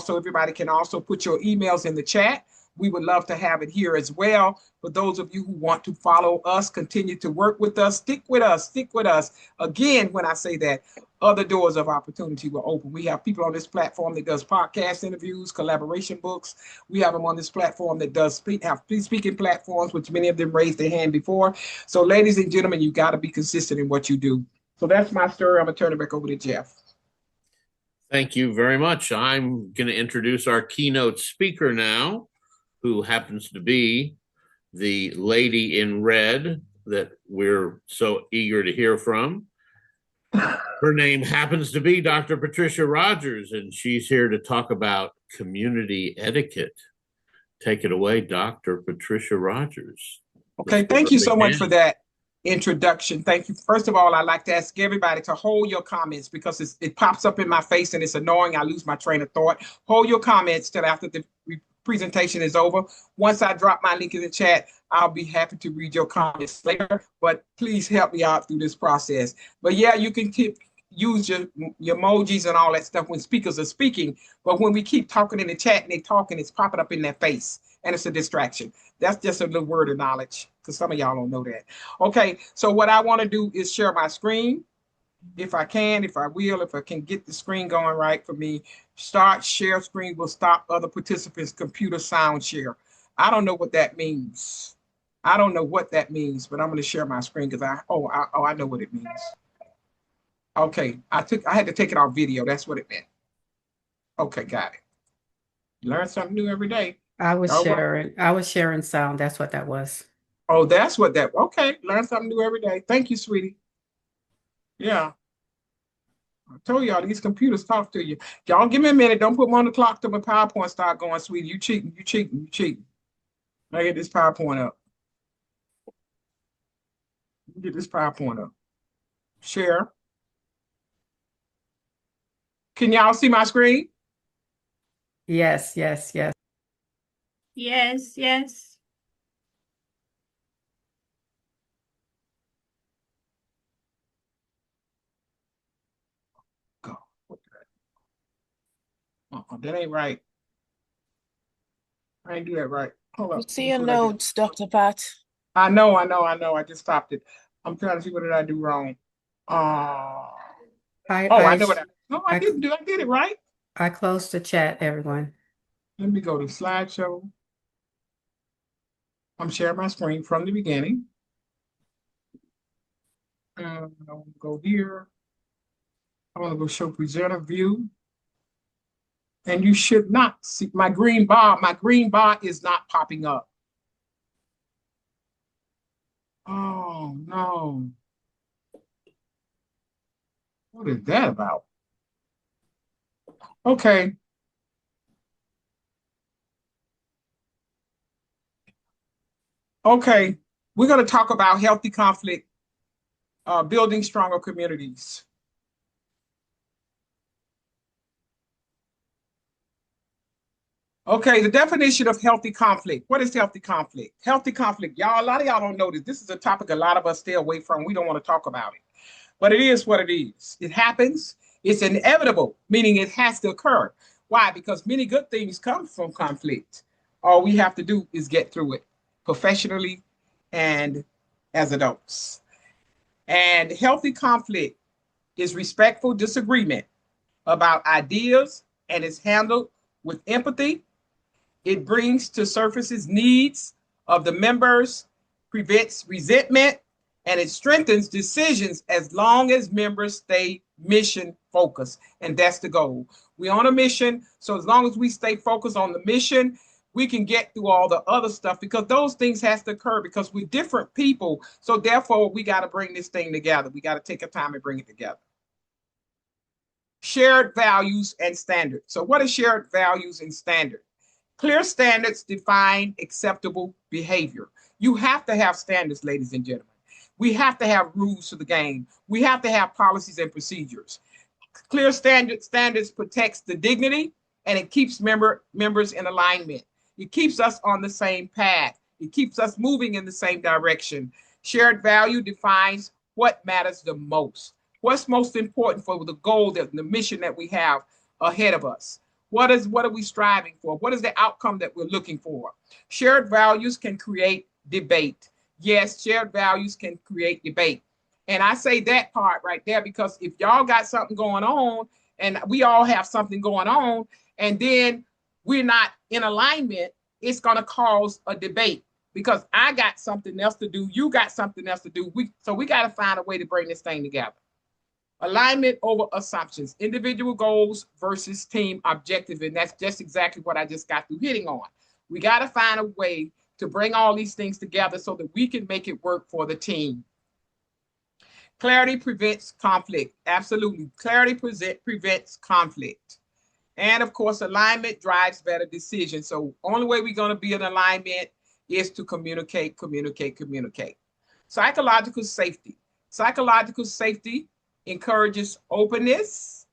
everybody can also put your emails in the chat. We would love to have it here as well. For those of you who want to follow us, continue to work with us, stick with us, stick with us. Again, when I say that, other doors of opportunity will open. We have people on this platform that does podcast interviews, collaboration books. We have them on this platform that does speaking platforms, which many of them raised their hand before. So ladies and gentlemen, you got to be consistent in what you do. So that's my story. I'm going to turn it back over to Jeff. Thank you very much. I'm going to introduce our keynote speaker now, who happens to be the lady in red that we're so eager to hear from. Her name happens to be Dr. Patricia Rogers, and she's here to talk about community etiquette. Take it away, Dr. Patricia Rogers. Okay, thank you so much for that introduction. Thank you. First of all, I'd like to ask everybody to hold your comments because it pops up in my face and it's annoying. I lose my train of thought. Hold your comments till after the presentation is over. Once I drop my link in the chat, I'll be happy to read your comments later, but please help me out through this process. But yeah, you can use your emojis and all that stuff when speakers are speaking, but when we keep talking in the chat and they talking, it's popping up in their face and it's a distraction. That's just a little word of knowledge because some of y'all don't know that. Okay, so what I want to do is share my screen. If I can get the screen going right for me. Start share screen will stop other participants' computer sound share. I don't know what that means. But I'm going to share my screen because I know what it means. Okay, I had to take it off video. That's what it meant. Okay, got it. Learn something new every day. I was sharing sound. That's what that was. Oh, okay. Learn something new every day. Thank you, sweetie. Yeah. I told y'all these computers talk to you. Y'all give me a minute. Don't put me on the clock till my PowerPoint start going, sweetie. You cheating. I get this PowerPoint up. Get this PowerPoint up. Share. Can y'all see my screen? Yes. Yes. That ain't right. I ain't do that right. Hold up. You see your notes, Dr. Pat? I know. I just stopped it. I'm trying to see what did I do wrong. I know what I didn't do. I did it right. I closed the chat, everyone. Let me go to slideshow. I'm sharing my screen from the beginning. I'll go here. I'm going to go show presenter view. And you should not see my green bar. My green bar is not popping up. Oh, no. What is that about? Okay. Okay. We're going to talk about healthy conflict, building stronger communities. Okay, the definition of healthy conflict. What is healthy conflict? Healthy conflict, y'all, a lot of y'all don't know this. This is a topic a lot of us stay away from. We don't want to talk about it. But it is what it is. It happens. It's inevitable, meaning it has to occur. Why? Because many good things come from conflict. All we have to do is get through it professionally and as adults. And healthy conflict is respectful disagreement about ideas and is handled with empathy. It brings to surfaces needs of the members, prevents resentment, and it strengthens decisions as long as members stay mission focused. And that's the goal. We're on a mission. So as long as we stay focused on the mission, we can get through all the other stuff because those things has to occur because we're different people. So therefore, we got to bring this thing together. We got to take a time and bring it together. Shared values and standards. So what is shared values and standards? Clear standards define acceptable behavior. You have to have standards, ladies and gentlemen. We have to have rules to the game. We have to have policies and procedures. Clear standards protects the dignity and it keeps members in alignment. It keeps us on the same path. It keeps us moving in the same direction. Shared value defines what matters the most. What's most important for the goal, the mission that we have ahead of us? What are we striving for? What is the outcome that we're looking for? Shared values can create debate. Yes, shared values can create debate. And I say that part right there because if y'all got something going on and we all have something going on and then we're not in alignment, it's going to cause a debate because I got something else to do. You got something else to do. So we got to find a way to bring this thing together. Alignment over assumptions, individual goals versus team objective. And that's just exactly what I just got through hitting on. We got to find a way to bring all these things together so that we can make it work for the team. Clarity prevents conflict. Absolutely. Clarity prevents conflict. And of course, alignment drives better decisions. So only way we're going to be in alignment is to communicate. Psychological safety. Psychological safety encourages openness.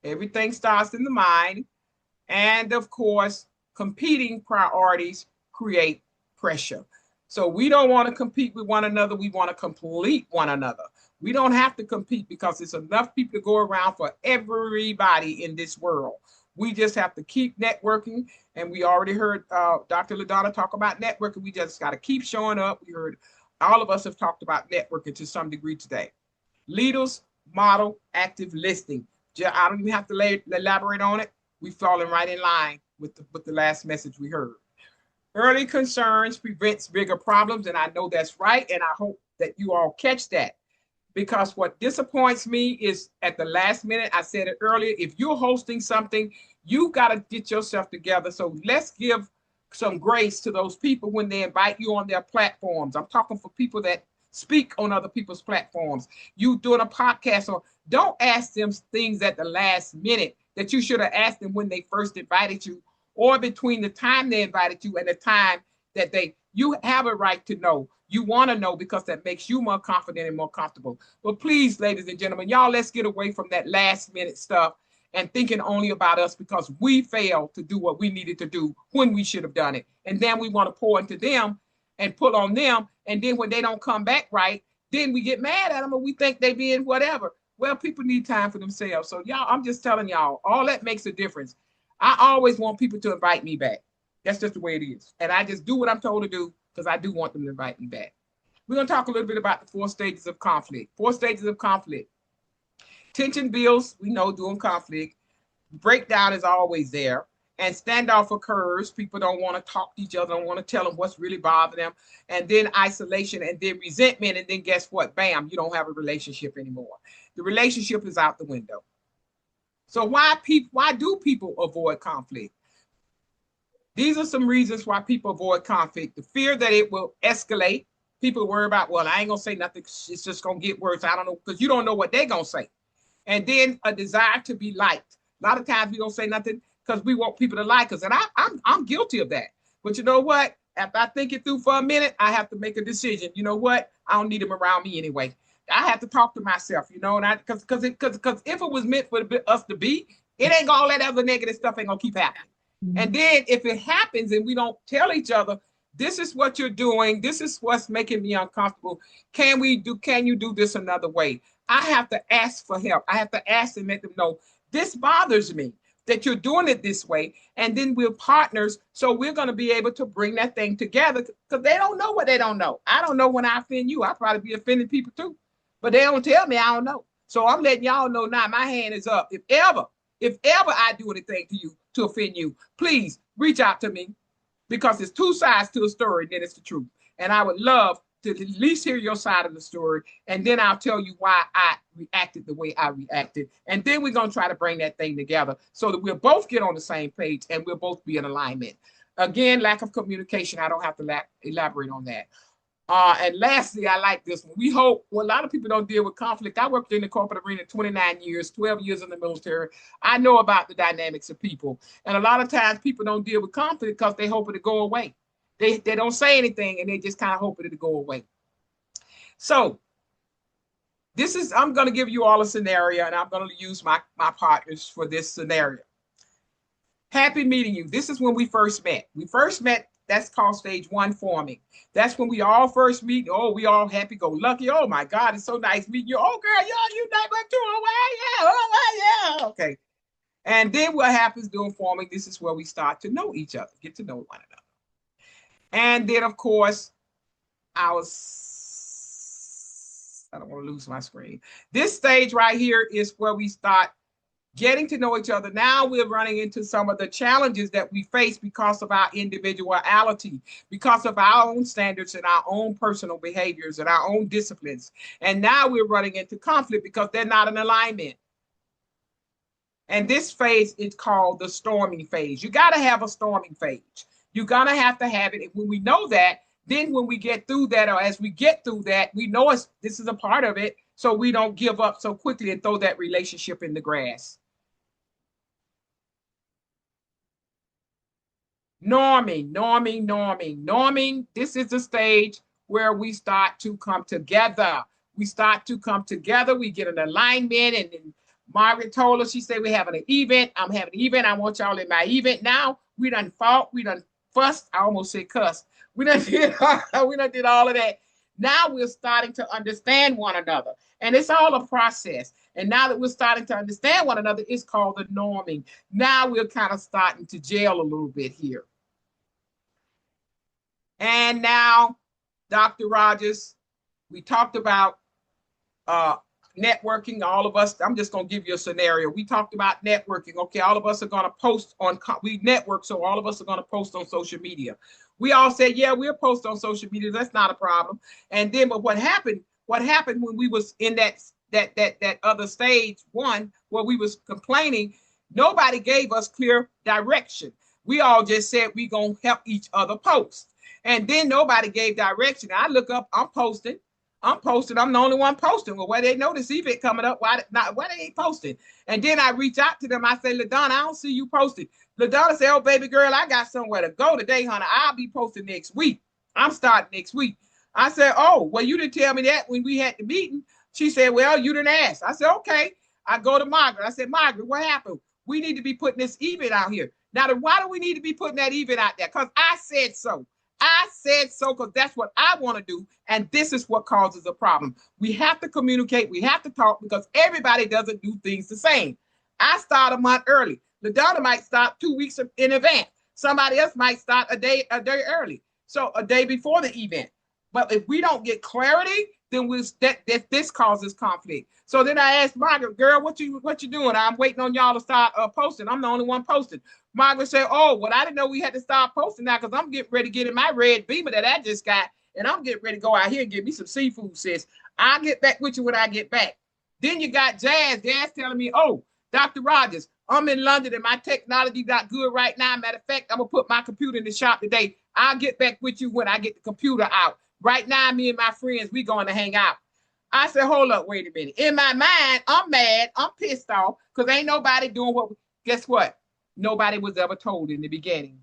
Everything starts in the mind. And of course, competing priorities create pressure. So we don't want to compete with one another. We want to complete one another. We don't have to compete because there's enough people to go around for everybody in this world. We just have to keep networking. And we already heard Dr. LaDonna talk about networking. We just got to keep showing up. We heard all of us have talked about networking to some degree today. Leaders model active listening. I don't even have to elaborate on it. We've fallen right in line with the last message we heard. Early concerns prevents bigger problems, and I know that's right, and I hope that you all catch that. Because what disappoints me is at the last minute, I said it earlier, if you're hosting something, you got to get yourself together. So let's give some grace to those people when they invite you on their platforms. I'm talking for people that speak on other people's platforms. You doing a podcast, or don't ask them things at the last minute that you should have asked them when they first invited you, or between the time they invited you and the time that you have a right to know. You want to know because that makes you more confident and more comfortable. But please, ladies and gentlemen, y'all, let's get away from that last minute stuff and thinking only about us because we failed to do what we needed to do when we should have done it. And then we want to pour into them and pull on them. And then when they don't come back right, then we get mad at them and we think they being whatever. Well, people need time for themselves. So y'all, I'm just telling y'all, all that makes a difference. I always want people to invite me back. That's just the way it is. And I just do what I'm told to do because I do want them to invite me back. We're going to talk a little bit about the 4 stages of conflict. 4 stages of conflict. Tension builds, we know, during conflict. Breakdown is always there. And standoff occurs. People don't want to talk to each other, don't want to tell them what's really bothering them. And then isolation, and then resentment. And then guess what? Bam, you don't have a relationship anymore. The relationship is out the window. So why do people avoid conflict? These are some reasons why people avoid conflict. The fear that it will escalate. People worry about, well, I ain't going to say nothing. It's just going to get worse. I don't know, because you don't know what they're going to say. And then a desire to be liked. A lot of times we don't say nothing because we want people to like us. And I'm guilty of that. But you know what? After I think it through for a minute, I have to make a decision. You know what? I don't need them around me anyway. I have to talk to myself, you know, and because if it was meant for us to be, it ain't gonna, all that other negative stuff ain't gonna keep happening. And then if it happens and we don't tell each other, this is what you're doing, this is what's making me uncomfortable. Can you do this another way? I have to ask for help. I have to ask and let them know this bothers me, that you're doing it this way. And then we're partners. So we're going to be able to bring that thing together, because they don't know what they don't know. I don't know when I offend you. I probably be offending people too, but they don't tell me. I don't know. So I'm letting y'all know now, my hand is up. If ever I do anything to you to offend you, please reach out to me, because there's 2 sides to a story, then it's the truth. And I would love to at least hear your side of the story, and then I'll tell you why I reacted the way I reacted. And then we're going to try to bring that thing together so that we'll both get on the same page and we'll both be in alignment. Again, lack of communication. I don't have to elaborate on that. And lastly, I like this one. A lot of people don't deal with conflict. I worked in the corporate arena 29 years, 12 years in the military. I know about the dynamics of people. And a lot of times people don't deal with conflict because they hope it to go away. They don't say anything, and they just kind of hope it to go away. So I'm going to give you all a scenario, and I'm going to use my partners for this scenario. Happy meeting you. This is when we first met. That's called stage 1, forming. That's when we all first meet. Oh, we all happy-go-lucky. Oh, my God, it's so nice meeting you. Oh, girl, you nice too. Oh, yeah. Okay. And then what happens during forming, this is where we start to know each other, get to know one another. And then, of course, I don't want to lose my screen. This stage right here is where we start getting to know each other. Now we're running into some of the challenges that we face because of our individuality, because of our own standards and our own personal behaviors and our own disciplines. And now we're running into conflict because they're not in alignment. And this phase is called the storming phase. You got to have a storming phase. You're going to have it. And when we know that, then when we get through that, or as we get through that, we know this is a part of it, so we don't give up so quickly and throw that relationship in the grass. Norming. This is the stage where we start to come together. We get an alignment. And then Margaret told us, she said, we're having an event. I'm having an event. I want y'all in my event now. We done fought. We done fussed. I almost said cuss. We done did all of that. Now we're starting to understand one another. And it's all a process. And now that we're starting to understand one another, it's called the norming. Now we're kind of starting to gel a little bit here. And now, Dr. Rogers, we talked about networking. All of us, I'm just going to give you a scenario. We talked about networking. Okay, all of us are going to post we network, so all of us are going to post on social media. We all said, yeah, we'll post on social media. That's not a problem. And then, but what happened when we was in that other stage 1 where we was complaining, nobody gave us clear direction. We all just said we going to help each other post. And then nobody gave direction. I look up, I'm posting. I'm the only one posting. Well, where they know this event coming up, why they ain't posting? And then I reach out to them. I say, LaDonna, I don't see you posting. LaDonna say, oh, baby girl, I got somewhere to go today, honey. I'll be posting next week. I'm starting next week. I said, oh, well, you didn't tell me that when we had the meeting. She said, well, you didn't ask. I said, okay. I go to Margaret. I said, Margaret, what happened? We need to be putting this event out here. Now, why do we need to be putting that event out there? Because I said so. I said so because that's what I want to do. And this is what causes a problem. We have to communicate. We have to talk because everybody doesn't do things the same. I start a month early. LaDonna might start 2 weeks in advance. Somebody else might start a day early. So a day before the event. But if we don't get clarity, then this causes conflict. So then I asked Margaret, girl, what you doing? I'm waiting on y'all to start posting. I'm the only one posting. Margaret said, oh, well, I didn't know we had to start posting now because I'm getting ready to get in my red Beamer that I just got, and I'm getting ready to go out here and get me some seafood, sis. I'll get back with you when I get back. Then you got Jazz. Jazz telling me, oh, Dr. Rogers, I'm in London and my technology not good right now. Matter of fact, I'm going to put my computer in the shop today. I'll get back with you when I get the computer out. Right now, me and my friends, we going to hang out. I said, hold up, wait a minute. In my mind, I'm mad. I'm pissed off because ain't nobody doing what. Guess what? Nobody was ever told in the beginning.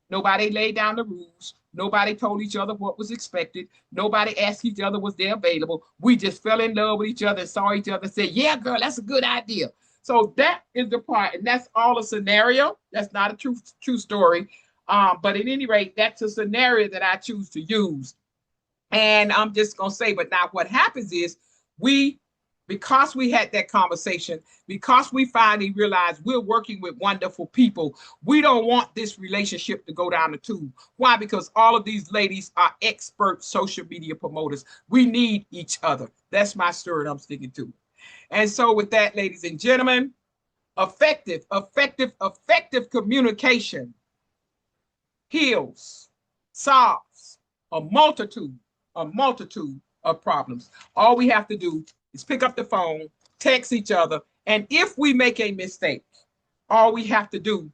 Nobody laid down the rules. Nobody told each other what was expected. Nobody asked each other was they available. We just fell in love with each other and saw each other and said, yeah, girl, that's a good idea. So that is the part, and that's all a scenario. That's not a true story. But at any rate, that's a scenario that I choose to use. And I'm just going to say, but now what happens is because we had that conversation, because we finally realized we're working with wonderful people, we don't want this relationship to go down the tube. Why? Because all of these ladies are expert social media promoters. We need each other. That's my story I'm sticking to. And so with that, ladies and gentlemen, effective communication heals, solves a multitude of problems. All we have to do is pick up the phone, text each other, and if we make a mistake, all we have to do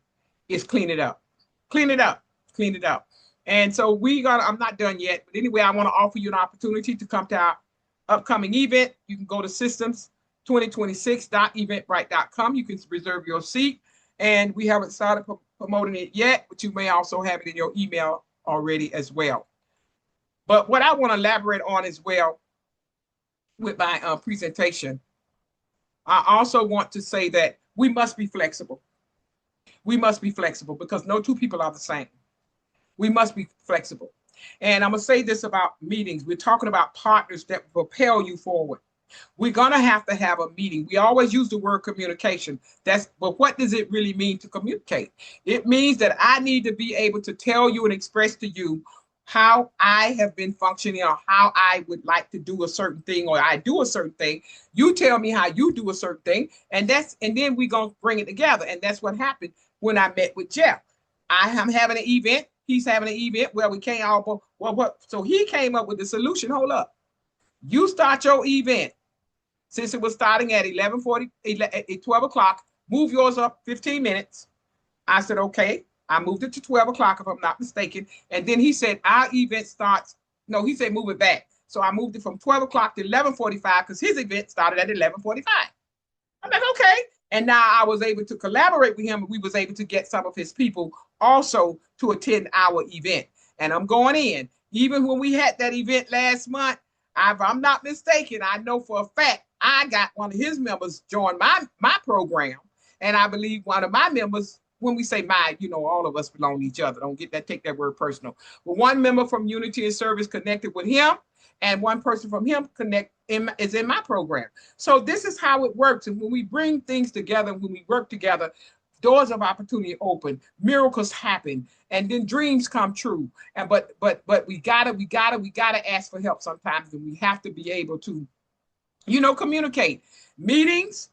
is clean it up. Clean it up. Clean it up. And so I'm not done yet, but anyway, I want to offer you an opportunity to come to our upcoming event. You can go to systems2026.eventbrite.com. You can reserve your seat, and we haven't started promoting it yet, but you may also have it in your email already as well. But what I want to elaborate on as well with my presentation, I also want to say that we must be flexible. We must be flexible because no two people are the same. We must be flexible. And I'm going to say this about meetings. We're talking about partners that propel you forward. We're going to have a meeting. We always use the word communication. But what does it really mean to communicate? It means that I need to be able to tell you and express to you how I have been functioning or how I would like to do a certain thing or I do a certain thing. You tell me how you do a certain thing, and then we're going to bring it together. And that's what happened when I met with Jeff. I am having an event. He's having an event where we can't all, so he came up with the solution. Hold up. You start your event. Since it was starting at 12 o'clock, move yours up 15 minutes. I said, okay. I moved it to 12 o'clock, if I'm not mistaken. And then he said, our event starts. No, he said, move it back. So I moved it from 12 o'clock to 11:45 because his event started at 11:45. I'm like, okay. And now I was able to collaborate with him. And we was able to get some of his people also to attend our event. And I'm going in. Even when we had that event last month, if I'm not mistaken, I know for a fact, I got one of his members join my program. And I believe one of my members, when we say my, all of us belong to each other. Don't take that word personal. But one member from Unity and Service connected with him, and one person from him is in my program. So this is how it works. And when we bring things together, when we work together, doors of opportunity open, miracles happen, and then dreams come true. And but we gotta ask for help sometimes, and we have to be able to, communicate. Meetings.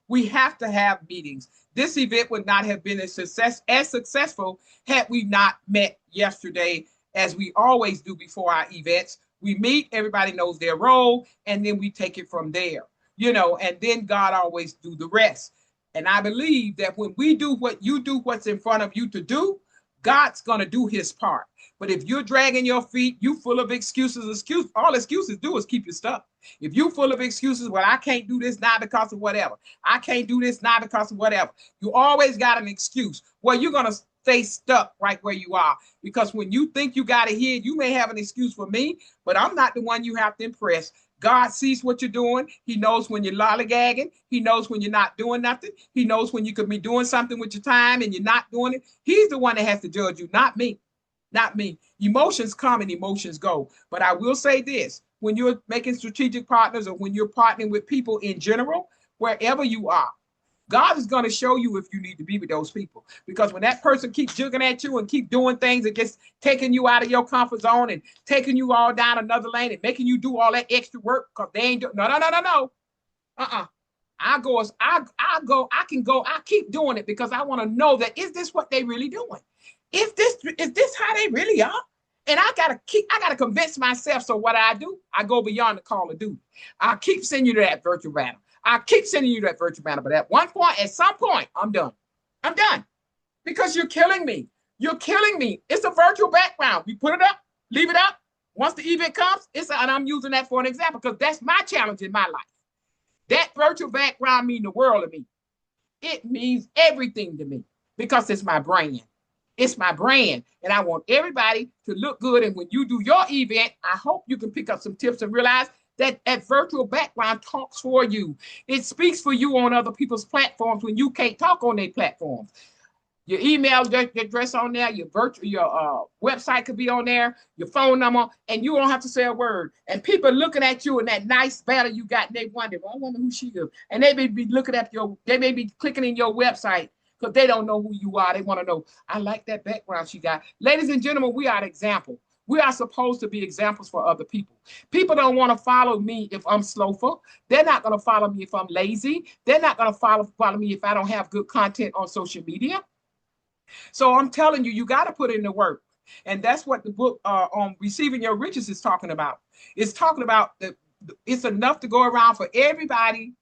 We have to have meetings. This event would not have been as successful had we not met yesterday, as we always do before our events. We meet, everybody knows their role, and then we take it from there, and then God always do the rest. And I believe that when we do what's in front of you to do, God's going to do his part. But if you're dragging your feet, you full of excuses, all excuses do is keep you stuck. If you full of excuses, well, I can't do this now because of whatever. I can't do this now because of whatever. You always got an excuse. Well, you're going to stay stuck right where you are, because when you think you got it here, you may have an excuse for me, but I'm not the one you have to impress. God sees what you're doing. He knows when you're lollygagging. He knows when you're not doing nothing. He knows when you could be doing something with your time and you're not doing it. He's the one that has to judge you, not me. Not me. Emotions come and emotions go. But I will say this, when you're making strategic partners or when you're partnering with people in general, wherever you are, God is going to show you if you need to be with those people. Because when that person keeps jugging at you and keep doing things that gets taking you out of your comfort zone and taking you all down another lane and making you do all that extra work because they ain't no. I keep doing it because I want to know that is this what they really doing? Is this how they really are? And I gotta convince myself. So what I do, I go beyond the call of duty. I keep sending you to that virtual battle. But at some point, I'm done. I'm done. Because you're killing me. You're killing me. It's a virtual background. We put it up, leave it up. Once the event comes, and I'm using that for an example because that's my challenge in my life. That virtual background means the world to me. It means everything to me because it's my brand. It's my brand. And I want everybody to look good. And when you do your event, I hope you can pick up some tips and realize that virtual background talks for you. It speaks for you on other people's platforms when you can't talk on their platforms. Your email address on there, your website could be on there, your phone number, and you don't have to say a word. And people looking at you in that nice banner you got, and they wonder, well, I wonder who she is. And they may be looking at they may be clicking in your website because they don't know who you are. They want to know, I like that background she got. Ladies and gentlemen, we are an example. We are supposed to be examples for other people. People don't want to follow me if I'm slothful. They're not going to follow me if I'm lazy. They're not going to follow me if I don't have good content on social media. So I'm telling you, you got to put in the work. And that's what the book on Receiving Your Riches is talking about. It's talking about it's enough to go around for everybody,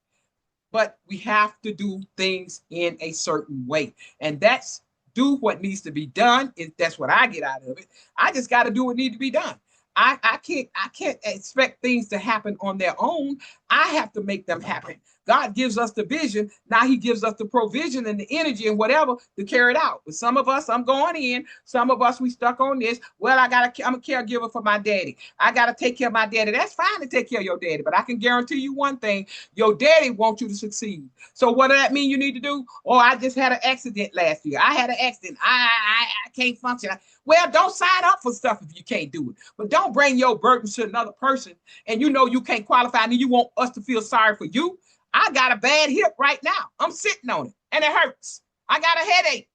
but we have to do things in a certain way. And that's do what needs to be done. That's what I get out of it. I just got to do what needs to be done. I can't expect things to happen on their own. I have to make them happen. God gives us the vision. Now he gives us the provision and the energy and whatever to carry it out. But some of us, I'm going in. Some of us, we stuck on this. Well, I'm a caregiver for my daddy. I got to take care of my daddy. That's fine to take care of your daddy. But I can guarantee you one thing. Your daddy wants you to succeed. So what does that mean you need to do? Oh, I just had an accident last year. I had an accident. I can't function. Well, don't sign up for stuff if you can't do it. But don't bring your burden to another person and you know you can't qualify and you want us to feel sorry for you. I got a bad hip right now. I'm sitting on it and it hurts. I got a headache.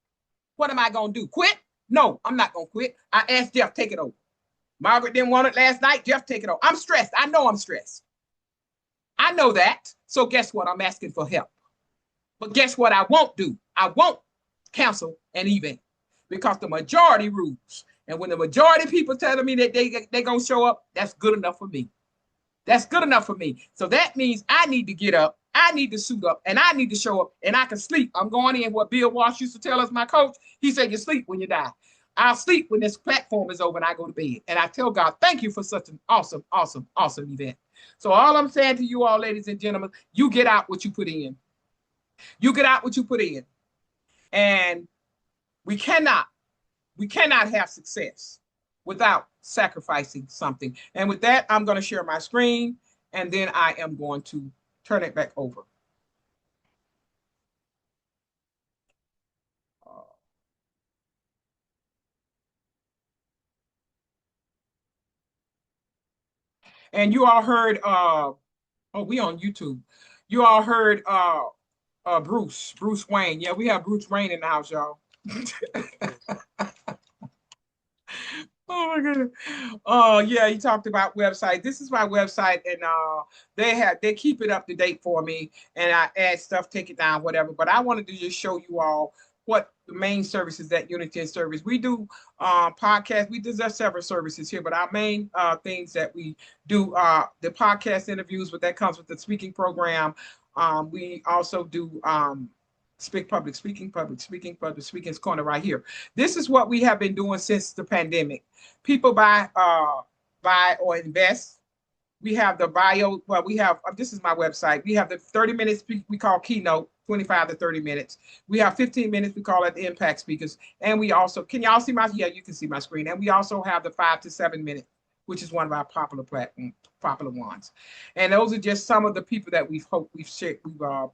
What am I going to do? Quit? No, I'm not going to quit. I asked Jeff, take it over. Margaret didn't want it last night. Jeff, take it over. I'm stressed. I know I'm stressed. I know that. So guess what? I'm asking for help. But guess what I won't do? I won't cancel an event because the majority rules. And when the majority of people telling me that they're going to show up, that's good enough for me. That's good enough for me. So that means I need to get up. I need to suit up and I need to show up and I can sleep. I'm going in what Bill Walsh used to tell us, my coach. He said, you sleep when you die. I'll sleep when this platform is over and I go to bed. And I tell God, thank you for such an awesome, awesome, awesome event. So all I'm saying to you all, ladies and gentlemen, you get out what you put in. You get out what you put in. And we cannot have success without sacrificing something. And with that, I'm going to share my screen and then I am going to turn it back over. And you all heard, we on YouTube. You all heard Bruce Wayne. Yeah, we have Bruce Wayne in the house, y'all. Oh my goodness. Oh yeah, he talked about website. This is my website, and they keep it up to date for me, and I add stuff, take it down, whatever. But I wanted to just show you all what the main services that Unity service. We do podcasts. We do several services here, but our main things that we do the podcast interviews, but that comes with the speaking program. We also do public speaking corner right here. This is what we have been doing since the pandemic. People buy or invest. We have the bio. Well, we have, this is my website. We have the 30 minutes we call keynote, 25 to 30 minutes. We have 15 minutes, we call it the impact speakers. And we also, can y'all see my, yeah, you can see my screen. And we also have the 5 to 7 minute, which is one of our popular ones. And those are just some of the people that we've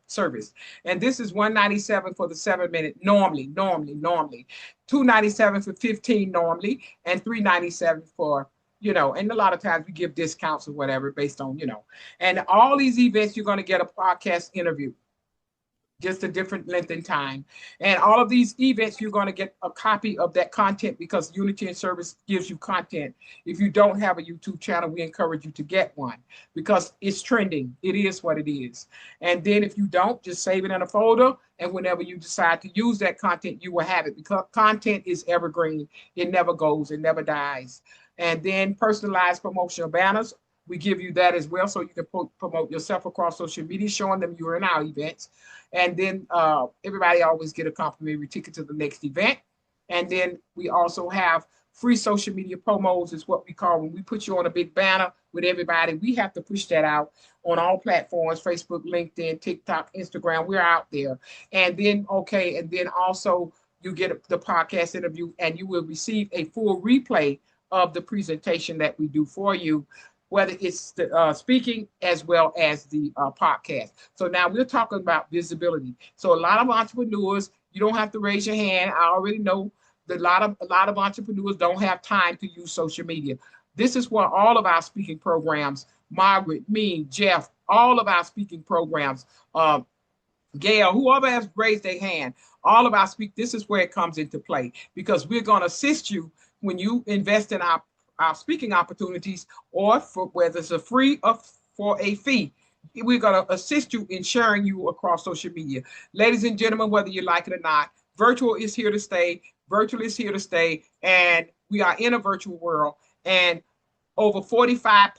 serviced. And this is $197 for the 7 minute normally, $297 for 15 normally, and $397 for, and a lot of times we give discounts or whatever based on, and all these events, you're going to get a podcast interview. just a different length in time. And all of these events, you're going to get a copy of that content because Unity and Service gives you content. If you don't have a YouTube channel, we encourage you to get one because it's trending. It is what it is. And then if you don't, just save it in a folder. And whenever you decide to use that content, you will have it because content is evergreen. It never goes, it never dies. And then personalized promotional banners. We give you that as well so you can promote yourself across social media, showing them you're in our events. And then everybody always get a complimentary ticket to the next event. And then we also have free social media promos is what we call when we put you on a big banner with everybody. We have to push that out on all platforms, Facebook, LinkedIn, TikTok, Instagram. We're out there. And then, and then also you get the podcast interview and you will receive a full replay of the presentation that we do for you, whether it's the speaking as well as the podcast. So now we're talking about visibility. So a lot of entrepreneurs, you don't have to raise your hand. I already know that a lot of entrepreneurs don't have time to use social media. This is where all of our speaking programs, Margaret, me, Jeff, all of our speaking programs, Gail, whoever has raised their hand, all of our this is where it comes into play because we're going to assist you when you invest in our speaking opportunities or for whether it's a free or for a fee. We're going to assist you in sharing you across social media. Ladies and gentlemen, whether you like it or not, virtual is here to stay. Virtual is here to stay. And we are in a virtual world. And over 45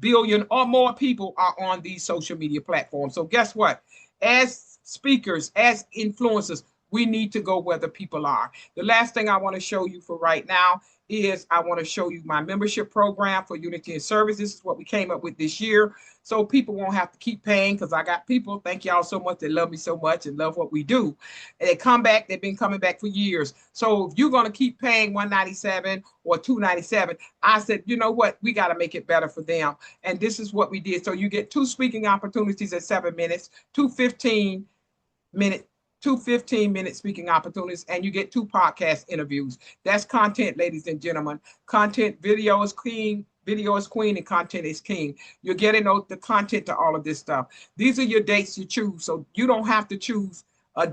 billion or more people are on these social media platforms. So guess what? As speakers, as influencers, we need to go where the people are. The last thing I want to show you for right now is I want to show you my membership program for Unity and Service. This is what we came up with this year. So people won't have to keep paying because I got people, thank y'all so much, they love me so much and love what we do. And they come back, they've been coming back for years. So if you're going to keep paying $197 or $297, I said, you know what, we got to make it better for them. And this is what we did. So you get 2 speaking opportunities at 7 minutes, 2 15-minute speaking opportunities, and you get 2 podcast interviews. That's content, ladies and gentlemen. Content, video is queen, and content is king. You're getting the content to all of this stuff. These are your dates you choose, so you don't have to choose.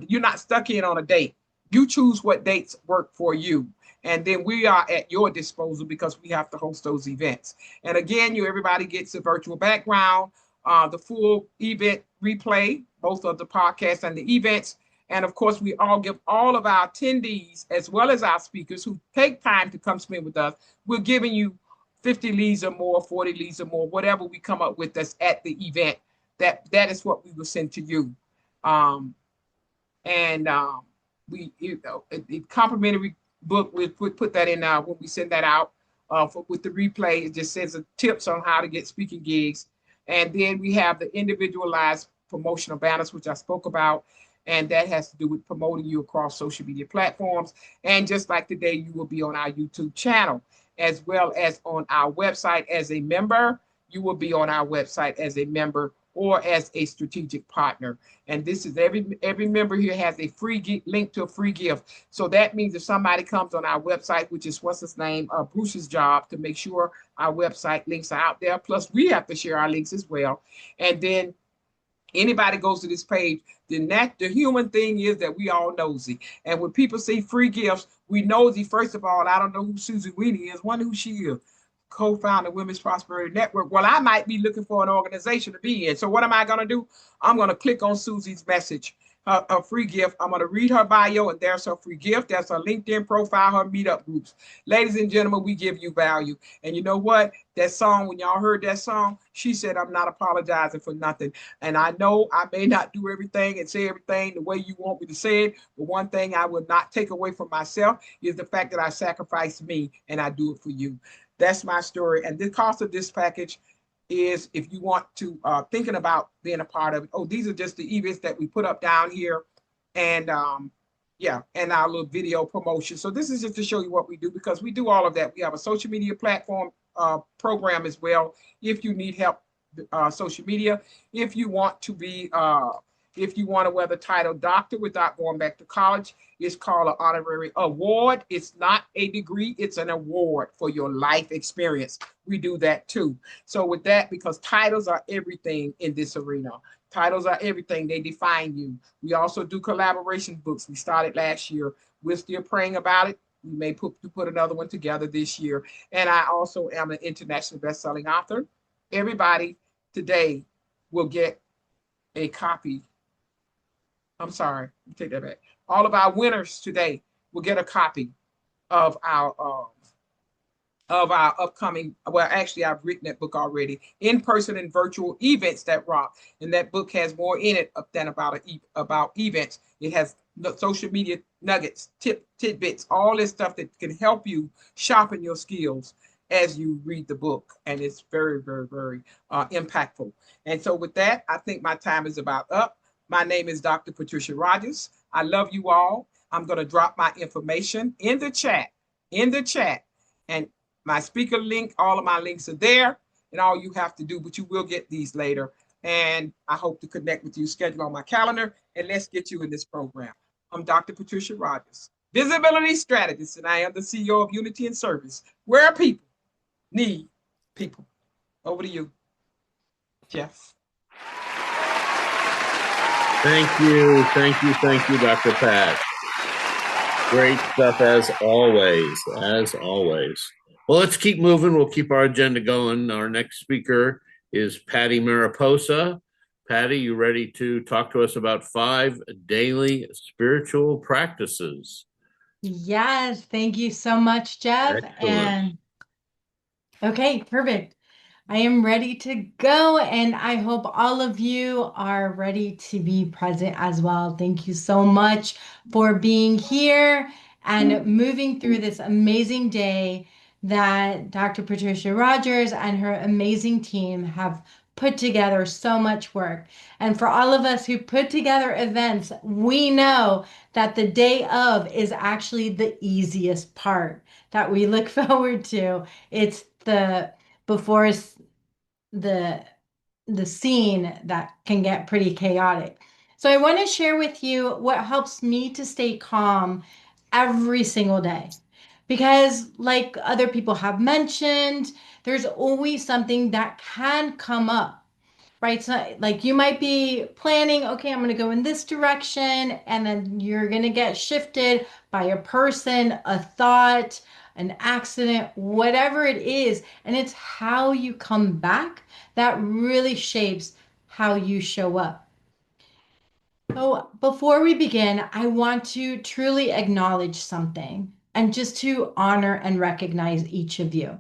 You're not stuck in on a date. You choose what dates work for you. And then we are at your disposal because we have to host those events. And again, everybody gets a virtual background, the full event replay, both of the podcasts and the events. And of course, we all give all of our attendees, as well as our speakers who take time to come spend with us, we're giving you 50 leads or more, 40 leads or more, whatever we come up with that's at the event, that is what we will send to you. The complimentary book, we put that in when we send that out with the replay. It just says tips on how to get speaking gigs. And then we have the individualized promotional banners, which I spoke about. And that has to do with promoting you across social media platforms. And just like today, you will be on our YouTube channel, as well as on our website as a member. You will be on our website as a member or as a strategic partner. And this is every member here has a free link to a free gift. So that means if somebody comes on our website, which is what's his name, Bruce's job to make sure our website links are out there. Plus we have to share our links as well. And then anybody goes to this page, then the human thing is that we all nosy. And when people see free gifts, we nosy. First of all, I don't know who Susie Weenie is. Wonder who she is. Co-founder Women's Prosperity Network. Well, I might be looking for an organization to be in. So what am I going to do? I'm going to click on Susie's message, her free gift. I'm going to read her bio, and there's her free gift. That's her LinkedIn profile, her meetup groups. Ladies and gentlemen, we give you value. And you know what? That song, when y'all heard that song, she said, I'm not apologizing for nothing. And I know I may not do everything and say everything the way you want me to say it, but one thing I will not take away from myself is the fact that I sacrificed me and I do it for you. That's my story. And the cost of this package is, if you want to thinking about being a part of it. Oh, these are just the events that we put up down here. And and our little video promotion. So this is just to show you what we do, because we do all of that. We have a social media platform program as well. If you need help social media, if you want to be if you want to wear the title doctor without going back to college, it's called an honorary award. It's not a degree, it's an award for your life experience. We do that too. So with that, because titles are everything in this arena. Titles are everything. They define you. We also do collaboration books. We started last year. We're still praying about it. We may put another one together this year. And I also am an international best-selling author. Everybody today will get a copy. I'm sorry, take that back. All of our winners today will get a copy of our upcoming, well, actually, I've written that book already, in-person and virtual events that rock. And that book has more in it than about events. It has social media nuggets, tidbits, all this stuff that can help you sharpen your skills as you read the book. And it's very, very, very impactful. And so with that, I think my time is about up. My name is Dr. Patricia Rogers. I love you all. I'm going to drop my information in the chat, and my speaker link, all of my links are there, and all you have to do, but you will get these later. And I hope to connect with you, schedule on my calendar, and let's get you in this program. I'm Dr. Patricia Rogers, Visibility Strategist, and I am the CEO of Unity and Service, where people need people. Over to you, Jeff. Thank you, Dr. Pat. Great stuff as always, Well, let's keep moving. We'll keep our agenda going. Our next speaker is Patty Mariposa. Patty, you ready to talk to us about 5 daily spiritual practices? Yes, thank you so much, Jeff. Excellent. And okay, perfect. I am ready to go, and I hope all of you are ready to be present as well. Thank you so much for being here and moving through this amazing day that Dr. Patricia Rogers and her amazing team have put together. So much work. And for all of us who put together events, we know that the day of is actually the easiest part that we look forward to. It's the before the scene that can get pretty chaotic. So I want to share with you what helps me to stay calm every single day. Because like other people have mentioned, there's always something that can come up, right? So like you might be planning, okay, I'm going to go in this direction, and then you're going to get shifted by a person, a thought, an accident, whatever it is. And it's how you come back that really shapes how you show up. So before we begin, I want to truly acknowledge something and just to honor and recognize each of you.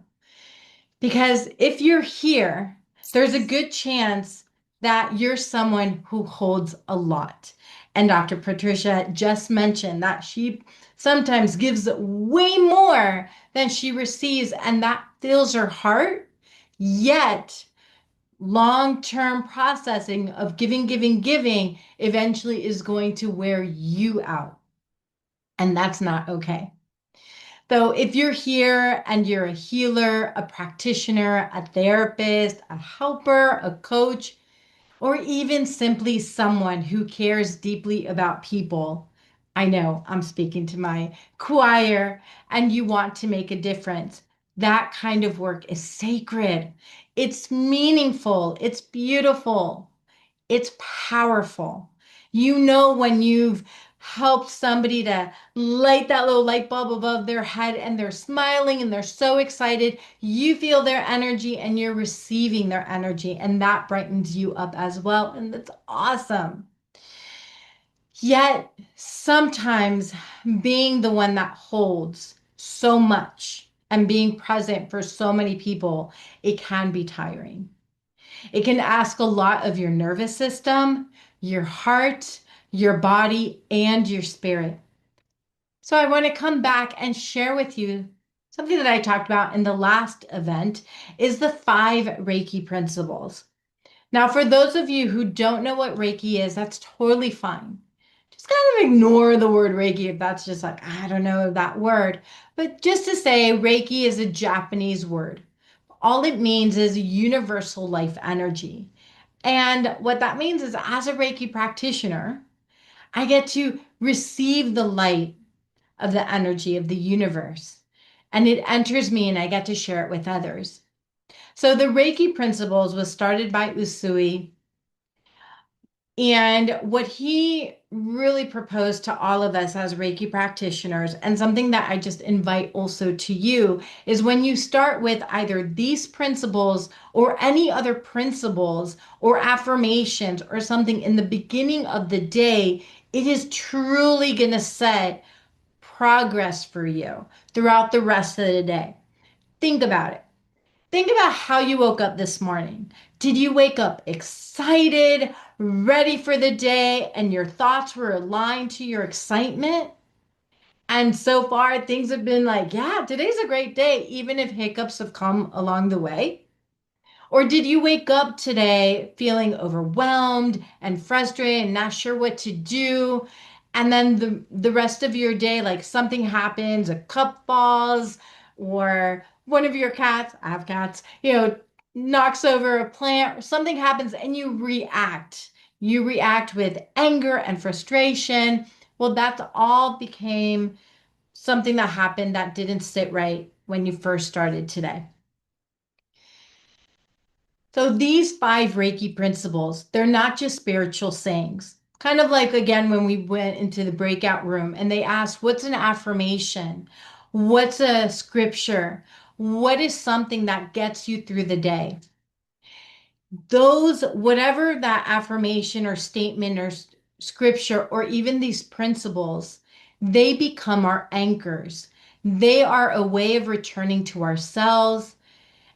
Because if you're here, there's a good chance that you're someone who holds a lot. And Dr. Patricia just mentioned that she sometimes gives way more than she receives, and that fills her heart. Yet, long-term processing of giving eventually is going to wear you out. And that's not okay. So if you're here and you're a healer, a practitioner, a therapist, a helper, a coach, or even simply someone who cares deeply about people, I know I'm speaking to my choir, and you want to make a difference. That kind of work is sacred. It's meaningful. It's beautiful. It's powerful. You know when you've helped somebody to light that little light bulb above their head and they're smiling and they're so excited, you feel their energy and you're receiving their energy, and that brightens you up as well. And that's awesome. Yet sometimes being the one that holds so much and being present for so many people, it can be tiring. It can ask a lot of your nervous system, your heart, your body, and your spirit. So I want to come back and share with you something that I talked about in the last event is the 5 Reiki principles. Now, for those of you who don't know what Reiki is, that's totally fine. Just kind of ignore the word Reiki if that's just like, I don't know that word. But just to say, Reiki is a Japanese word. All it means is universal life energy. And what that means is, as a Reiki practitioner, I get to receive the light of the energy of the universe. And it enters me and I get to share it with others. So the Reiki principles was started by Usui And what he really proposed to all of us as Reiki practitioners, and something that I just invite also to you, is when you start with either these principles or any other principles or affirmations or something in the beginning of the day, it is truly going to set progress for you throughout the rest of the day. Think about it. Think about how you woke up this morning. Did you wake up excited, ready for the day, and your thoughts were aligned to your excitement? And so far, things have been like, yeah, today's a great day, even if hiccups have come along the way. Or did you wake up today feeling overwhelmed and frustrated and not sure what to do? And then the rest of your day, like something happens, a cup falls, or one of your cats, I have cats, knocks over a plant, or something happens and you react. You react with anger and frustration. Well, that's all became something that happened that didn't sit right when you first started today. So these 5 Reiki principles, they're not just spiritual sayings. Kind of like, again, when we went into the breakout room and they asked, what's an affirmation? What's a scripture? What is something that gets you through the day? Those, whatever that affirmation or statement or scripture or even these principles, they become our anchors. They are a way of returning to ourselves.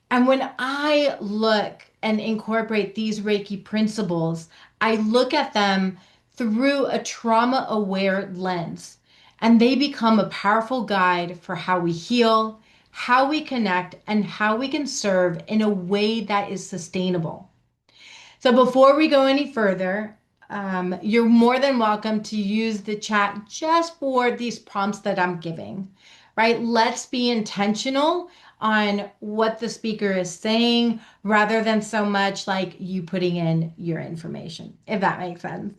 And when I look and incorporate these Reiki principles, I look at them through a trauma-aware lens, and they become a powerful guide for how we heal, how we connect, and how we can serve in a way that is sustainable. So before we go any further, you're more than welcome to use the chat just for these prompts that I'm giving, right? Let's be intentional on what the speaker is saying rather than so much like you putting in your information, if that makes sense.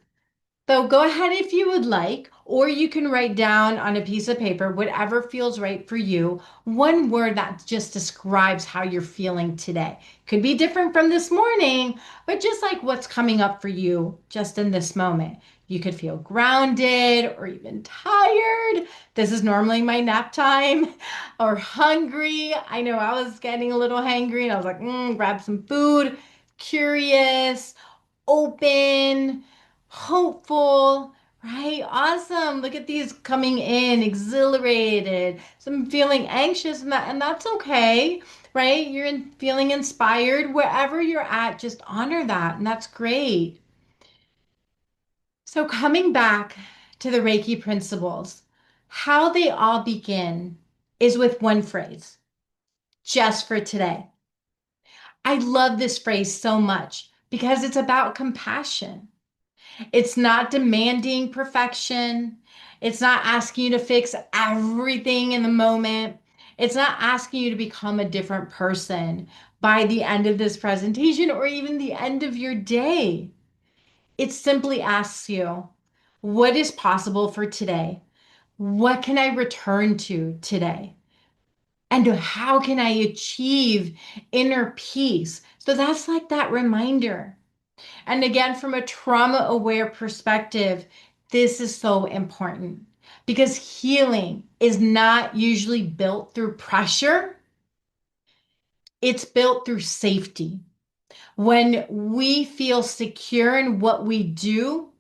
So go ahead if you would like, or you can write down on a piece of paper, whatever feels right for you, one word that just describes how you're feeling today. Could be different from this morning, but just like what's coming up for you just in this moment. You could feel grounded or even tired. This is normally my nap time. Or hungry. I know I was getting a little hangry and I was like, grab some food. Curious, open, hopeful, right? Awesome. Look at these coming in, exhilarated, some feeling anxious, and that's okay, right? Feeling inspired. Wherever you're at, just honor that, and that's great. So coming back to the Reiki principles, how they all begin is with one phrase, just for today. I love this phrase so much because it's about compassion. It's not demanding perfection. It's not asking you to fix everything in the moment. It's not asking you to become a different person by the end of this presentation or even the end of your day. It simply asks you, what is possible for today? What can I return to today? And how can I achieve inner peace? So that's like that reminder. And again, from a trauma-aware perspective, this is so important because healing is not usually built through pressure. It's built through safety. When we feel secure in what we do,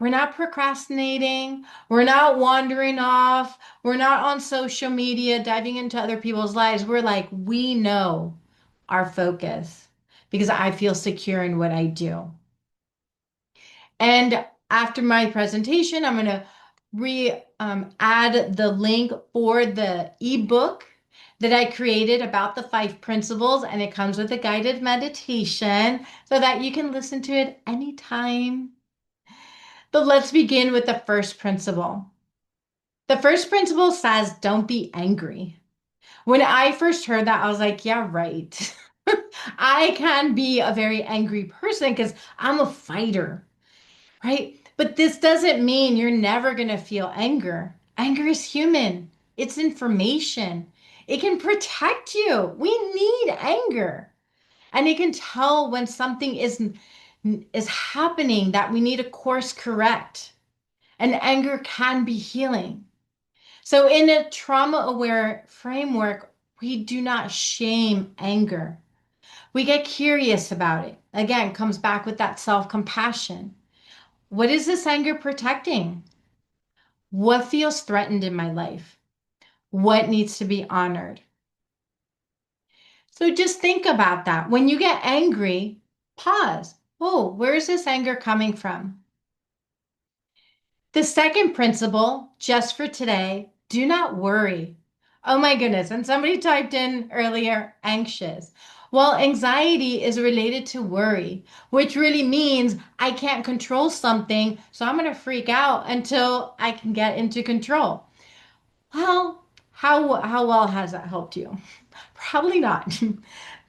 we're not procrastinating. We're not wandering off. We're not on social media, diving into other people's lives. We're like, we know our focus because I feel secure in what I do. And after my presentation, I'm going to add the link for the ebook that I created about the 5 principles, and it comes with a guided meditation so that you can listen to it anytime. But let's begin with the first principle. The first principle says, don't be angry. When I first heard that, I was like, yeah, right. I can be a very angry person because I'm a fighter. Right? But this doesn't mean you're never going to feel anger. Anger is human. It's information. It can protect you. We need anger. And it can tell when something is is happening that we need to course correct. And anger can be healing. So in a trauma-aware framework, we do not shame anger. We get curious about it. Again, comes back with that self-compassion. What is this anger protecting? What feels threatened in my life? What needs to be honored? So just think about that. When you get angry, pause. Oh, where is this anger coming from? The second principle, just for today, do not worry. Oh my goodness. And somebody typed in earlier, anxious. Well, anxiety is related to worry, which really means I can't control something, so I'm going to freak out until I can get into control. Well, how well has that helped you? Probably not.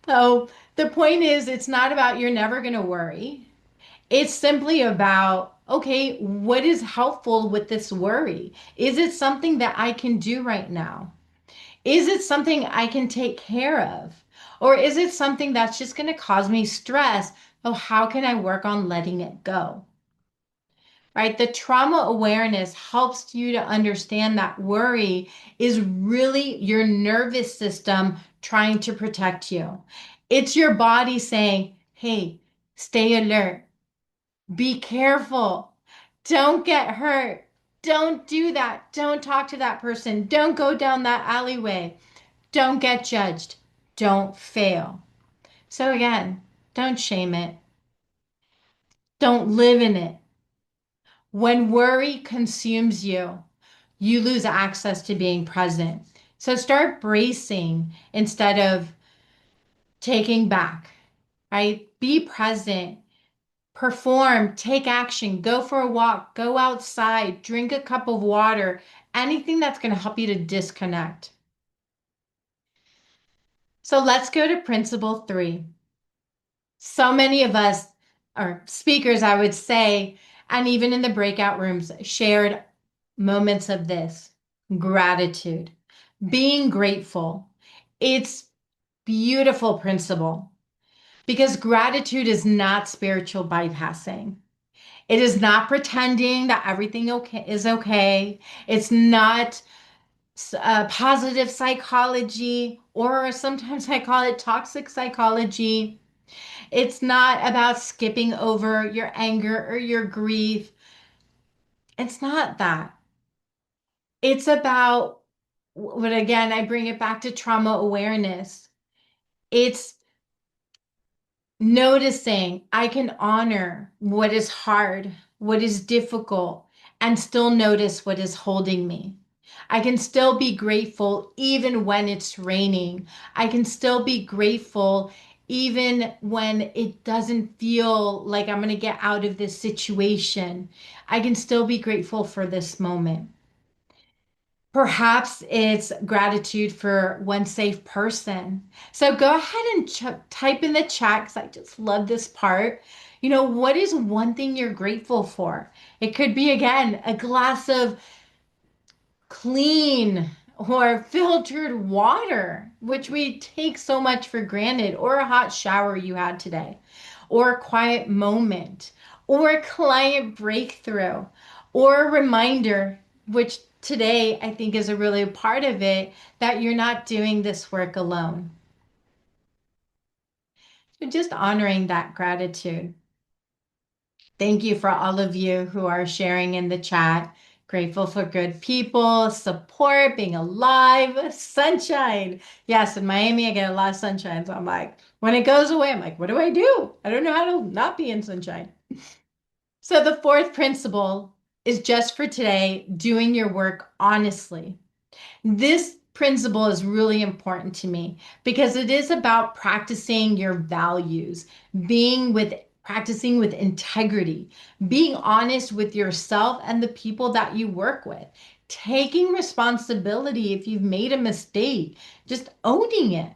So the point is, it's not about you're never going to worry. It's simply about, okay, what is helpful with this worry? Is it something that I can do right now? Is it something I can take care of? Or is it something that's just going to cause me stress? Oh, how can I work on letting it go? Right? The trauma awareness helps you to understand that worry is really your nervous system trying to protect you. It's your body saying, hey, stay alert. Be careful. Don't get hurt. Don't do that. Don't talk to that person. Don't go down that alleyway. Don't get judged. Don't fail. So again, don't shame it. Don't live in it. When worry consumes you, you lose access to being present. So start bracing instead of taking back, right? Be present. Perform, take action, go for a walk, go outside, drink a cup of water, anything that's going to help you to disconnect. So let's go to principle 3. So many of us, or speakers, I would say, and even in the breakout rooms, shared moments of this gratitude, being grateful. It's beautiful principle because gratitude is not spiritual bypassing. It is not pretending that everything is okay. It's not positive psychology, or sometimes I call it toxic psychology. It's not about skipping over your anger or your grief. It's not that. It's about, but again, I bring it back to trauma awareness. It's noticing I can honor what is hard, what is difficult, and still notice what is holding me. I can still be grateful even when it's raining. I can still be grateful even when it doesn't feel like I'm going to get out of this situation. I can still be grateful for this moment. Perhaps it's gratitude for one safe person. So go ahead and type in the chat because I just love this part. You know, what is one thing you're grateful for? It could be, again, a glass of clean or filtered water, which we take so much for granted, or a hot shower you had today, or a quiet moment, or a client breakthrough, or a reminder, which today I think is a really part of it, that you're not doing this work alone. So just honoring that gratitude. Thank you for all of you who are sharing in the chat. Grateful for good people, support, being alive, sunshine. Yes, in Miami, I get a lot of sunshine. So I'm like, when it goes away, I'm like, what do? I don't know how to not be in sunshine. So the fourth principle is just for today, doing your work honestly. This principle is really important to me because it is about practicing your values, practicing with integrity, being honest with yourself and the people that you work with, taking responsibility if you've made a mistake, just owning it.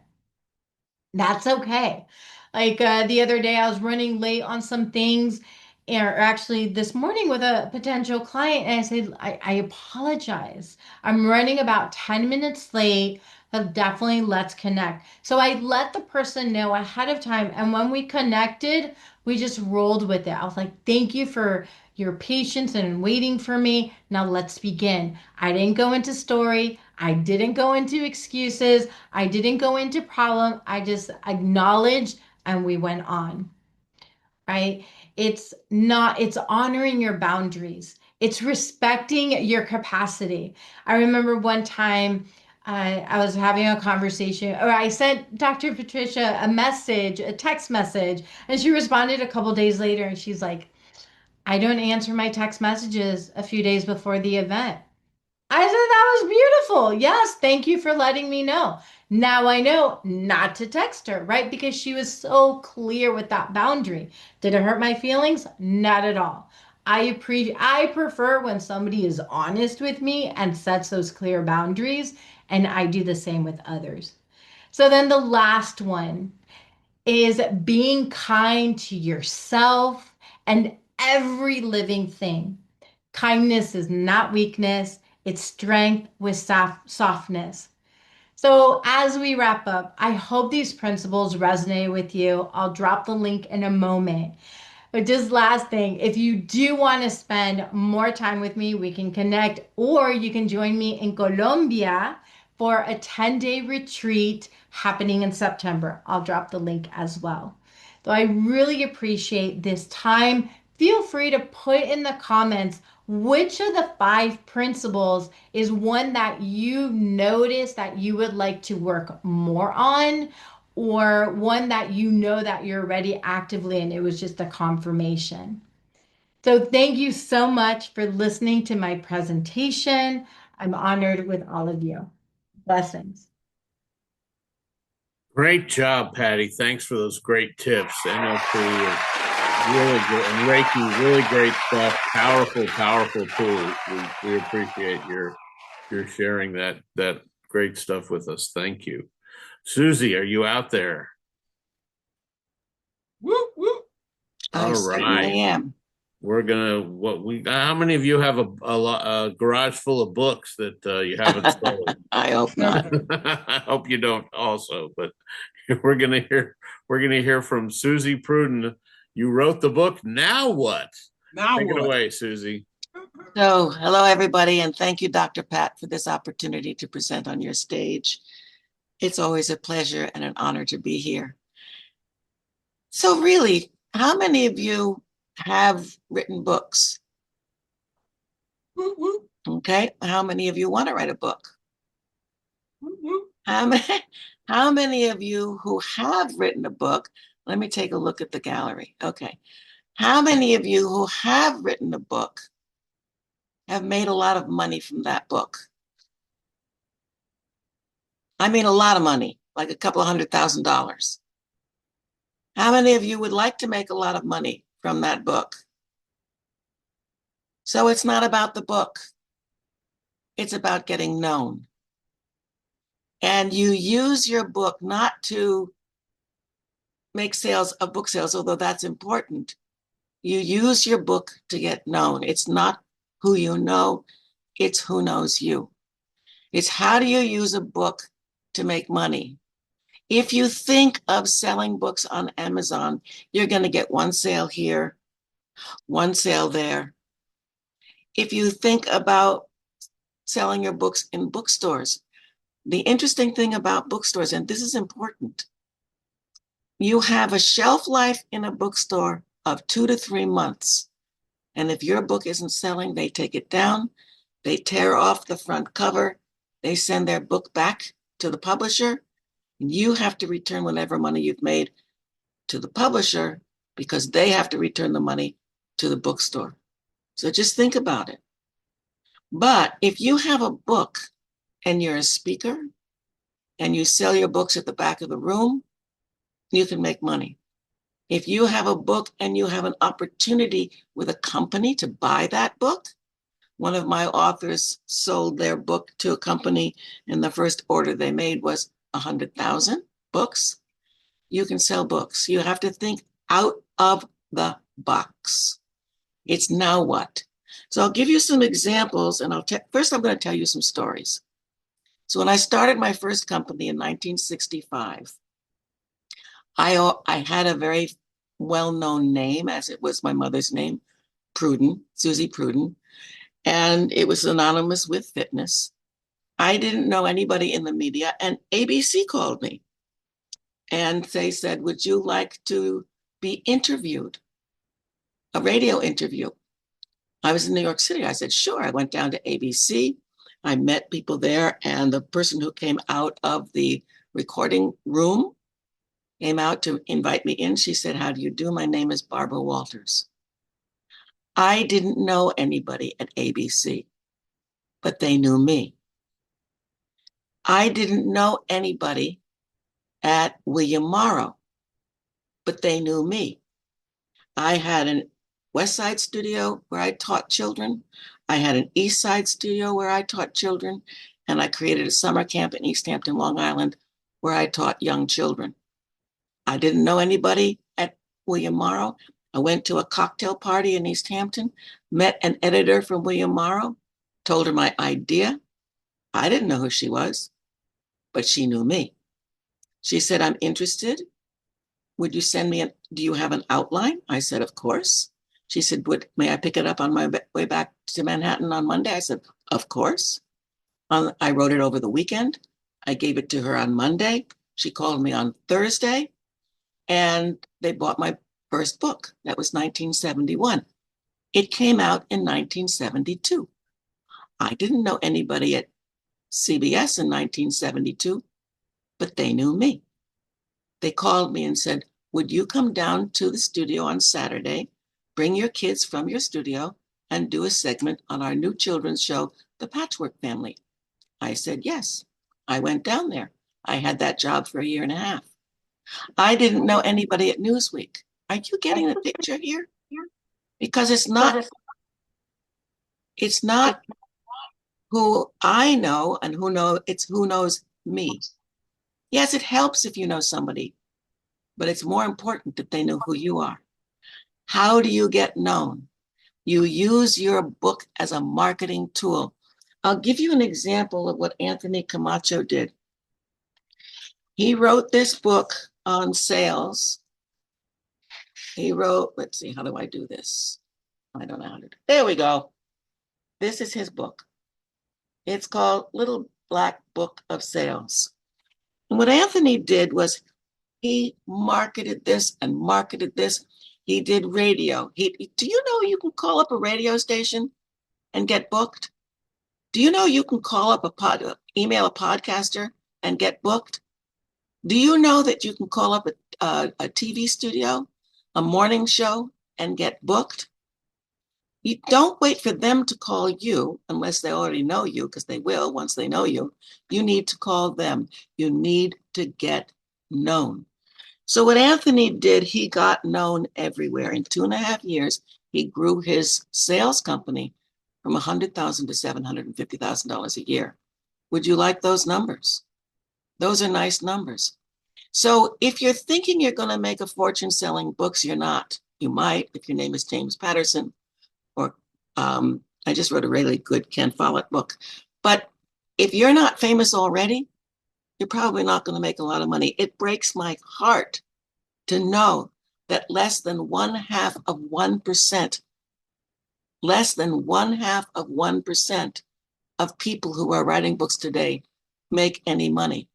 That's okay. Like the other day, I was running late on some things, or actually this morning with a potential client, and I said, I apologize. I'm running about 10 minutes late. But definitely let's connect. So I let the person know ahead of time. And when we connected, we just rolled with it. I was like, thank you for your patience and waiting for me. Now let's begin. I didn't go into story. I didn't go into excuses. I didn't go into problem. I just acknowledged and we went on, right? It's honoring your boundaries. It's respecting your capacity. I remember one time I was having a conversation, or I sent Dr. Patricia a message, a text message, and she responded a couple days later and she's like, I don't answer my text messages a few days before the event. I said, that was beautiful. Yes, thank you for letting me know. Now I know not to text her, right? Because she was so clear with that boundary. Did it hurt my feelings? Not at all. I prefer when somebody is honest with me and sets those clear boundaries, and I do the same with others. So then the last one is being kind to yourself and every living thing. Kindness is not weakness, it's strength with softness. So, as we wrap up, I hope these principles resonate with you. I'll drop the link in a moment. But just last thing, if you do want to spend more time with me, we can connect, or you can join me in Colombia for a 10-day retreat happening in September. I'll drop the link as well. So I really appreciate this time. Feel free to put in the comments which of the 5 principles is one that you notice that you would like to work more on, or one that you know that you're already actively and it was just a confirmation. So thank you so much for listening to my presentation. I'm honored with all of you. Blessings. Great job, Patty. Thanks for those great tips. NLP is really good, and Reiki, really great stuff. Powerful tools. We appreciate your sharing that great stuff with us. Thank you. Susie, are you out there? Whoop, whoop. All right. I am. We're gonna how many of you have a garage full of books that you haven't sold? I hope not. I hope you don't also, but we're gonna hear from Susie Pruden. You wrote the book. Now what? Take it away, Susie. So, hello everybody, and thank you, Dr. Pat, for this opportunity to present on your stage. It's always a pleasure and an honor to be here. So really, how many of you have written books? Okay, how many of you want to write a book? How many of you who have written a book, let me take a look at the gallery. Okay, how many of you who have written a book have made a lot of money from that book? I mean a lot of money, like a couple of $100,000. How many of you would like to make a lot of money from that book? So it's not about the book. It's about getting known. And you use your book not to make sales of book sales, although that's important. You use your book to get known. It's not who you know, it's who knows you. It's how do you use a book to make money? If you think of selling books on Amazon, you're going to get one sale here, one sale there. If you think about selling your books in bookstores, the interesting thing about bookstores, and this is important, you have a shelf life in a bookstore of 2 to 3 months. And if your book isn't selling, they take it down, they tear off the front cover, they send their book back to the publisher, and you have to return whatever money you've made to the publisher because they have to return the money to the bookstore. So just think about it. But if you have a book and you're a speaker and you sell your books at the back of the room, you can make money. If you have a book and you have an opportunity with a company to buy that book, one of my authors sold their book to a company and the first order they made was 100,000 books. You can sell books. You have to think out of the box. It's now what? So I'll give you some examples and first I'm going to tell you some stories. So when I started my first company in 1965, I had a very well-known name, as it was my mother's name, Pruden, Susie Pruden, and it was synonymous with fitness. I didn't know anybody in the media, and ABC called me. And they said, would you like to be interviewed? A radio interview. I was in New York City. I said, sure. I went down to ABC. I met people there, and the person who came out of the recording room came out to invite me in. She said, how do you do? My name is Barbara Walters. I didn't know anybody at ABC, but they knew me. I didn't know anybody at William Morrow, but they knew me. I had an West Side studio where I taught children. I had an East Side studio where I taught children, and I created a summer camp in East Hampton, Long Island, where I taught young children. I didn't know anybody at William Morrow. I went to a cocktail party in East Hampton, met an editor from William Morrow, told her my idea. I didn't know who she was, but she knew me. She said, I'm interested. Would you send me do you have an outline? I said, of course. She said, may I pick it up on my way back to Manhattan on Monday? I said, of course. I wrote it over the weekend. I gave it to her on Monday. She called me on Thursday, and they bought my first book. That was 1971. It came out in 1972. I didn't know anybody at CBS in 1972, but they knew me. They called me and said, would you come down to the studio on Saturday, bring your kids from your studio, and do a segment on our new children's show, The Patchwork Family? I said, yes. I went down there. I had that job for 1.5 years. I didn't know anybody at Newsweek. Are you getting the picture here? Because it's not who I know and it's who knows me. Yes, it helps if you know somebody, but it's more important that they know who you are. How do you get known? You use your book as a marketing tool. I'll give you an example of what Anthony Camacho did. He wrote this book on sales. He wrote, let's see, how do I do this? I don't know how to do it. There we go. This is his book. It's called Little Black Book of Sales. And what Anthony did was he marketed this and marketed this. He did radio. Do you know you can call up a radio station and get booked? Do you know you can call up email a podcaster and get booked? Do you know that you can call up a TV studio, a morning show, and get booked? You don't wait for them to call you unless they already know you, because they will once they know you. You need to call them. You need to get known. So what Anthony did, he got known everywhere. In 2.5 years, he grew his sales company from $100,000 to $750,000 a year. Would you like those numbers? Those are nice numbers. So if you're thinking you're going to make a fortune selling books, you're not. You might if your name is James Patterson, or I just wrote a really good Ken Follett book. But if you're not famous already, you're probably not going to make a lot of money. It breaks my heart to know that less than 0.5% of people who are writing books today make any money.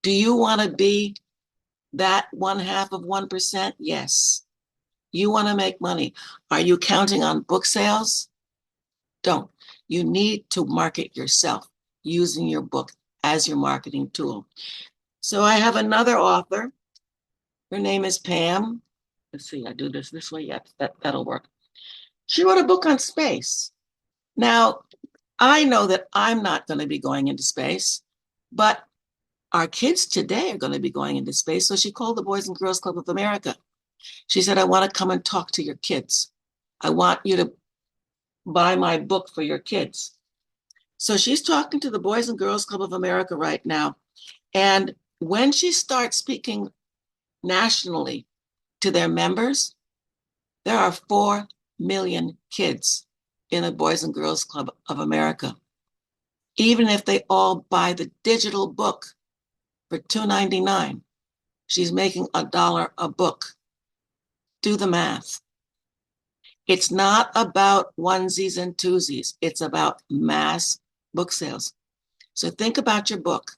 Do you want to be that 0.5%? Yes. You want to make money. Are you counting on book sales? Don't. You need to market yourself using your book as your marketing tool. So I have another author. Her name is Pam. Let's see, I do this way. Yep, that'll work. She wrote a book on space. Now, I know that I'm not going to be going into space, but our kids today are going to be going into space. So she called the Boys and Girls Club of America. She said, I want to come and talk to your kids. I want you to buy my book for your kids. So she's talking to the Boys and Girls Club of America right now. And when she starts speaking nationally to their members, there are 4 million kids in the Boys and Girls Club of America. Even if they all buy the digital book for $2.99, she's making $1 a book. Do the math. It's not about onesies and twosies. It's about mass book sales. So think about your book.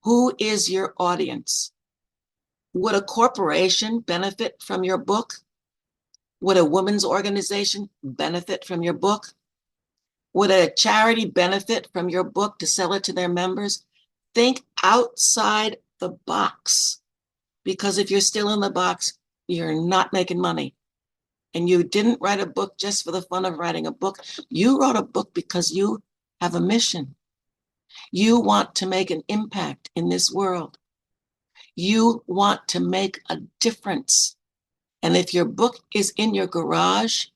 Who is your audience? Would a corporation benefit from your book? Would a women's organization benefit from your book? Would a charity benefit from your book to sell it to their members? Think outside the box, because if you're still in the box, you're not making money. And you didn't write a book just for the fun of writing a book. You wrote a book because you have a mission. You want to make an impact in this world. You want to make a difference. And if your book is in your garage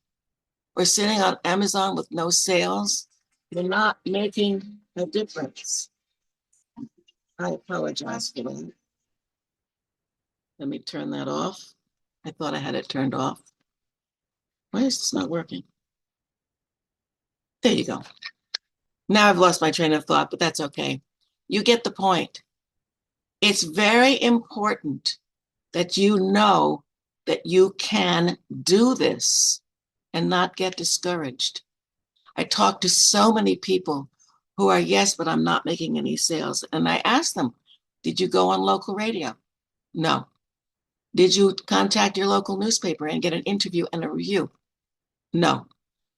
or sitting on Amazon with no sales, you're not making a difference. I apologize for that. Let me turn that off. I thought I had it turned off. Why is this not working? There you go. Now I've lost my train of thought, but that's okay. You get the point. It's very important that you know that you can do this and not get discouraged. I talk to so many people who are, yes, but I'm not making any sales. And I ask them, did you go on local radio? No. Did you contact your local newspaper and get an interview and a review? No.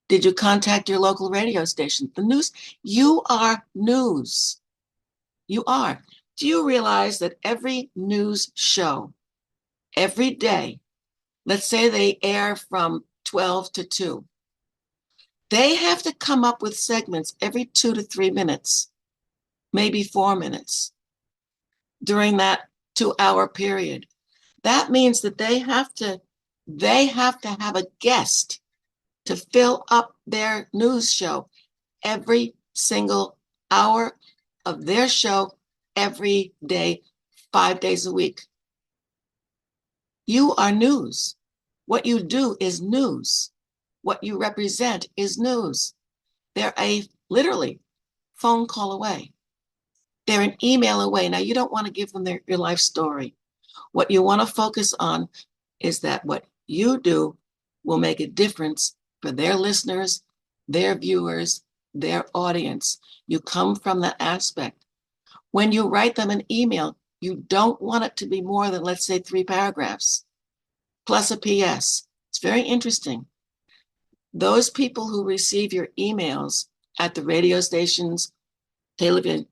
Did you contact your local radio station? The news, you are news. You are. Do you realize that every news show, every day, let's say they air from 12 to 2, they have to come up with segments every 2 to 3 minutes, maybe 4 minutes during that 2-hour period. That means that they have to have a guest to fill up their news show every single hour of their show every day, 5 days a week. You are news. What you do is news. What you represent is news. They're a literally phone call away. They're an email away. Now, you don't want to give them your life story. What you want to focus on is that what you do will make a difference for their listeners, their viewers, their audience. You come from that aspect. When you write them an email, you don't want it to be more than, let's say, 3 paragraphs, plus a PS. It's very interesting. Those people who receive your emails at the radio stations, television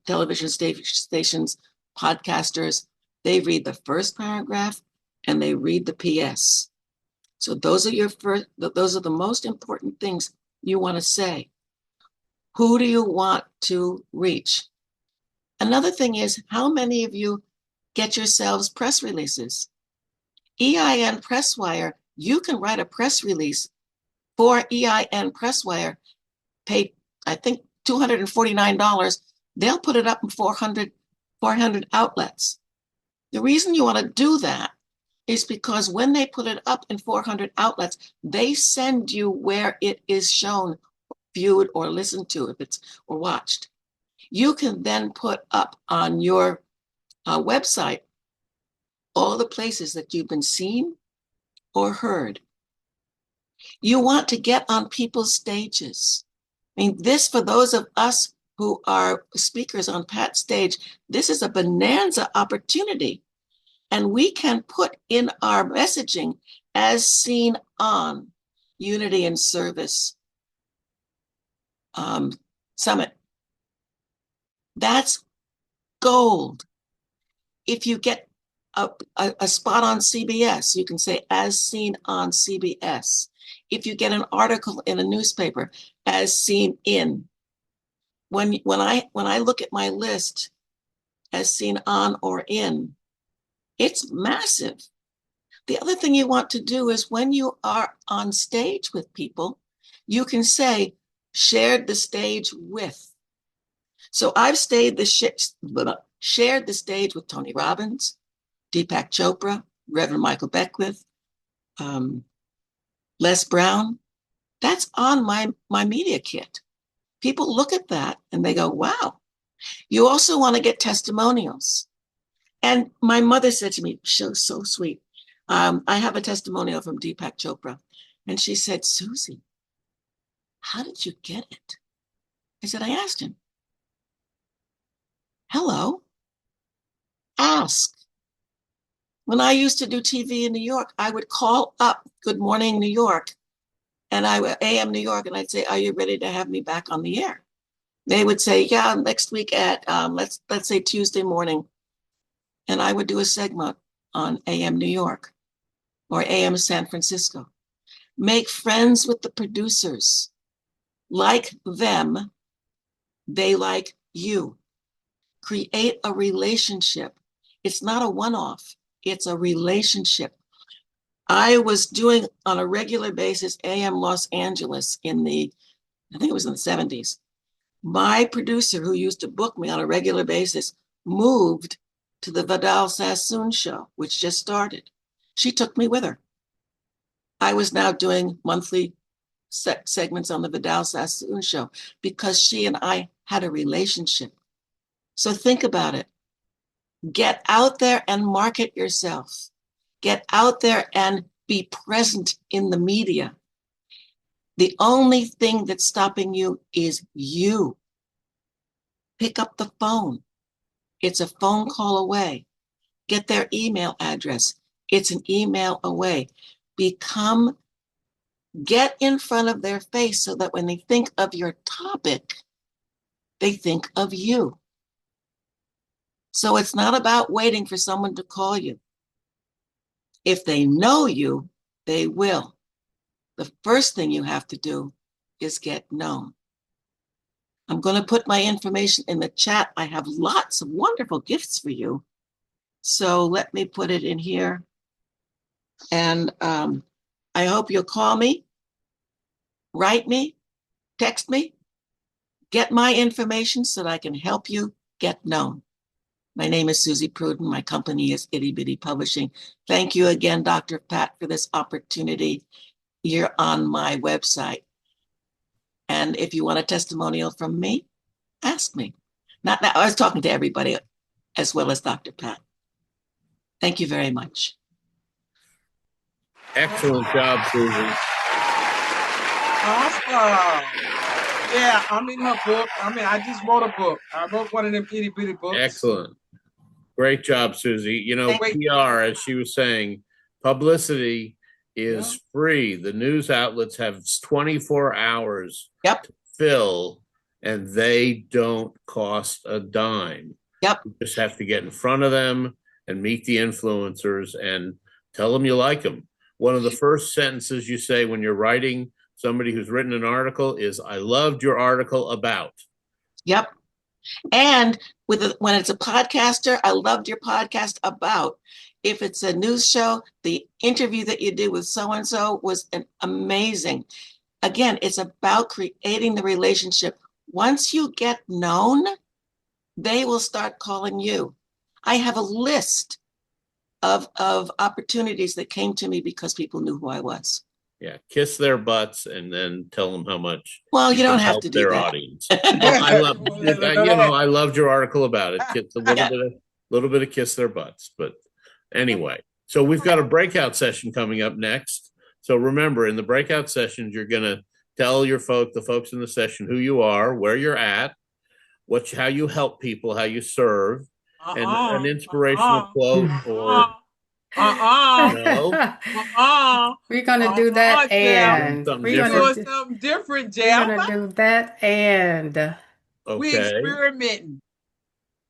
stations, podcasters, they read the first paragraph and they read the PS. So those are the most important things you want to say. Who do you want to reach? Another thing is, how many of you get yourselves press releases? EIN Presswire, you can write a press release for EIN Presswire, pay, I think, $249. They'll put it up in 400 outlets. The reason you want to do that is because when they put it up in 400 outlets, they send you where it is shown, viewed, or listened to, if it's or watched. You can then put up on your website all the places that you've been seen or heard. You want to get on people's stages. I mean, this, for those of us who are speakers on Pat's stage, this is a bonanza opportunity. And we can put in our messaging as seen on Unity and Service Summit. That's gold. If you get a spot on CBS, you can say as seen on CBS. If you get an article in a newspaper, as seen in. When I look at my list, as seen on or in, it's massive. The other thing you want to do is when you are on stage with people, you can say, shared the stage with. So I've shared the stage with Tony Robbins, Deepak Chopra, Reverend Michael Beckwith, Les Brown. That's on my media kit. People look at that and they go, wow. You also want to get testimonials. And my mother said to me, she was so sweet. I have a testimonial from Deepak Chopra, and she said, Susie, how did you get it? I said, I asked him. Hello, ask. When I used to do TV in New York, I would call up Good Morning New York, and I would AM New York, and I'd say, are you ready to have me back on the air? They would say, yeah, next week at, let's say Tuesday morning. And I would do a segment on AM New York or AM San Francisco. Make friends with the producers. Like them, they like you. Create a relationship. It's not a one-off. It's a relationship. I was doing on a regular basis AM Los Angeles I think it was in the 70s. My producer, who used to book me on a regular basis, moved to the Vidal Sassoon show, which just started. She took me with her. I was now doing monthly segments on the Vidal Sassoon show because she and I had a relationship. So think about it. Get out there and market yourself. Get out there and be present in the media. The only thing that's stopping you is you. Pick up the phone. It's a phone call away. Get their email address. It's an email away. Get in front of their face so that when they think of your topic, they think of you. So it's not about waiting for someone to call you. If they know you, they will. The first thing you have to do is get known. I'm going to put my information in the chat. I have lots of wonderful gifts for you. So let me put it in here. And I hope you'll call me, write me, text me, get my information so that I can help you get known. My name is Susie Pruden. My company is Itty Bitty Publishing. Thank you again, Dr. Pat, for this opportunity. You're on my website. And if you want a testimonial from me, ask me. I was talking to everybody as well as Dr. Pat. Thank you very much. Excellent job, Susie. Awesome. Yeah, I'm in her book. I just wrote a book. I wrote one of them itty bitty books. Excellent. Great job, Susie. You know, PR, as she was saying, publicity is free. The news outlets have 24 hours to fill, and they don't cost a dime. Yep. You just have to get in front of them and meet the influencers and tell them you like them. One of the first sentences you say when you're writing somebody who's written an article is, I loved your article about. Yep. And when it's a podcaster, I loved your podcast about. If it's a news show, the interview that you did with so-and-so was amazing. Again, it's about creating the relationship. Once you get known, they will start calling you. I have a list of opportunities that came to me because people knew who I was. Yeah, kiss their butts and then tell them how much. Well, you don't have to do their that. Audience. Well, I loved your article about it. It's a little bit of kiss their butts. But anyway, so we've got a breakout session coming up next. So remember, in the breakout sessions, you're going to tell the folks in the session who you are, where you're at, how you help people, how you serve, and an inspirational quote or. No. We're gonna do that, and we're doing something different, Jeff. We're gonna do that, and we experimenting.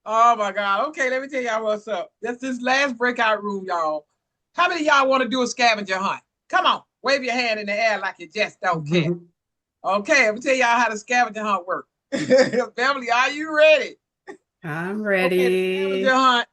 Oh my God! Okay, let me tell y'all what's up. That's this last breakout room, y'all. How many of y'all want to do a scavenger hunt? Come on, wave your hand in the air like you just don't care. Okay, let me tell y'all how the scavenger hunt works. Beverly, are you ready? I'm ready. Okay, the scavenger hunt.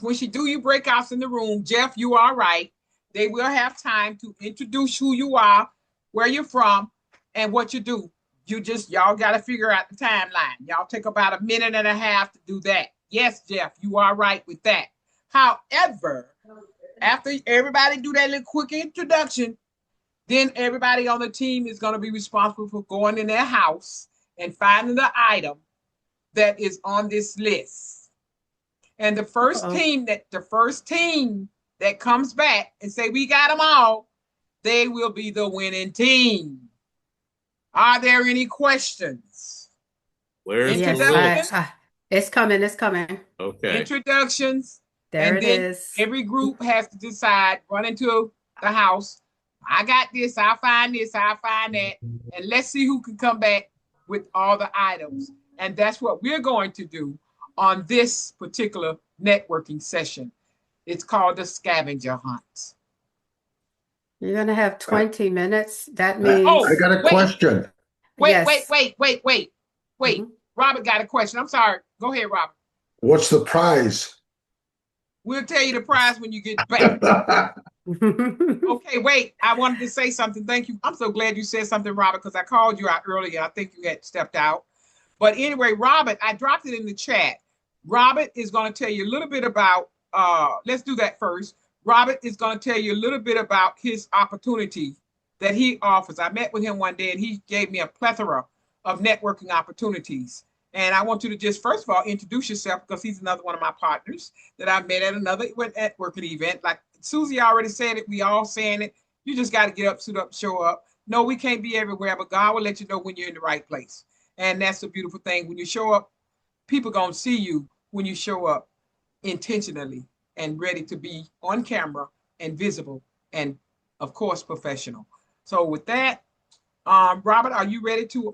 When she do you breakouts in the room, Jeff, you are right. They will have time to introduce who you are, where you're from, and what you do. Y'all got to figure out the timeline. Y'all take about 1.5 minutes to do that. Yes, Jeff, you are right with that. However, after everybody do that little quick introduction, then everybody on the team is going to be responsible for going in their house and finding the item that is on this list. And the first team that comes back and say, we got them all, they will be the winning team. Are there any questions? Where's the Introductions? list? It's coming. It's coming. Okay. Introductions. There and it then is. every group has to decide, run into the house. I got this, I'll find this, I'll find that. And let's see who can come back with all the items. And that's what we're going to do on this particular networking session. It's called the scavenger hunt. You're going to have 20 minutes. That means. I got a question. Wait. Mm-hmm. Robert got a question. I'm sorry. Go ahead, Robert. What's the prize? We'll tell you the prize when you get back. Okay, wait. I wanted to say something. Thank you. I'm so glad you said something, Robert, because I called you out earlier. I think you had stepped out. But anyway, Robert, I dropped it in the chat. Robert is going to tell you a little bit about, let's do that first. Robert is going to tell you a little bit about his opportunity that he offers. I met with him one day and he gave me a plethora of networking opportunities. And I want you to just, first of all, introduce yourself because he's another one of my partners that I met at another networking event. Like Susie already said it, we all saying it. You just got to get up, suit up, show up. No, we can't be everywhere, but God will let you know when you're in the right place. And that's the beautiful thing. When you show up, people are going to see you when you show up intentionally and ready to be on camera and visible and, of course, professional. So with that, Robert, are you ready to...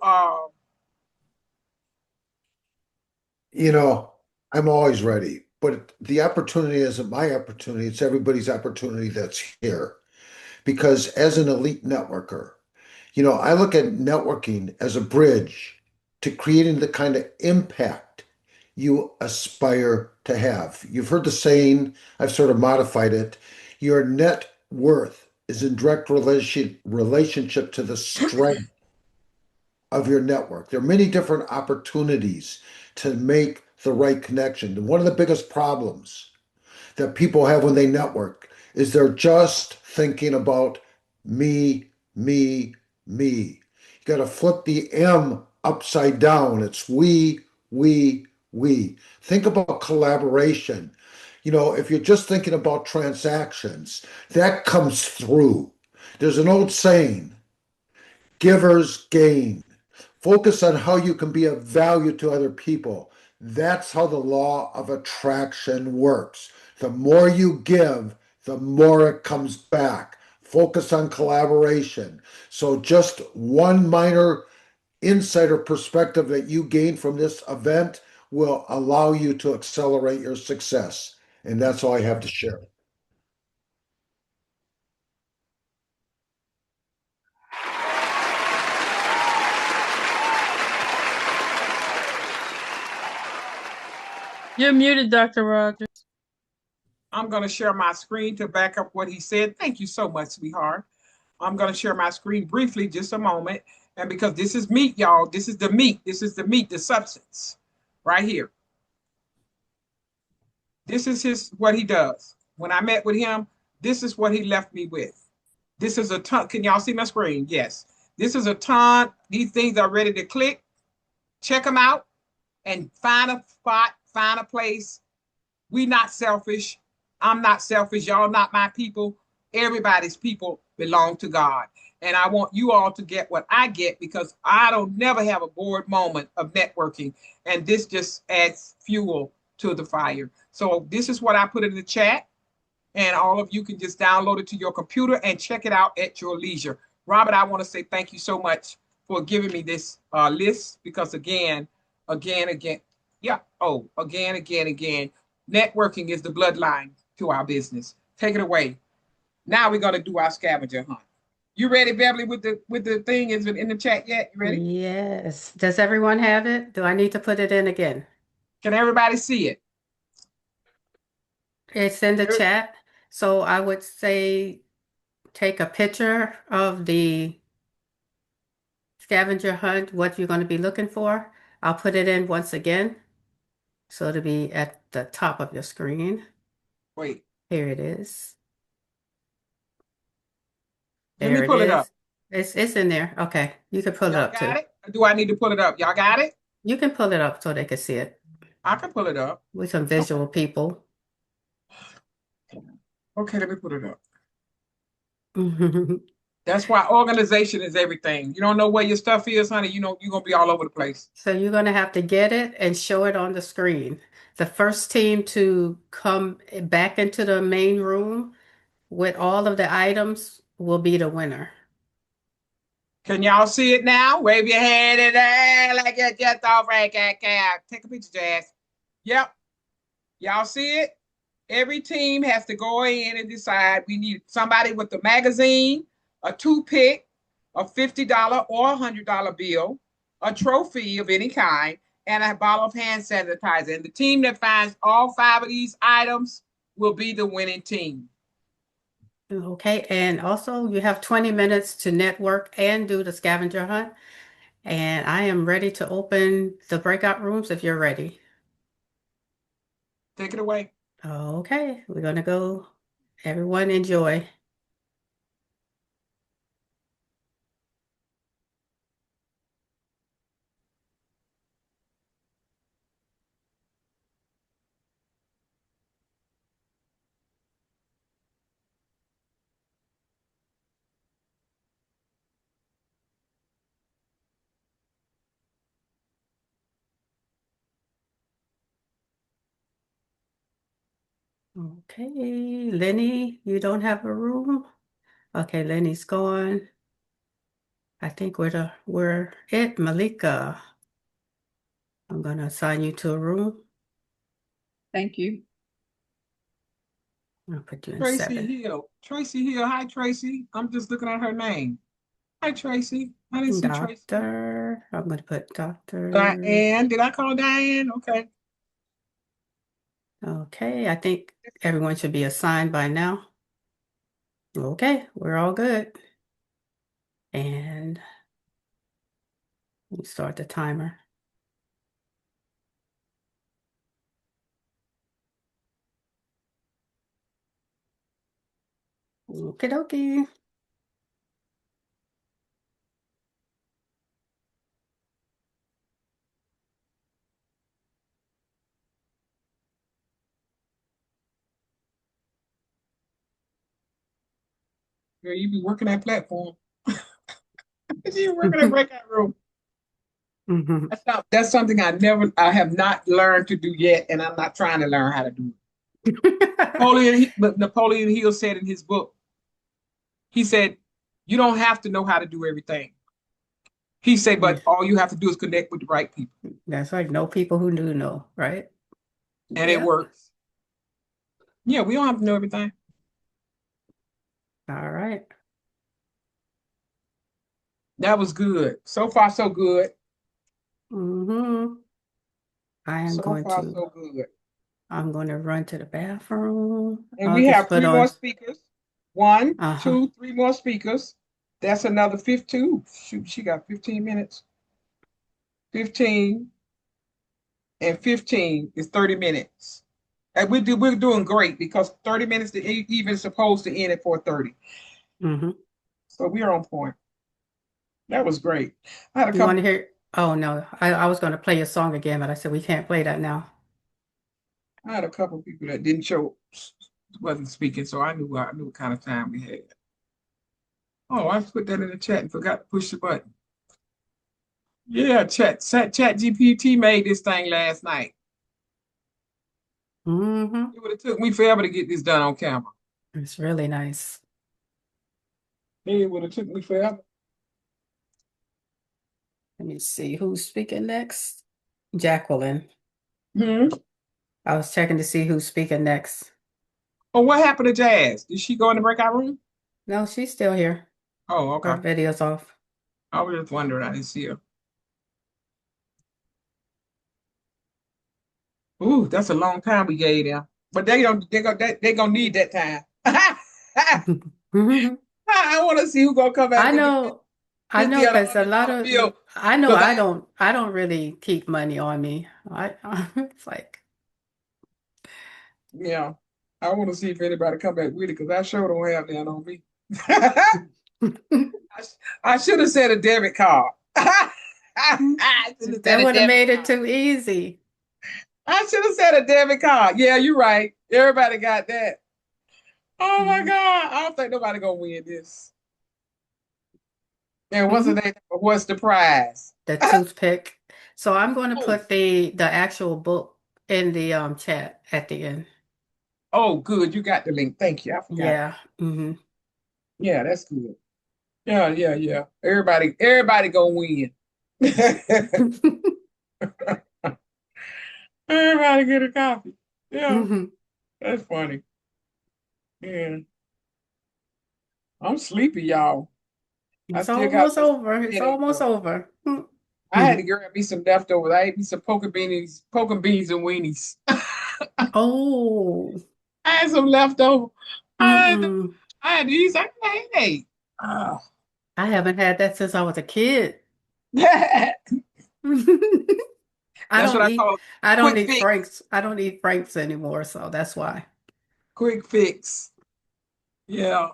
I'm always ready, but the opportunity isn't my opportunity. It's everybody's opportunity that's here. Because as an elite networker, I look at networking as a bridge to creating the kind of impact you aspire to have. You've heard the saying, I've sort of modified it. Your net worth is in direct relationship to the strength of your network. There are many different opportunities to make the right connection. And one of the biggest problems that people have when they network is they're just thinking about me, me, me. You got to flip the M upside down. It's we, we. Think about collaboration. If you're just thinking about transactions, that comes through. There's an old saying, givers gain. Focus on how you can be of value to other people. That's how the law of attraction works. The more you give, the more it comes back. Focus on collaboration. So just one minor insider perspective that you gain from this event will allow you to accelerate your success. And that's all I have to share. You're muted, Dr. Rogers. I'm going to share my screen to back up what he said. Thank you so much, sweetheart. I'm going to share my screen briefly, just a moment. And because this is meat, y'all, this is the meat. This is the meat, the substance right here. This is what he does. When I met with him, this is what he left me with. This is a ton. Can y'all see my screen? Yes. This is a ton. These things are ready to click. Check them out and find a spot, find a place. We not selfish. I'm not selfish. Y'all not my people. Everybody's people belong to God. And I want you all to get what I get because I don't never have a bored moment of networking. And this just adds fuel to the fire. So this is what I put in the chat. And all of you can just download it to your computer and check it out at your leisure. Robert, I want to say thank you so much for giving me this list because again, yeah. Oh, again. Networking is the bloodline to our business. Take it away. Now we're going to do our scavenger hunt. You ready, Beverly, with the thing? Is it in the chat yet? You ready? Yes. Does everyone have it? Do I need to put it in again? Can everybody see it? It's in the chat. So I would say take a picture of the scavenger hunt, what you're going to be looking for. I'll put it in once again. So it'll be at the top of your screen. Wait. Here it is. Let me pull it up. It's in there. Okay. You can pull it up too. Got it? Or do I need to pull it up? Y'all got it? You can pull it up so they can see it. I can pull it up. With some visual people. Okay, let me put it up. That's why organization is everything. You don't know where your stuff is, honey. You know, you're going to be all over the place. So you're going to have to get it and show it on the screen. The first team to come back into the main room with all of the items will be the winner. Can y'all see it now? Wave your hand in the air like you just off right, cat. Take a picture, Jazz. Yep. Y'all see it? Every team has to go in and decide. We need somebody with a magazine, a toothpick, a $50 or $100 bill, a trophy of any kind, and a bottle of hand sanitizer. And the team that finds all 5 of these items will be the winning team. Okay, and also you have 20 minutes to network and do the scavenger hunt. And I am ready to open the breakout rooms if you're ready. Take it away. Okay, we're gonna go. Everyone enjoy. Okay, Lenny, you don't have a room? Okay, Lenny's gone. I think we're it, Malika. I'm gonna assign you to a room. Thank you. I'll put you in Tracy 7. Hill. Tracy Hill. Hi, Tracy. I'm just looking at her name. Hi, Tracy. I didn't see Tracy. Doctor. I'm gonna put Doctor. Diane. Did I call Diane? Okay. Okay, I think everyone should be assigned by now. Okay, we're all good. And we start the timer. Okie dokie. Girl, you be working that platform. You working that breakout room. That's something I have not learned to do yet, and I'm not trying to learn how to do it. Napoleon Hill said in his book, he said, you don't have to know how to do everything. He said, but all you have to do is connect with the right people. That's like know people who do know, right? And it works. Yeah, we don't have to know everything. All right. That was good. So far, so good. I am so going far, to. So good. I'm going to run to the bathroom. And we have 3 more speakers. 1, 2, 3 more speakers. That's another 15. Shoot, she got 15 minutes. 15 and 15 is 30 minutes. And we're doing great because 30 minutes to even supposed to end at 4:30. So we are on point. That was great. I had a You want to hear? Oh no, I was going to play a song again, but I said we can't play that now. I had a couple of people that didn't show, wasn't speaking, so I knew what kind of time we had. Oh, I put that in the chat and forgot to push the button. Yeah, Chat GPT made this thing last night. It would have took me forever to get this done on camera. It's really nice. It would have took me forever. Let me see who's speaking next. Jacqueline. I was checking to see who's speaking next. Oh, what happened to Jazz? Did she go in the breakout room? No, she's still here. Oh, okay. Her video's off. I was just wondering. I didn't see her. Ooh, that's a long time we gave them. But they gonna need that time. I want to see who gonna come back. I know because a lot of bill. I don't really keep money on me. It's like yeah. I want to see if anybody come back with it because I sure don't have that on me. I should have said a debit card. That would have made it too easy. I should have said a debit card. Yeah, you're right. Everybody got that. Oh my God. I don't think nobody gonna win this. And what's the prize? The toothpick. So I'm going to put the actual book in the chat at the end. Oh, good. You got the link. Thank you. I forgot. Yeah. Yeah, that's good. Yeah. Everybody gonna win. Everybody get a copy. Yeah. That's funny. Yeah. I'm sleepy, y'all. It's almost over. It's almost over. I had to grab me some leftovers. I ate me some poker beans and weenies. Oh. I had some leftover. I had these. I ate. I haven't had that since I was a kid. I don't eat Franks. I don't eat Franks anymore, so that's why. Quick fix. Yeah.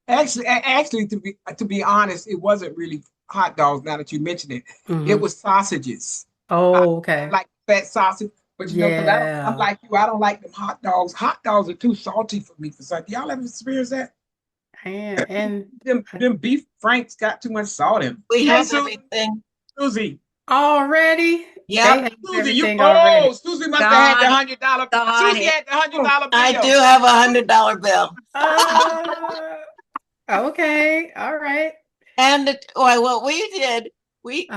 Actually, to be honest, it wasn't really hot dogs. Now that you mention it, it was sausages. Oh, okay. I like fat sausage, but you know, because I'm like you, I don't like them hot dogs. Hot dogs are too salty for me. For like, y'all ever experienced that? And them beef franks got too much salt in them. We have everything. Susie. Already? Yeah. Susie, Susie must have had the $100. Susie had the $100 bill. I do have a $100 bill. Okay. All right. And what we did, we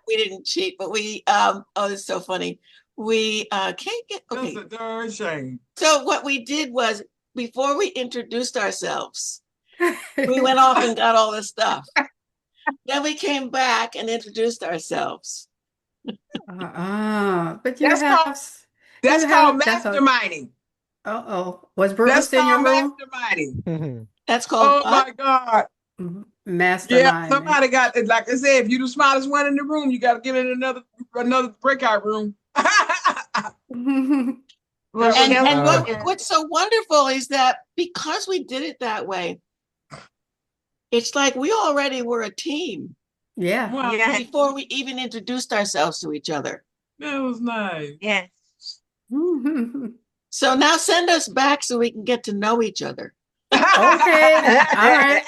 didn't cheat, but we it's so funny. We can't get okay. That's a darn shame. So what we did was before we introduced ourselves, we went off and got all the stuff. Then we came back and introduced ourselves. But that's called masterminding. Was Bruce in your room? Masterminding. That's called my God. Mastermind. Yeah, somebody got it. Like I said, if you're the smartest one in the room, you got to get in another breakout room. And what's so wonderful is that because we did it that way, it's like we already were a team. Yeah. Wow. Before we even introduced ourselves to each other. That was nice. Yes. So now send us back so we can get to know each other. Okay. All right.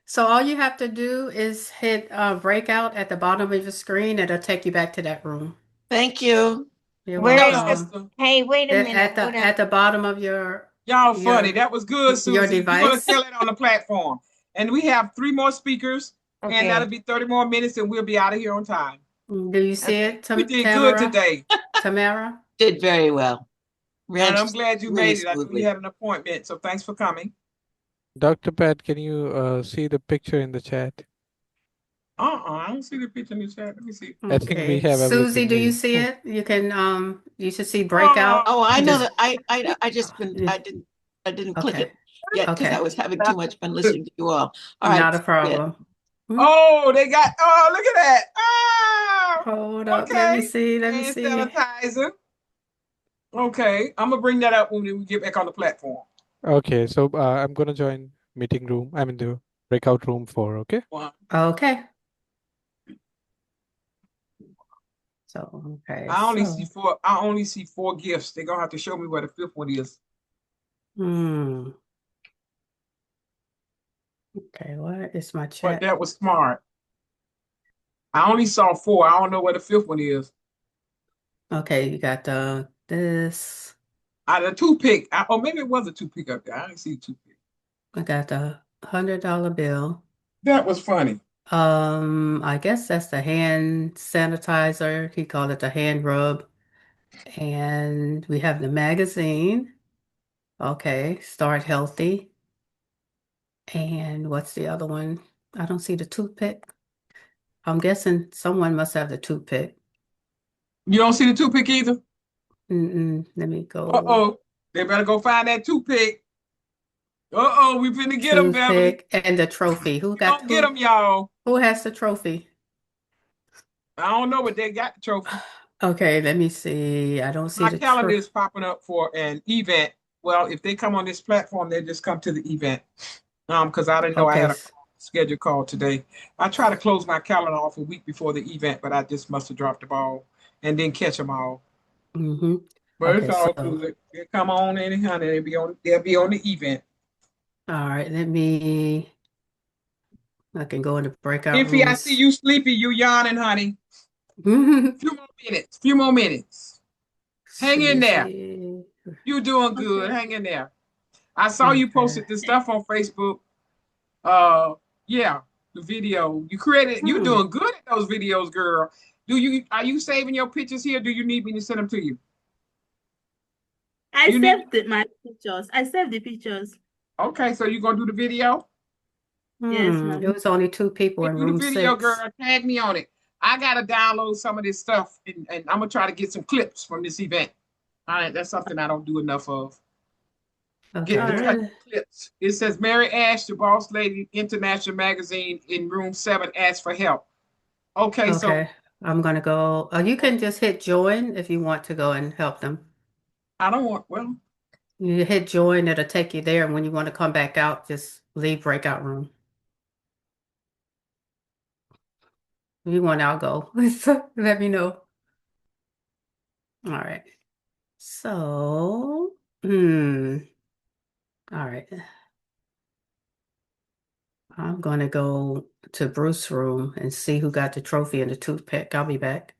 So all you have to do is hit breakout at the bottom of your screen. It'll take you back to that room. Thank you. You're welcome. Hey, wait a minute. At the bottom of your y'all funny. That was good, Susie. Your device. You're gonna sell it on the platform. And we have 3 more speakers, and that'll be 30 more minutes, and we'll be out of here on time. Do you see it? We did good today. Tamara? Did very well. And I'm glad you made it. I knew you had an appointment, so thanks for coming. Dr. Pat, can you see the picture in the chat? I don't see the picture in the chat. Let me see. I think we have everything. Susie, do you see it? You can you should see breakout. Oh, I know that. I didn't click it yet because I was having too much fun listening to you all. All right. Not a problem. Oh, they got look at that. Oh, hold up. Let me see. Sanitizer. Okay, I'm gonna bring that up when we get back on the platform. Okay, so I'm gonna join meeting room. I'm in the breakout room 4. Okay. Okay. So okay. I only see 4 gifts. They're gonna have to show me where the 5th one is. Okay, what is my chat? But that was smart. I only saw 4. I don't know where the 5th one is. Okay, you got this. The toothpick. Maybe it was a toothpick up there. I didn't see a toothpick. I got the $100 bill. That was funny. I guess that's the hand sanitizer. He called it the hand rub. And we have the magazine. Okay, Start Healthy. And what's the other one? I don't see the toothpick. I'm guessing someone must have the toothpick. You don't see the toothpick either? Let me go. They better go find that toothpick. We finna get them, Beverly. And the trophy. Who got? Don't get them, y'all. Who has the trophy? I don't know, but they got the trophy. Okay, let me see. I don't see my calendar is popping up for an event. Well, if they come on this platform, they just come to the event. Because I didn't know I had a scheduled call today. I try to close my calendar off a week before the event, but I just must have dropped the ball and didn't catch them all. But it's all good. They come on anyhow, they'll be on the event. All right, I can go into breakout Iffy, I see rooms. you sleepy. You yawning, honey. Few more minutes. Hang in there. Susie. You doing good. Hang in there. I saw you posted this stuff on Facebook. Yeah, the video. You doing good at those videos, girl. Are you saving your pictures here? Do you need me to send them to you? I saved my pictures. I saved the pictures. Okay, so you gonna do the video? Yes, ma'am. It was only 2 people in Do the room video, 6. girl. Tag me on it. I gotta download some of this stuff, and I'm gonna try to get some clips from this event. All right, that's something I don't do enough of. Okay. Get the clips. It says Mary Ash, the Boss Lady International Magazine in room 7, asked for help. Okay, so I'm gonna go. You can just hit join if you want to go and help them. I don't want, well, You hit join, it'll take you there, and when you want to come back out, just leave breakout room. If you want, I'll go. Let me know. All right. So, all right. I'm gonna go to Bruce's room and see who got the trophy and the toothpick. I'll be back.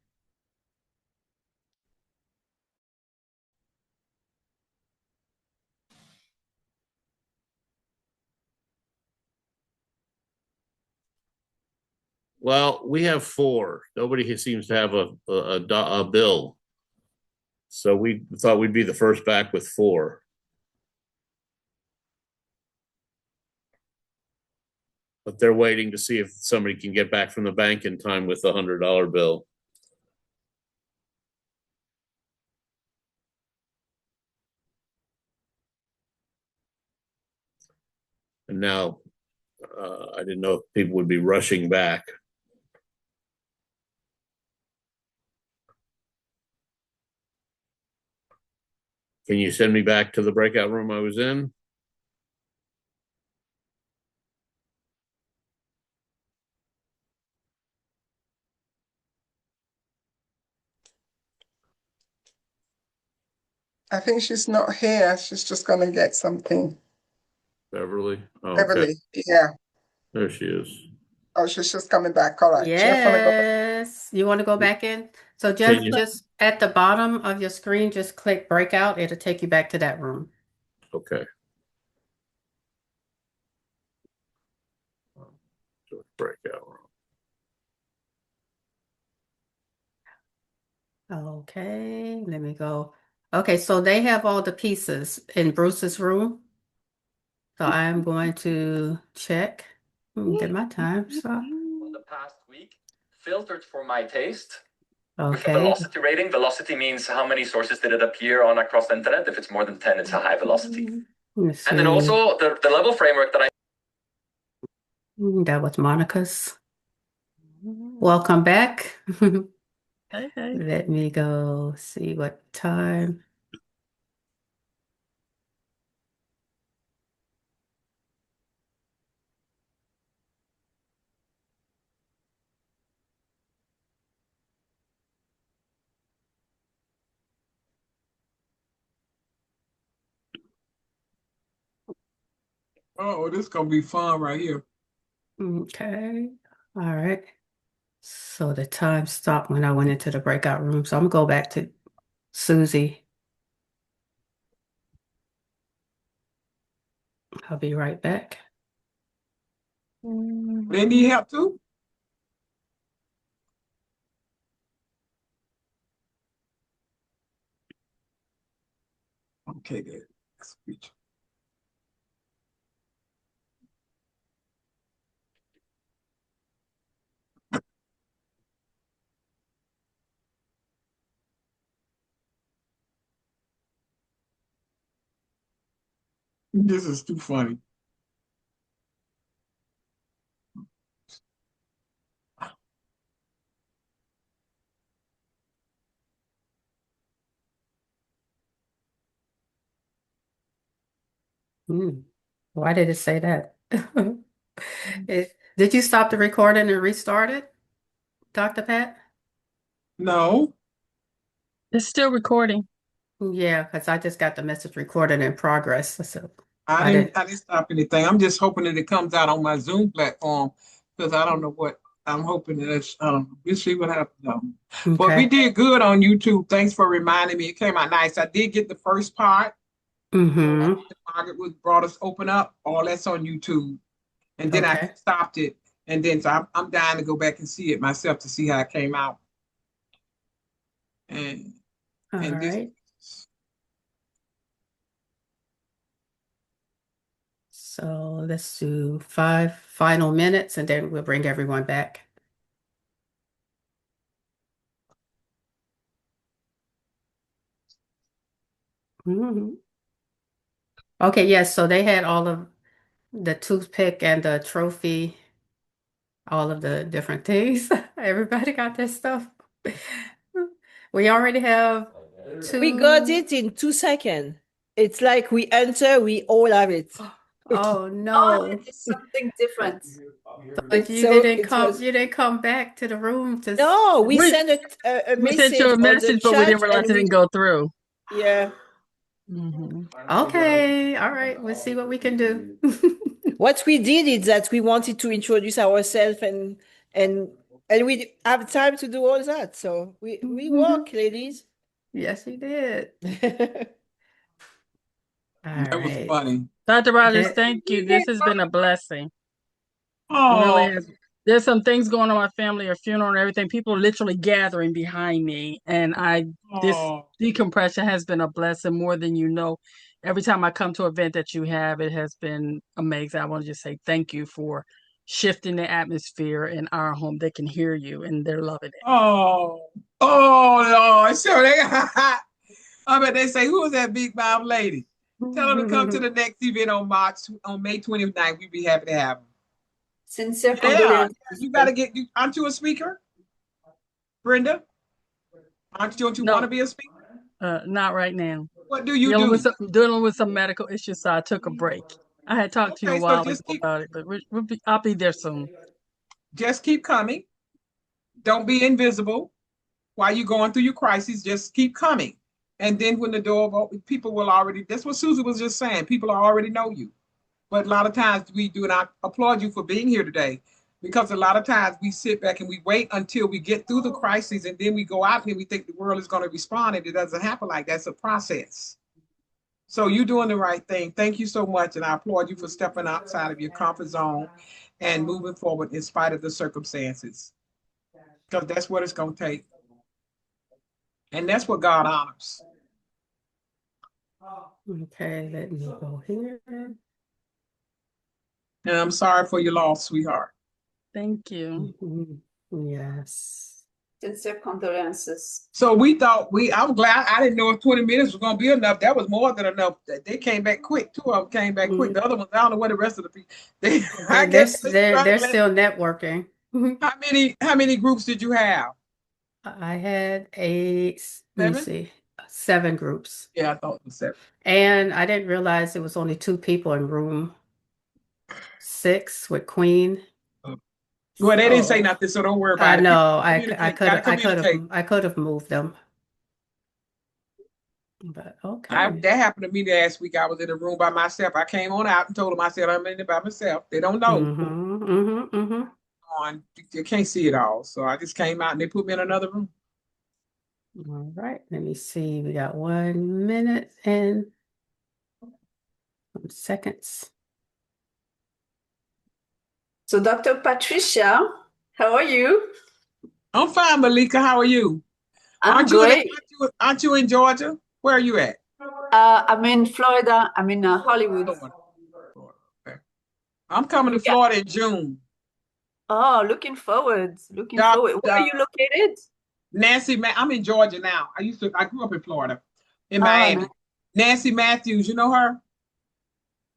Well, we have 4. Nobody seems to have a bill. So we thought we'd be the first back with 4. But they're waiting to see if somebody can get back from the bank in time with the $100 bill. And now I didn't know if people would be rushing back. Can you send me back to the breakout room I was in? I think she's not here. She's just gonna get something. Beverly? Oh, Beverly, okay. yeah. There she is. Oh, she's just coming back. All right. Yes. You want to go back in? So just at the bottom of your screen, just click breakout. It'll take you back to that room. Okay. Breakout room. Okay, let me go. Okay, so they have all the pieces in Bruce's room. So I'm going to check. Get my time. So The past week, filtered for my taste. With the okay. velocity rating, velocity means how many sources did it appear on across the internet. If it's more than 10, it's a high velocity. And then also the level framework that that was Monica's. Welcome back. Hey. Let me go see what time. oh, this is gonna be fun right here. Okay. All right. So the time stopped when I went into the breakout room. So I'm gonna go back to Susie. I'll be right back. They need help too? Okay, good. Speech. This is too funny. Why did it say that? Did you stop the recording and restart it, Dr. Pat? No. It's still recording. Yeah, because I just got the message recorded in progress. So I didn't stop anything. I'm just hoping that it comes out on my Zoom platform because I don't know what I'm hoping that it's, we'll see what happens. But we did good on YouTube. Thanks for reminding me. It came out nice. I did get the first part. Margaret brought us open up. All that's on YouTube. And then I stopped it. And then so I'm dying to go back and see it myself to see how it came out. And all right. So let's do 5 final minutes and then we'll bring everyone back. Okay, yes, so they had all of the toothpick and the trophy, all of the different things. Everybody got their stuff. We already have We got it in 2 seconds. It's like we enter, we all have it. Oh no. It's something different. But you didn't come back to the room to. No, we sent a We message sent you a on the message, but we chat didn't realize it didn't go through. Yeah. Okay, all right. We'll see what we can do. What we did is that we wanted to introduce ourselves and we have time to do all that. So we work, ladies. Yes, we did. That was funny. Dr. Rogers, thank you. This has been a blessing. Oh, it really has. There's some things going on in my family, a funeral and everything. People literally gathering behind me. And this decompression has been a blessing more than you know. Every time I come to an event that you have, it has been amazing. I want to just say thank you for shifting the atmosphere in our home. They can hear you and they're loving it. Oh Lord. So I bet they say, who is that big mouth lady? Tell them to come to the next event on May 29th. We'd be happy to have them. Sincere condolences. You gotta aren't you a speaker? Brenda? Don't you want to be a speaker? Not right now. What do you do? Dealing with some medical issues, so I took a break. I had talked to you a while ago about it, but I'll be there soon. Just keep coming. Don't be invisible while you're going through your crises. Just keep coming. And then when the door opens, people will already, that's what Susan was just saying. People already know you. But a lot of times we do, and I applaud you for being here today, because a lot of times we sit back and we wait until we get through the crises and then we go out and we think the world is going to respond, and it doesn't happen like that. It's a process. So you're doing the right thing. Thank you so much. And I applaud you for stepping outside of your comfort zone and moving forward in spite of the circumstances, because that's what it's going to take. And that's what God honors. Okay, let me go here. And I'm sorry for your loss, sweetheart. Thank you. Yes. Sincere condolences. So I'm glad. I didn't know if 20 minutes was going to be enough. That was more than enough. They came back quick. 2 of them came back quick. The other ones, I don't know where the rest of the people. They're still networking. How many groups did you have? I had 7 groups. Yeah, I thought it was 7. And I didn't realize it was only 2 people in room 6 with Queen. Well, they didn't say nothing, so don't worry about it. I know. I could have moved them. But okay. That happened to me last week. I was in a room by myself. I came on out and told them, I said, I'm in it by myself. They don't know. You can't see it all. So I just came out and they put me in another room. All right. Let me see. We got 1 minute and some seconds. So Dr. Patricia, how are you? I'm fine, Malika. How are you? I'm great. Aren't you in Georgia? Where are you at? I'm in Florida. I'm in Hollywood. Okay. I'm coming to Florida in June. Oh, looking forward. Where are you located? Nancy, I'm in Georgia now. I grew up in Florida, in Miami. Nice. Nancy Matthews, you know her?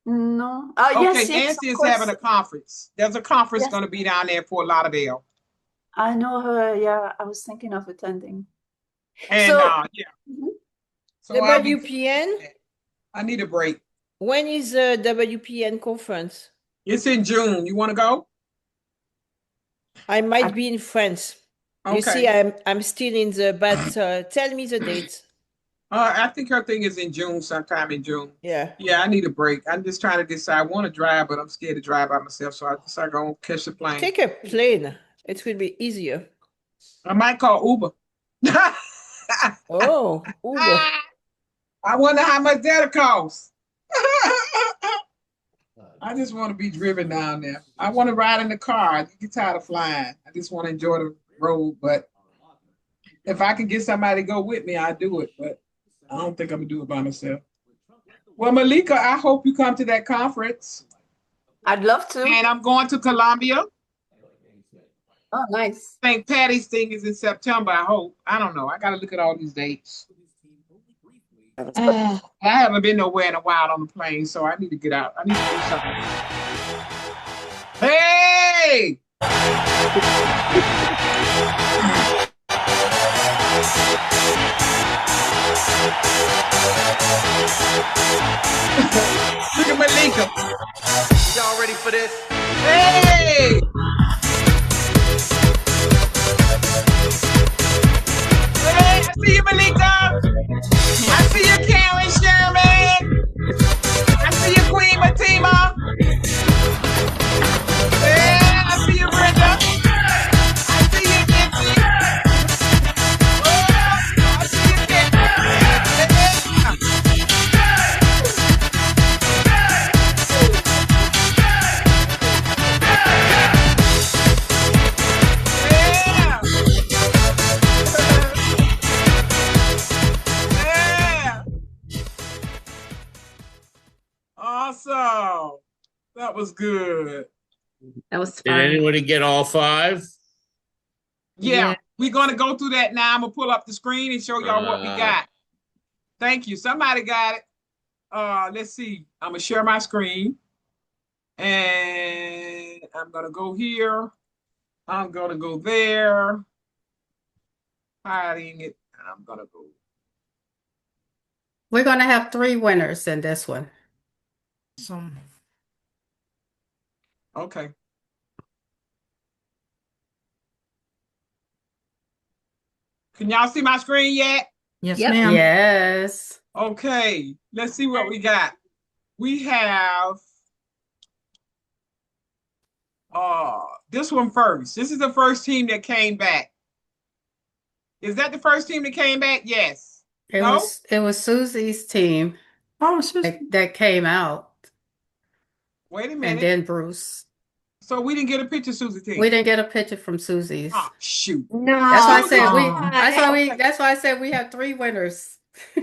No. Okay, Yes, Nancy is having a conference. There's a conference going to be down there for Fort Lauderdale. I know her. Yeah, I was thinking of attending. And So WPN? I need a break. When is the WPN conference? It's in June. You want to go? I might be in France. Okay. You see, I'm still in but tell me the date. I think her thing is in June, sometime in June. Yeah. Yeah, I need a break. I'm just trying to decide. I want to drive, but I'm scared to drive by myself. So I decide I'm going to catch the plane. Take a plane. It will be easier. I might call Uber. Oh, Uber. I wonder how much that'll cost. I just want to be driven down there. I want to ride in the car. I get tired of flying. I just want to enjoy the road. But if I can get somebody to go with me, I'll do it. But I don't think I'm going to do it by myself. Well, Malika, I hope you come to that conference. I'd love to. And I'm going to Colombia. Oh, nice. St. Patty's thing is in September, I hope. I don't know. I got to look at all these dates. I haven't been nowhere in a while on the plane, so I need to get out. I need to do something. Hey! Look at Malika. Y'all ready for this? Hey! Hey, I see you, Malika. I see you, Karen Sherman. I see you, Queen Matima. Yeah, I see you, Brenda. I see you, Nancy. Oh, I see you, Nancy. Awesome. That was good. That was Did fun. anybody get all 5? Yeah, we're going to go through that now. I'm going to pull up the screen and show y'all what we got. Thank you. Somebody got it. Let's see. I'm going to share my screen. And I'm going to go here. I'm going to go there. Hiding it. I'm going to go. We're going to have 3 winners in this one. Okay. Can y'all see my screen yet? Yes, Yep. ma'am. Yes. Okay. Let's see what we got. We have this one first. This is the first team that came back. Is that the first team that came back? Yes. It was Susie's team. Oh, Susie. That came out. Wait a minute. And then Bruce. So we didn't get a picture of Susie's team. We didn't get a picture from Susie's. Oh, shoot. No. That's why I said that's why I said we have 3 winners.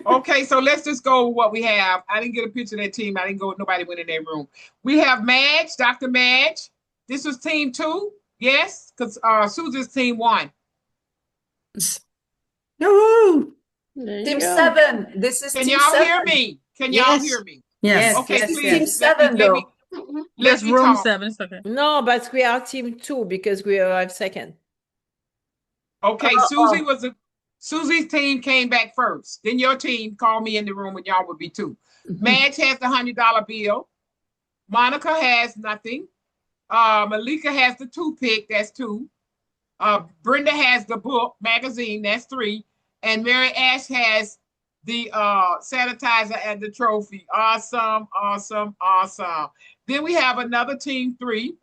Okay, so let's just go with what we have. I didn't get a picture of that team. I didn't go. Nobody went in their room. We have Madge, Dr. Madge. This was team 2. Yes, because Susie's team 1. Yoo-hoo! Team 7. This is Can team y'all 7. hear me? Can y'all hear me? Yes. Okay, Yes, please. Team 7 though. Let That's me room talk. 7. It's okay. No, but we are team 2 because we arrived second. Okay, Susie's team came back first. Then your team called me in the room and y'all would be 2. Madge has the $100 bill. Monica has nothing. Malika has the toothpick. That's 2. Brenda has the book magazine. That's 3. And Mary Ash has the sanitizer and the trophy. Awesome, awesome, awesome. Then we have another team 3.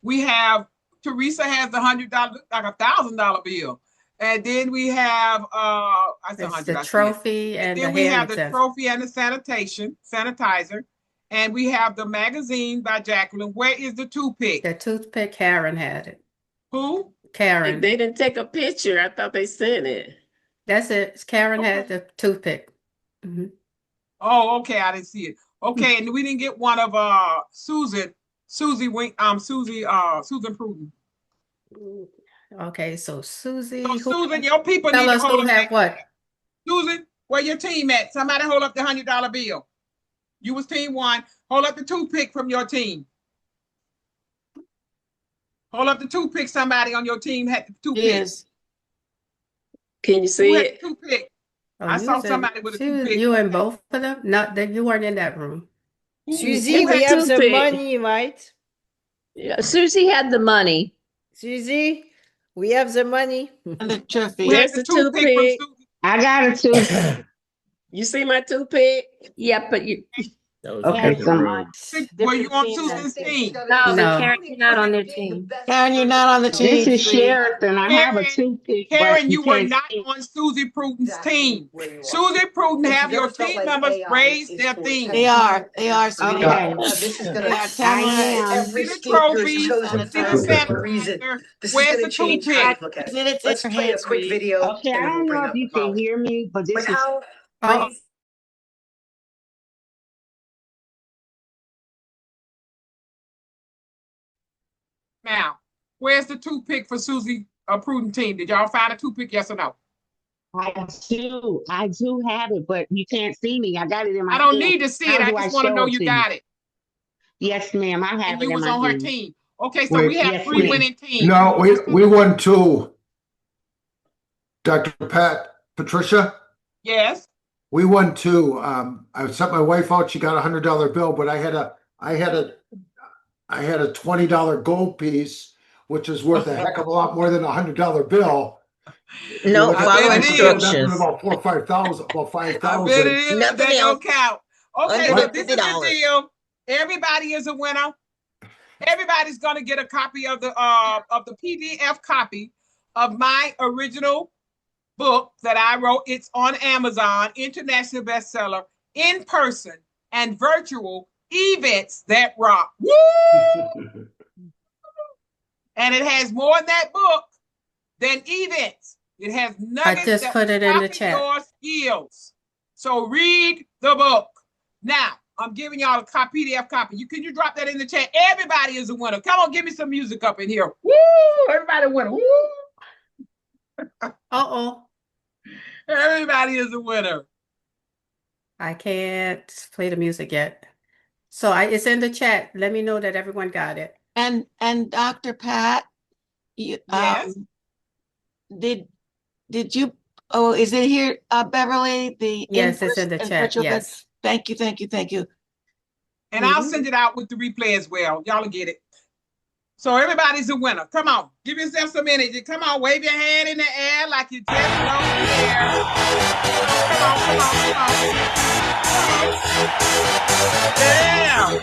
We have Teresa has the $100, like $1,000 bill. And then we have the trophy and then we have the trophy and the sanitizer. And we have the magazine by Jacqueline. Where is the toothpick? The toothpick, Karen had it. Who? Karen. They didn't take a picture. I thought they sent it. That's it. Karen had the toothpick. Mm-hmm. Oh, okay. I didn't see it. Okay, and we didn't get one of Susan Pruden. Okay, so Susie. So Susan, your people tell need us to hold who up had what? Susan, where your team at? Somebody hold up the $100 bill. You was team 1. Hold up the toothpick from your team. Hold up the toothpick. Somebody on your team had the toothpick. Yes. Can you see it? Toothpick. Oh, I saw somebody with a toothpick. You and both of them? Not that you weren't in that room. Susie, we have the money, right? Yeah, Susie had the money. Susie, we have the money. And the trophy. There's the toothpick. I got a toothpick. You see my toothpick? Yeah, but you. That was Okay, Karen so Rhodes. Were you on Susan's team? No, No. Karen, you're not on their team. Karen, you're not on the This team. is Sheridan. I have a Karen, toothpick, but Karen, you you were can't not see. on Susie Pruden's team. Where you are. Susie Pruden, If have you've your ever felt team like members AI raise is their for theme. They are, sweetie. Okay. This is They gonna are. Tamara is every See the speaker's trophy, chosen see the phrase sanitizer. for a reason. sanitizer. This is Where's gonna the change how you toothpick? look at Is it. it? It's Let's in her play a hand, quick sweetie. video Okay, I and then we'll don't bring know if up you can Molly. hear me, but But this is how Oh, Now, where's the toothpick for Susie Pruden team? Did y'all find a toothpick? Yes or no? I do have it, but you can't see me. I got it in my I don't hand. need to see How it. I do I just want to show know it you to you? got it. Yes, ma'am. I have And it you in was my on her hand. team. Okay, so we Wait, have Yes, three ma'am. winning teams. no, we won two. Dr. Patricia, Yes. we won two. I sent my wife out. She got $100 bill, but I had a $20 gold piece, which is worth a heck of a lot more than $100 bill. No, I follow bet it is. That's worth instructions. about 4 or 5,000, about I bet it 5,000. is, but Nothing that else. don't count. Okay, Under so the this is the $50. deal. Everybody is a winner. Everybody's gonna get a copy of the PDF copy of my original book that I wrote. It's on Amazon, international bestseller, in person and virtual events that rock. Woo! And it has more in that book than events. It has I nuggets just that put will it in the sharpen chat. your skills. So read the book. Now, I'm giving y'all a PDF copy. Can you drop that in the chat? Everybody is a winner. Come on, give me some music up in here. Woo! Everybody a winner. Woo! Uh-oh. Everybody is a winner. I can't play the music yet. So it's in the chat. Let me know that everyone got it. And Dr. Pat, you Yes. Did you? Oh, is it here, Beverly? The Yes, it's in the chat. virtual Yes. Thank you. And I'll send it out with the replay as well. Y'all will get it. So everybody's a winner. Come on. Give yourself some energy. Come on. Wave your hand in the air like you just don't care. Come on. Yeah.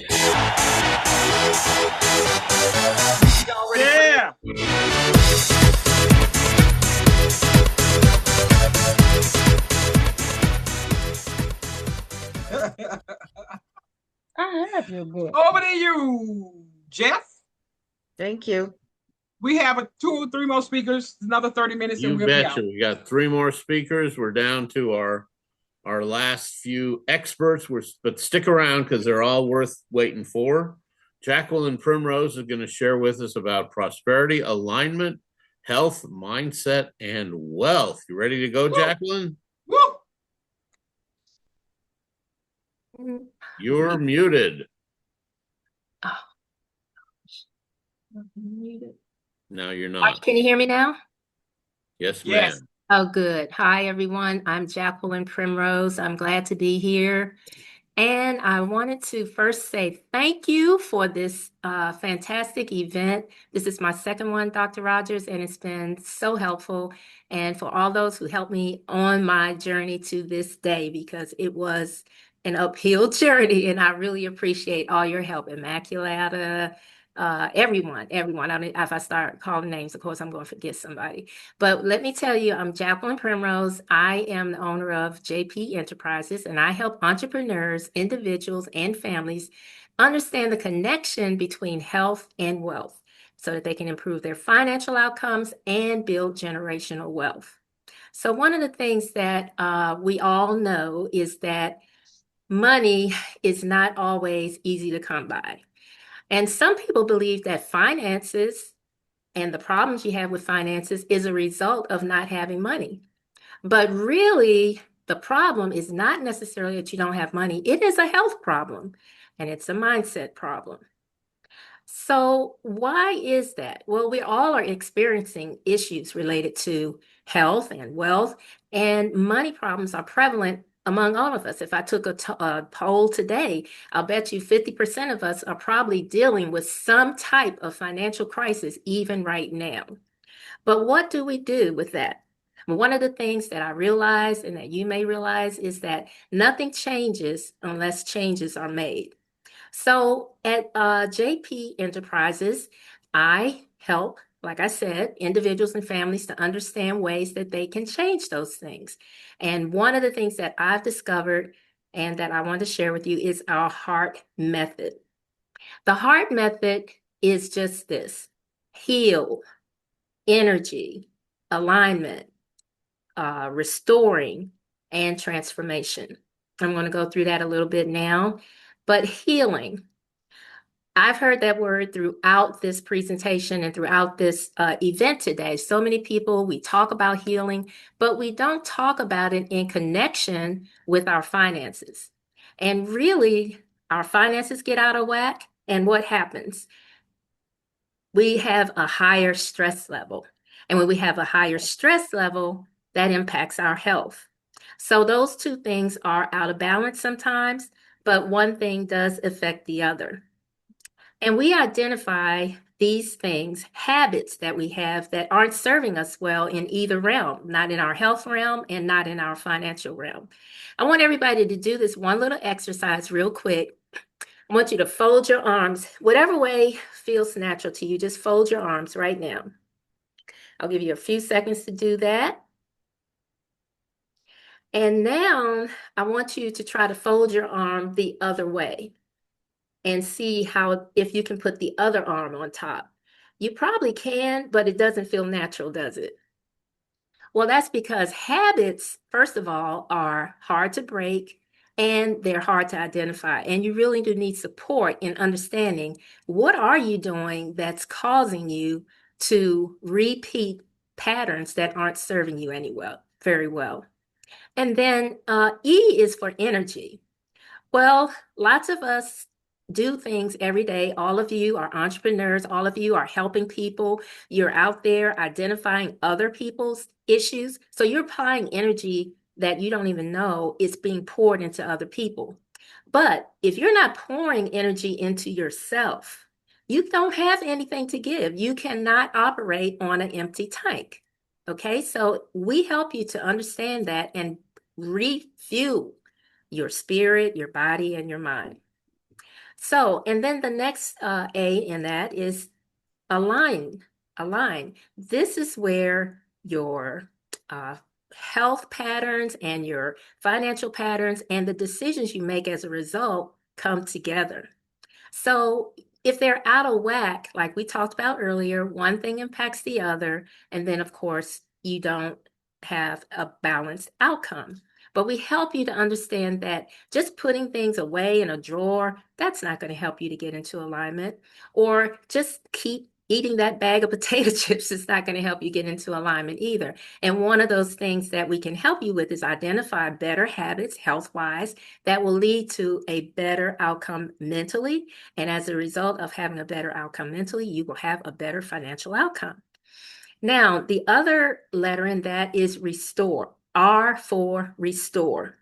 I have your book. Over to you, Jeff. Thank you. We have 2 or 3 more speakers, another 30 minutes, You and we'll be out. betcha. We got 3 more speakers. We're down to our last few experts. But stick around because they're all worth waiting for. Jacqueline Primrose is going to share with us about prosperity, alignment, health, mindset, and wealth. You ready to go, Jacqueline? Woo! You're muted. No, you're not. Can you hear me now? Yes, Yes. ma'am. Oh, good. Hi, everyone. I'm Jacqueline Primrose. I'm glad to be here. And I wanted to first say thank you for this fantastic event. This is my second one, Dr. Rogers, and it's been so helpful. And for all those who helped me on my journey to this day, because it was an uphill journey, and I really appreciate all your help, Immaculata, everyone. I mean, if I start calling names, of course, I'm going to forget somebody. But let me tell you, I'm Jacqueline Primrose. I am the owner of JP Enterprises, and I help entrepreneurs, individuals, and families understand the connection between health and wealth so that they can improve their financial outcomes and build generational wealth. So one of the things that we all know is that money is not always easy to come by. And some people believe that finances and the problems you have with finances is a result of not having money. But really, the problem is not necessarily that you don't have money. It is a health problem, and it's a mindset problem. So why is that? Well, we all are experiencing issues related to health and wealth, and money problems are prevalent among all of us. If I took a poll today, I'll bet you 50% of us are probably dealing with some type of financial crisis even right now. But what do we do with that? One of the things that I realize and that you may realize is that nothing changes unless changes are made. So at JP Enterprises, I help, like I said, individuals and families to understand ways that they can change those things. And one of the things that I've discovered and that I want to share with you is our HEART method. The HEART method is just this: heal, energy, alignment, restoring, and transformation. I'm going to go through that a little bit now. But healing, I've heard that word throughout this presentation and throughout this event today. So many people, we talk about healing, but we don't talk about it in connection with our finances. And really, our finances get out of whack, and what happens? We have a higher stress level. And when we have a higher stress level, that impacts our health. So those two things are out of balance sometimes, but one thing does affect the other. And we identify these things, habits that we have that aren't serving us well in either realm, not in our health realm and not in our financial realm. I want everybody to do this one little exercise real quick. I want you to fold your arms, whatever way feels natural to you, just fold your arms right now. I'll give you a few seconds to do that. And now I want you to try to fold your arm the other way and see how, if you can put the other arm on top. You probably can, but it doesn't feel natural, does it? Well, that's because habits, first of all, are hard to break and they're hard to identify. And you really do need support in understanding what are you doing that's causing you to repeat patterns that aren't serving you very well. And then E is for energy. Well, lots of us do things every day. All of you are entrepreneurs. All of you are helping people. You're out there identifying other people's issues. So you're applying energy that you don't even know is being poured into other people. But if you're not pouring energy into yourself, you don't have anything to give. You cannot operate on an empty tank. Okay, so we help you to understand that and refuel your spirit, your body, and your mind. So, and then the next A in that is align. Align. This is where your health patterns and your financial patterns and the decisions you make as a result come together. So if they're out of whack, like we talked about earlier, one thing impacts the other, and then of course you don't have a balanced outcome. But we help you to understand that just putting things away in a drawer, that's not going to help you to get into alignment. Or just keep eating that bag of potato chips is not going to help you get into alignment either. And one of those things that we can help you with is identify better habits health-wise that will lead to a better outcome mentally. And as a result of having a better outcome mentally, you will have a better financial outcome. Now, the other letter in that is restore. R for restore.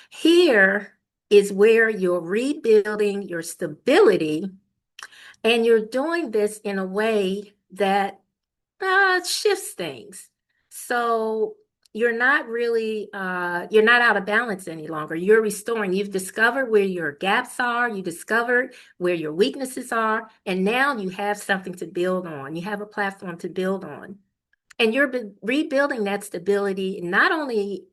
Here is where you're rebuilding your stability, and you're doing this in a way that shifts things. So you're not really, you're not out of balance any longer. You're restoring. You've discovered where your gaps are. You discovered where your weaknesses are. And now you have something to build on. You have a platform to build on. And you're rebuilding that stability, not only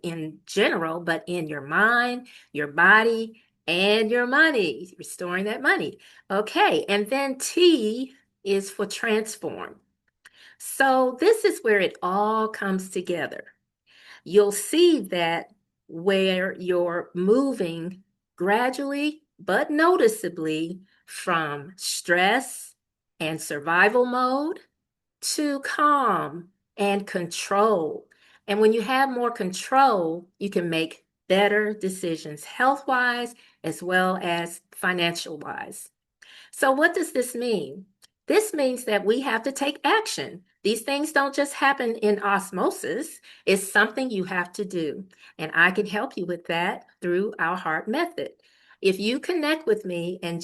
in general, but in your mind, your body, and your money, restoring that money. Okay, and then T is for transform. So this is where it all comes together. You'll see that where you're moving gradually but noticeably from stress and survival mode to calm and control. And when you have more control, you can make better decisions health-wise as well as financial-wise. So what does this mean? This means that we have to take action. These things don't just happen in osmosis. It's something you have to do. And I can help you with that through our HEART method. If you connect with me and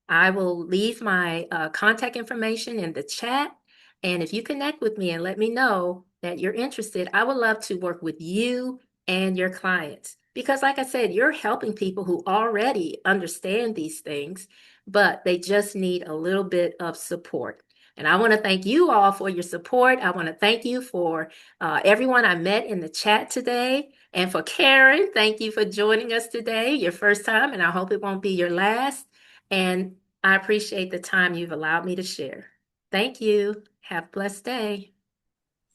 I will leave my contact information in the chat. And if you connect with me and let me know that you're interested, I would love to work with you and your clients. Because like I said, you're helping people who already understand these things, but they just need a little bit of support. And I want to thank you all for your support. I want to thank you for everyone I met in the chat today. And for Karen, thank you for joining us today, your first time, and I hope it won't be your last. And I appreciate the time you've allowed me to share. Thank you. Have a blessed day.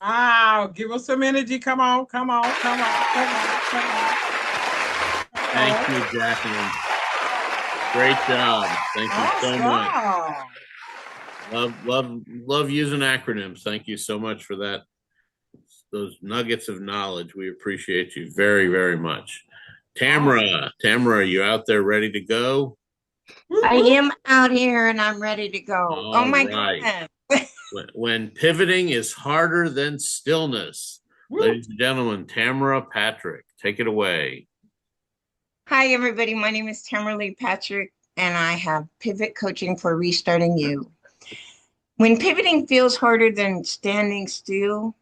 Wow, give us some energy. Come on, come on, come on, come on, come on. Thank you, Jacqueline. Great job. Thank you so much. Love using acronyms. Thank you so much for that. Those nuggets of knowledge. We appreciate you very, very much. Tamara, are you out there ready to go? I am out here and I'm ready to go. All right. When pivoting is harder than stillness. Ladies and gentlemen, Tamara Patrick, take it away. Hi, everybody. My name is Tamara Lee Patrick, and I have pivot coaching for restarting you. When pivoting feels harder than standing still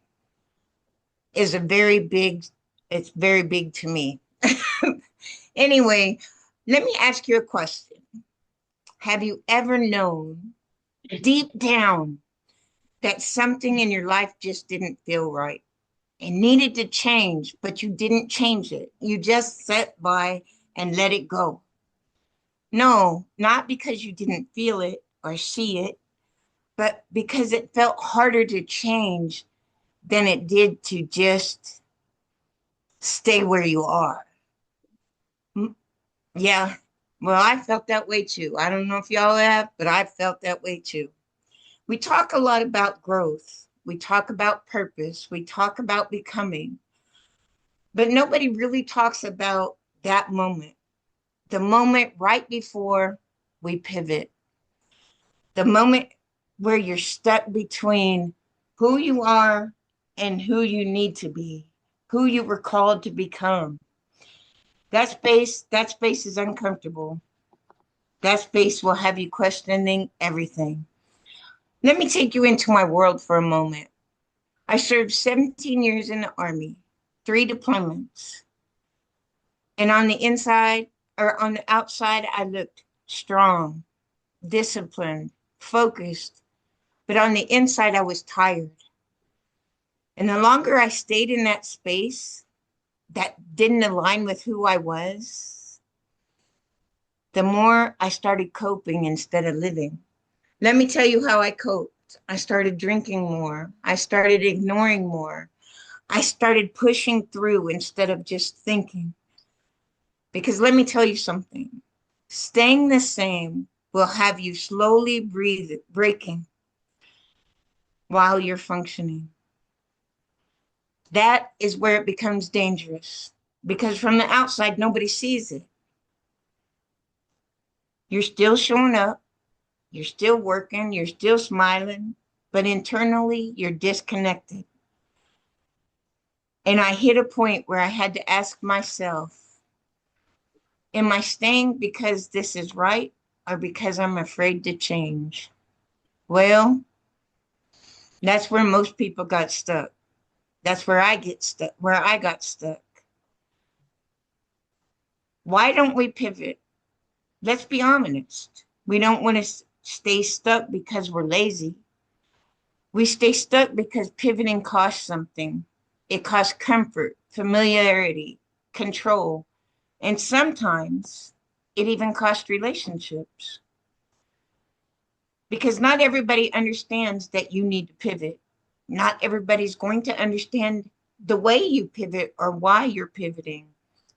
is it's very big to me. Anyway, let me ask you a question. Have you ever known deep down that something in your life just didn't feel right and needed to change, but you didn't change it? You just sat by and let it go. No, not because you didn't feel it or see it, but because it felt harder to change than it did to just stay where you are. Yeah, well, I felt that way too. I don't know if y'all have, but I felt that way too. We talk a lot about growth. We talk about purpose. We talk about becoming, but nobody really talks about that moment. The moment right before we pivot, the moment where you're stuck between who you are and who you need to be, who you were called to become. That space is uncomfortable. That space will have you questioning everything. Let me take you into my world for a moment. I served 17 years in the Army, 3 deployments. And on the inside, or on the outside, I looked strong, disciplined, focused, but on the inside, I was tired. And the longer I stayed in that space that didn't align with who I was, the more I started coping instead of living. Let me tell you how I coped. I started drinking more. I started ignoring more. I started pushing through instead of just thinking. Because let me tell you something, staying the same will have you slowly breaking while you're functioning. That is where it becomes dangerous, because from the outside, nobody sees it. You're still showing up, you're still working, you're still smiling, but internally you're disconnected. And I hit a point where I had to ask myself, am I staying because this is right or because I'm afraid to change? Well, that's where most people got stuck. That's where I got stuck. Why don't we pivot? Let's be honest. We don't want to stay stuck because we're lazy. We stay stuck because pivoting costs something. It costs comfort, familiarity, control, and sometimes it even costs relationships. Because not everybody understands that you need to pivot. Not everybody's going to understand the way you pivot or why you're pivoting.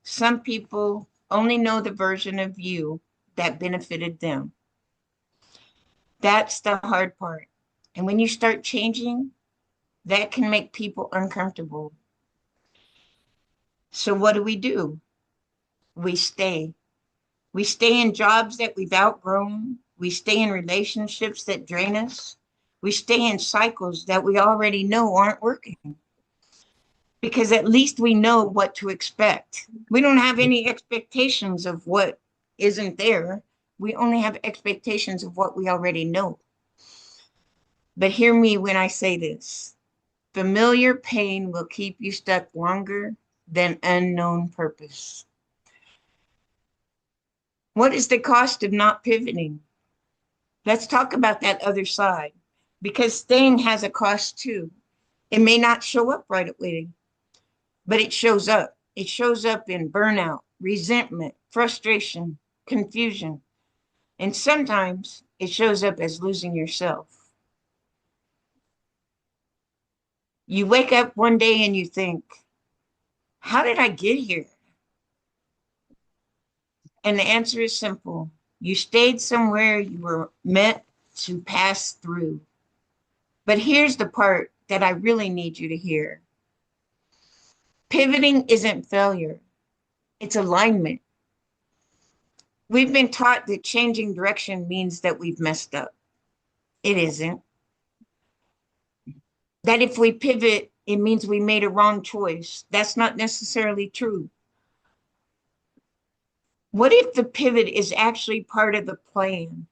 Some people only know the version of you that benefited them. That's the hard part. And when you start changing, that can make people uncomfortable. So what do? We stay. We stay in jobs that we've outgrown. We stay in relationships that drain us. We stay in cycles that we already know aren't working. Because at least we know what to expect. We don't have any expectations of what isn't there. We only have expectations of what we already know. But hear me when I say this. Familiar pain will keep you stuck longer than unknown purpose. What is the cost of not pivoting? Let's talk about that other side, because staying has a cost too. It may not show up right away, but it shows up. It shows up in burnout, resentment, frustration, confusion, and sometimes it shows up as losing yourself. You wake up one day and you think, how did I get here? And the answer is simple. You stayed somewhere you were meant to pass through. But here's the part that I really need you to hear. Pivoting isn't failure. It's alignment. We've been taught that changing direction means that we've messed up. It isn't. That if we pivot, it means we made a wrong choice. That's not necessarily true. What if the pivot is actually part of the plan?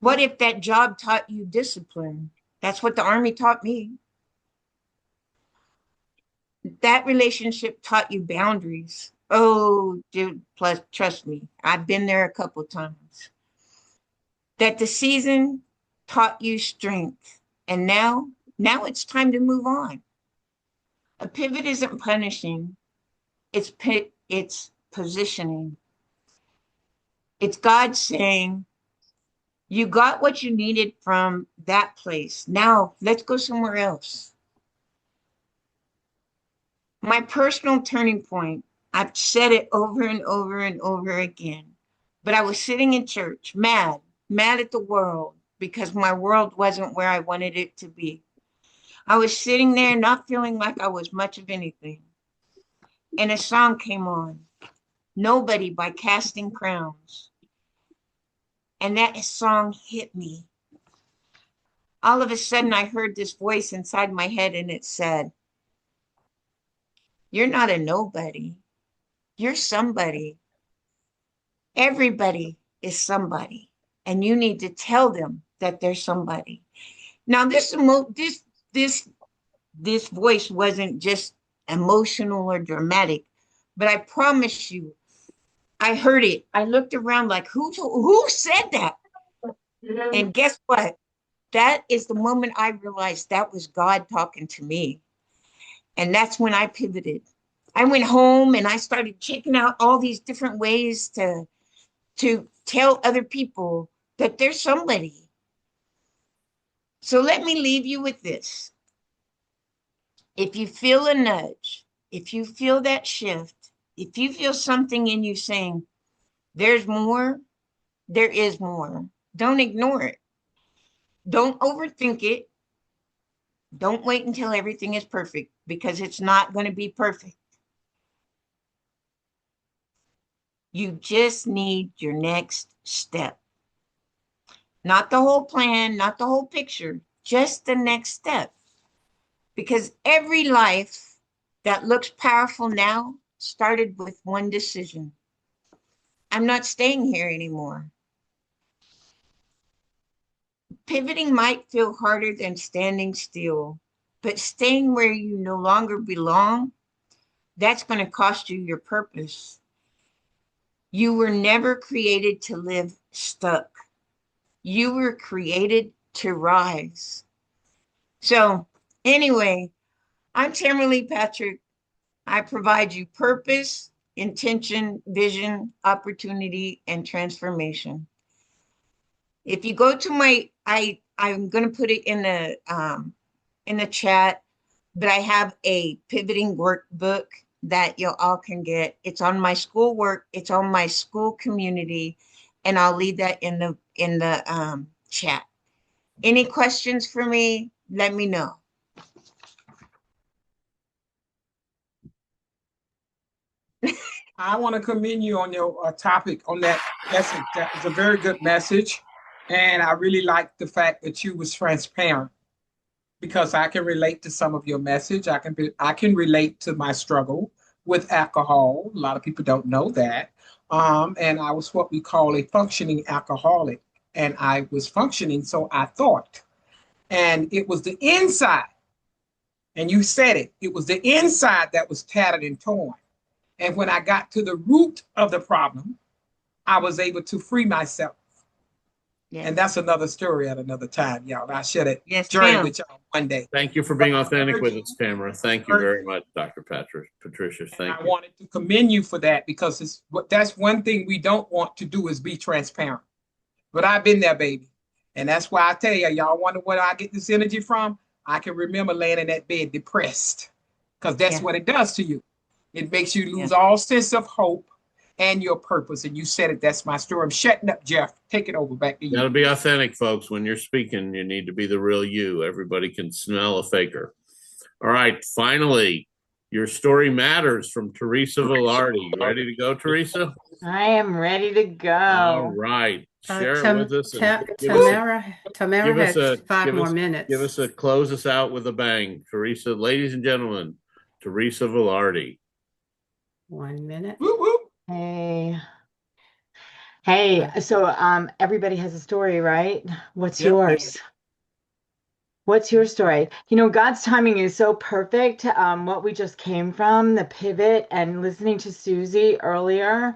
What if that job taught you discipline? That's what the Army taught me. That relationship taught you boundaries. Oh, dude, plus, trust me, I've been there a couple times. That the season taught you strength. And now it's time to move on. A pivot isn't punishing. It's positioning. It's God saying, you got what you needed from that place. Now let's go somewhere else. My personal turning point, I've said it over and over and over again, but I was sitting in church, mad at the world because my world wasn't where I wanted it to be. I was sitting there not feeling like I was much of anything. And a song came on, Nobody by Casting Crowns. And that song hit me. All of a sudden, I heard this voice inside my head and it said, you're not a nobody. You're somebody. Everybody is somebody. And you need to tell them that they're somebody. Now, this voice wasn't just emotional or dramatic, but I promise you, I heard it. I looked around like, who said that? And guess what? That is the moment I realized that was God talking to me. And that's when I pivoted. I went home and I started checking out all these different ways to tell other people that there's somebody. So let me leave you with this. If you feel a nudge, if you feel that shift, if you feel something in you saying, there's more, there is more. Don't ignore it. Don't overthink it. Don't wait until everything is perfect, because it's not going to be perfect. You just need your next step. Not the whole plan, not the whole picture, just the next step. Because every life that looks powerful now started with one decision. I'm not staying here anymore. Pivoting might feel harder than standing still, but staying where you no longer belong, that's going to cost you your purpose. You were never created to live stuck. You were created to rise. So anyway, I'm Tamara Patrick. I provide you purpose, intention, vision, opportunity, and transformation. If you go to I'm going to put it in the chat, but I have a pivoting workbook that you all can get. It's on my school work. It's on my school community, and I'll leave that in the chat. Any questions for me? Let me know. I want to commend you on your topic, on that message. That was a very good message. And I really like the fact that you was transparent, because I can relate to some of your message. I can relate to my struggle with alcohol. A lot of people don't know that. And I was what we call a functioning alcoholic. And I was functioning, so I thought. And it was the inside And you said it. It was the inside that was tattered and torn. And when I got to the root of the problem, I was able to free myself. Yes. And that's another story at another time, y'all. I'll share that Yes, journey ma'am. with y'all one day. Thank you for being authentic with us, Tamara. Thank you very much, Dr. Patricia. And Thank I you. wanted to commend you for that because that's one thing we don't want to do is be transparent. But I've been there, baby. And that's why I tell you, y'all wonder where I get this energy from? I can remember laying in that bed depressed because that's what it does to you. It makes you lose all sense of hope and your purpose. And you said it, that's my story. I'm shutting up, Jeff. Take it over, back to you. You got to be authentic, folks. When you're speaking, you need to be the real you. Everybody can smell a faker. All right, finally, your story matters from Teresa Velarde. You ready to go, Teresa? I am ready to go. All right. Share it with us. Tamara has 5 more minutes. Give us close us out with a bang. Teresa, ladies and gentlemen, Teresa Velarde. 1 minute. Hey, so everybody has a story, right? What's yours? What's your story? You know, God's timing is so perfect. What we just came from, the pivot, and listening to Susie earlier.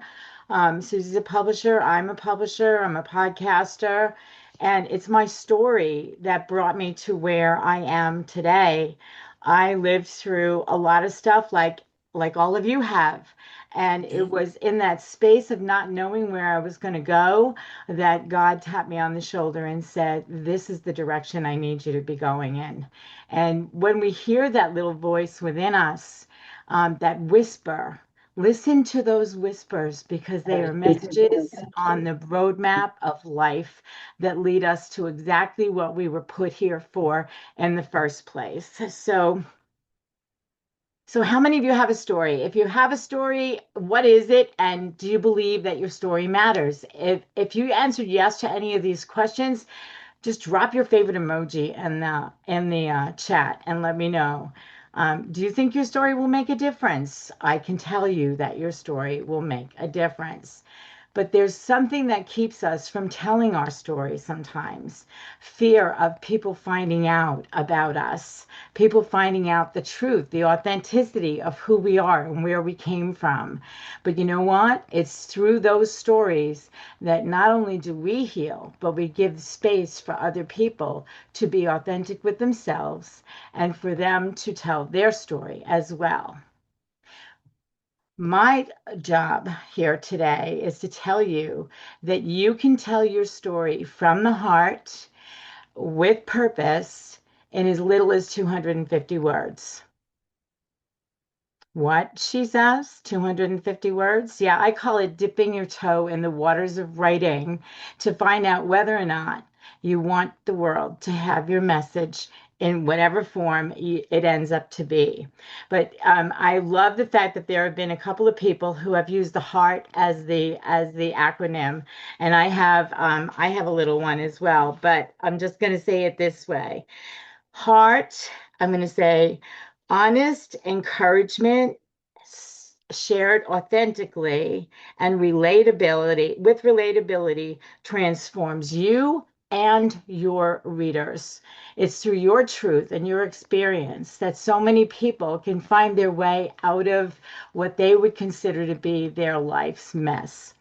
Susie's a publisher. I'm a publisher. I'm a podcaster. And it's my story that brought me to where I am today. I lived through a lot of stuff like all of you have. And it was in that space of not knowing where I was going to go that God tapped me on the shoulder and said, this is the direction I need you to be going in. And when we hear that little voice within us, that whisper, listen to those whispers because they are messages on the roadmap of life that lead us to exactly what we were put here for in the first place. So how many of you have a story? If you have a story, what is it? And do you believe that your story matters? If you answered yes to any of these questions, just drop your favorite emoji in the chat and let me know. Do you think your story will make a difference? I can tell you that your story will make a difference. But there's something that keeps us from telling our story sometimes. Fear of people finding out about us, people finding out the truth, the authenticity of who we are and where we came from. But you know what? It's through those stories that not only do we heal, but we give space for other people to be authentic with themselves and for them to tell their story as well. My job here today is to tell you that you can tell your story from the heart with purpose in as little as 250 words. What, she says? 250 words? Yeah, I call it dipping your toe in the waters of writing to find out whether or not you want the world to have your message in whatever form it ends up to be. But I love the fact that there have been a couple of people who have used the heart as the acronym, and I have a little one as well. But I'm just going to say it this way: heart. I'm going to say honest encouragement shared authentically, and relatability transforms you and your readers. It's through your truth and your experience that so many people can find their way out of what they would consider to be their life's mess.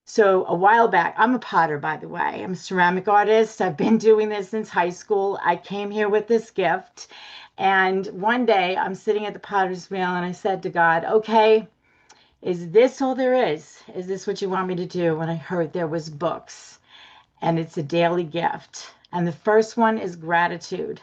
So a while back, I'm a potter, by the way. I'm a ceramic artist. I've been doing this since high school. I came here with this gift. And one day I'm sitting at the potter's wheel and I said to God, okay, is this all there is? Is this what you want me to do? And I heard there was books, and it's a daily gift. And the first one is gratitude.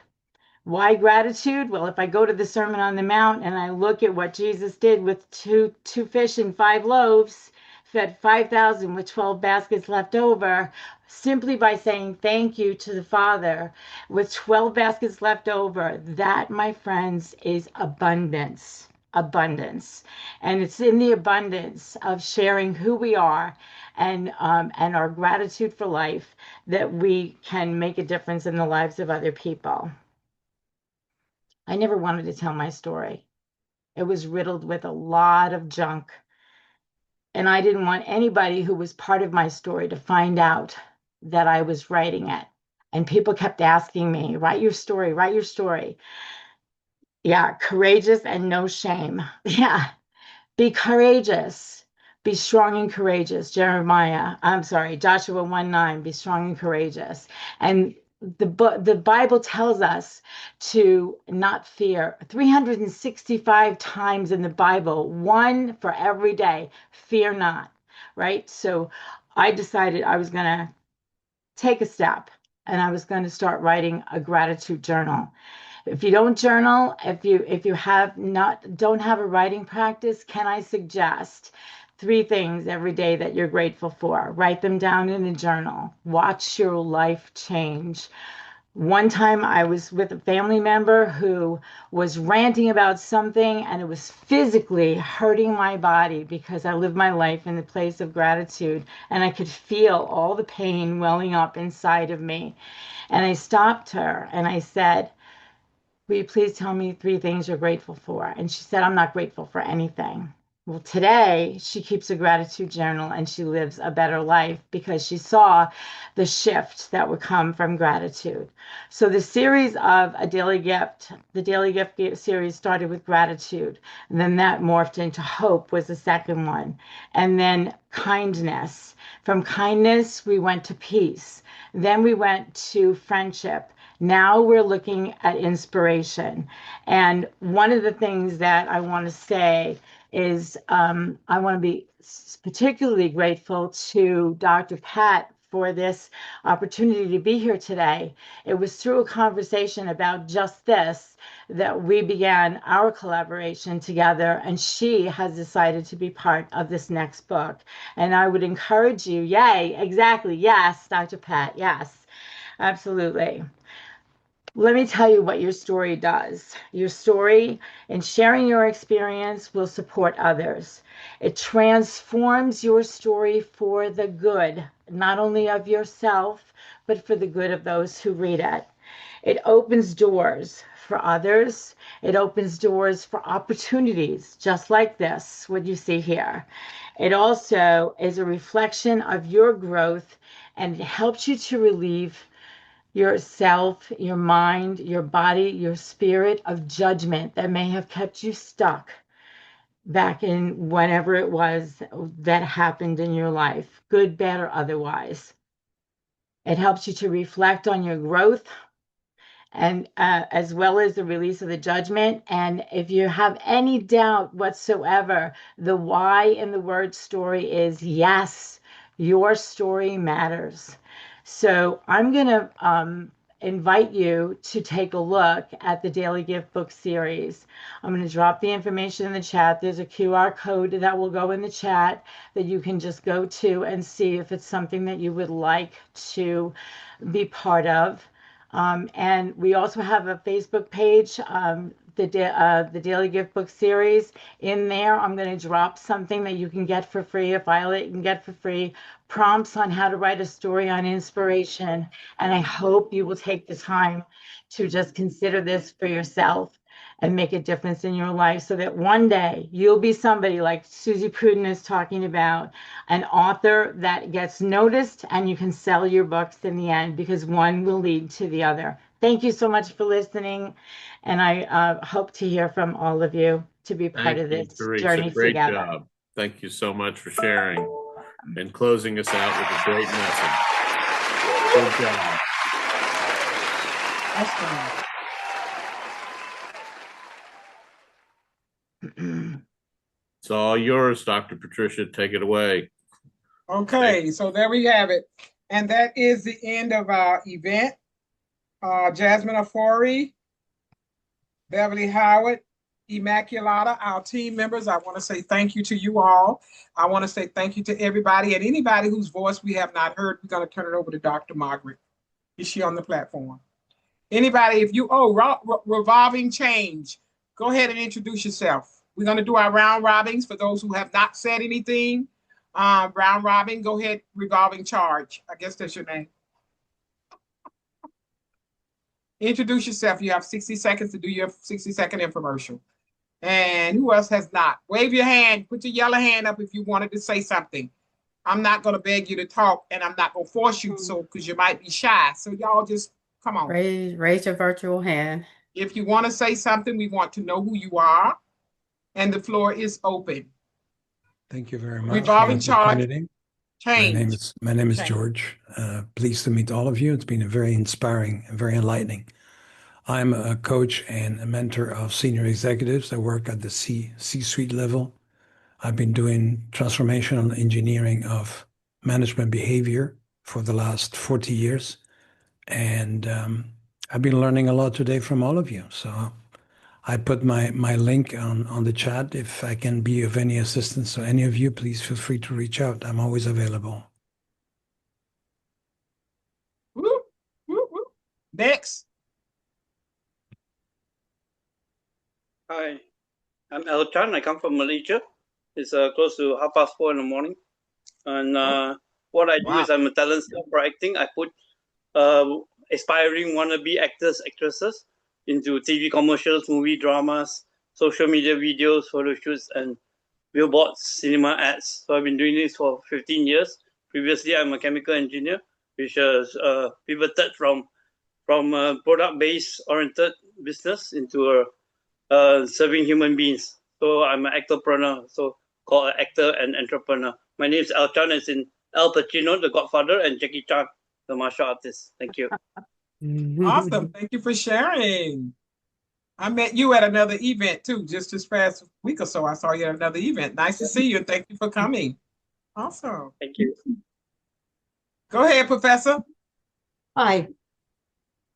Why gratitude? Well, if I go to the Sermon on the Mount and I look at what Jesus did with two fish and 5 loaves, fed 5,000 with 12 baskets left over, simply by saying thank you to the Father with 12 baskets left over, that, my friends, is abundance. Abundance. And it's in the abundance of sharing who we are and our gratitude for life that we can make a difference in the lives of other people. I never wanted to tell my story. It was riddled with a lot of junk. And I didn't want anybody who was part of my story to find out that I was writing it. And people kept asking me, write your story, write your story. Yeah, courageous and no shame. Yeah. Be courageous. Be strong and courageous. Joshua 1:9. Be strong and courageous. And the Bible tells us to not fear. 365 times in the Bible, one for every day. Fear not. Right? So I decided I was going to take a step and I was going to start writing a gratitude journal. If you don't journal, if you don't have a writing practice, can I suggest 3 things every day that you're grateful for? Write them down in a journal. Watch your life change. One time I was with a family member who was ranting about something and it was physically hurting my body because I lived my life in the place of gratitude and I could feel all the pain welling up inside of me. And I stopped her and I said, will you please tell me 3 things you're grateful for? And she said, I'm not grateful for anything. Well, today she keeps a gratitude journal and she lives a better life because she saw the shift that would come from gratitude. So the series of the Daily Gift series started with gratitude. And then that morphed into hope was the second one. And then kindness. From kindness, we went to peace. Then we went to friendship. Now we're looking at inspiration. And one of the things that I want to say is I want to be particularly grateful to Dr. Pat for this opportunity to be here today. It was through a conversation about just this that we began our collaboration together, and she has decided to be part of this next book. And I would encourage you, yay, exactly, yes, Dr. Pat, yes, absolutely. Let me tell you what your story does. Your story and sharing your experience will support others. It transforms your story for the good, not only of yourself, but for the good of those who read it. It opens doors for others. It opens doors for opportunities, just like this, what you see here. It also is a reflection of your growth and it helps you to relieve yourself, your mind, your body, your spirit of judgment that may have kept you stuck back in whenever it was that happened in your life, good, bad, or otherwise. It helps you to reflect on your growth and as well as the release of the judgment. And if you have any doubt whatsoever, the why in the word story is yes, your story matters. So I'm going to invite you to take a look at the Daily Gift Book series. I'm going to drop the information in the chat. There's a QR code that will go in the chat that you can just go to and see if it's something that you would like to be part of. And we also have a Facebook page, the Daily Gift Book series. In there, I'm going to drop something that you can get for free, a file that you can get for free, prompts on how to write a story on inspiration. And I hope you will take the time to just consider this for yourself and make a difference in your life so that one day you'll be somebody like Susie Pruden is talking about, an author that gets noticed and you can sell your books in the end because one will lead to the other. Thank you so much for listening. And I hope to hear from all of you to be part of this journey Great together. job. Thank you so much for sharing and closing us out with a great message. Good job. It's all yours, Dr. Patricia. Take it away. Okay, so there we have it. And that is the end of our event. Jasmine Afori, Beverly Howard, Immaculata, our team members, I want to say thank you to you all. I want to say thank you to everybody and anybody whose voice we have not heard. We're going to turn it over to Dr. Margaret. Is she on the platform? Anybody, if you, revolving change, go ahead and introduce yourself. We're going to do our round robins for those who have not said anything. Round robin, go ahead, revolving charge. I guess that's your name. Introduce yourself. You have 60 seconds to do your 60-second infomercial. And who else has not? Wave your hand. Put your yellow hand up if you wanted to say something. I'm not going to beg you to talk, and I'm not going to force you, so because you might be shy. So y'all just come on. Raise your virtual hand. If you want to say something, we want to know who you are, and the floor is open. Thank you very much We've for already the charged opportunity. change. My name is Change. George. Pleased to meet all of you. It's been very inspiring and very enlightening. I'm a coach and a mentor of senior executives. I work at the C-suite level. I've been doing transformational engineering of management behavior for the last 40 years. And I've been learning a lot today from all of you. So I put my link on the chat. If I can be of any assistance to any of you, please feel free to reach out. I'm always available. Woo, woo, woo. Next. Hi, I'm Elchan. I come from Malaysia. It's close to 4:30 in the morning. And what I do is I'm a talent scout for acting. I put aspiring wannabe actors, actresses into TV commercials, movie dramas, social media videos, photo shoots, and billboards, cinema ads. So I've been doing this for 15 years. Previously, I'm a chemical engineer, which has pivoted from product-based oriented business into serving human beings. So I'm an actorpreneur, so called an actor and entrepreneur. My name is Elchan, as in Al Pacino, the Godfather, and Jackie Chan, the martial artist. Thank you. Awesome. Thank you for sharing. I met you at another event too, just this past week or so. I saw you at another event. Nice to see you, and thank you for coming. Awesome. Thank you. Go ahead, Professor. Hi,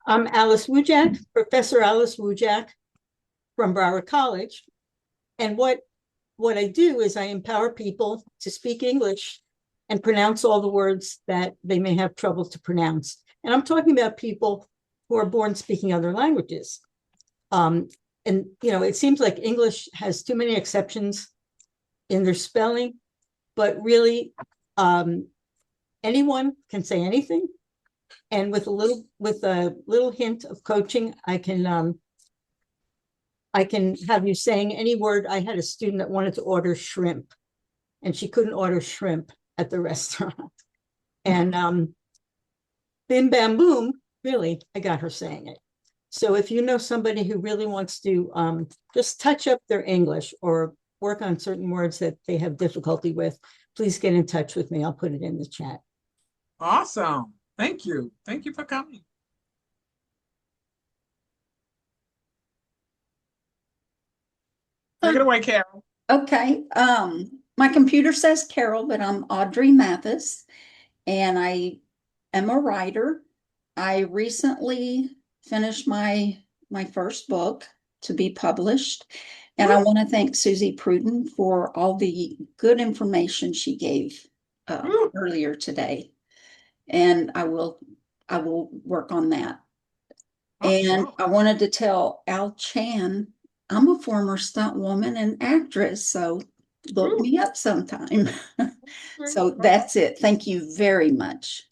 I'm Alice Wujak, Professor Alice Wujak from Broward College. And what I do is I empower people to speak English and pronounce all the words that they may have trouble to pronounce. And I'm talking about people who are born speaking other languages. And, you know, it seems like English has too many exceptions in their spelling, but really anyone can say anything. And with a little hint of coaching, I can have you saying any word. I had a student that wanted to order shrimp, and she couldn't order shrimp at the restaurant. And bim, bam, boom, really, I got her saying it. So if you know somebody who really wants to just touch up their English or work on certain words that they have difficulty with, please get in touch with me. I'll put it in the chat. Awesome. Thank you. Thank you for coming. Take it away, Carol. Okay. My computer says Carol, but I'm Audrey Mathis, and I am a writer. I recently finished my first book to be published, and I want to thank Susie Pruden for all the good information she gave earlier today, and I will work on that. And I wanted to tell Al Chan, I'm a former stunt woman and actress, so look me up sometime. So that's it. Thank you very much.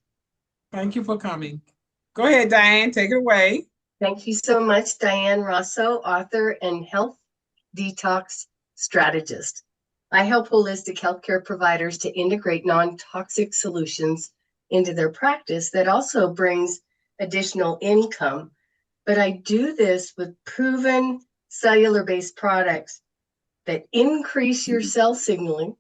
Thank you for coming. Go ahead, Diane, take it away. Thank you so much, Diane Rosso, author and health detox strategist. I help holistic healthcare providers to integrate non-toxic solutions into their practice that also brings additional income. But I do this with proven cellular-based products that increase your cell signaling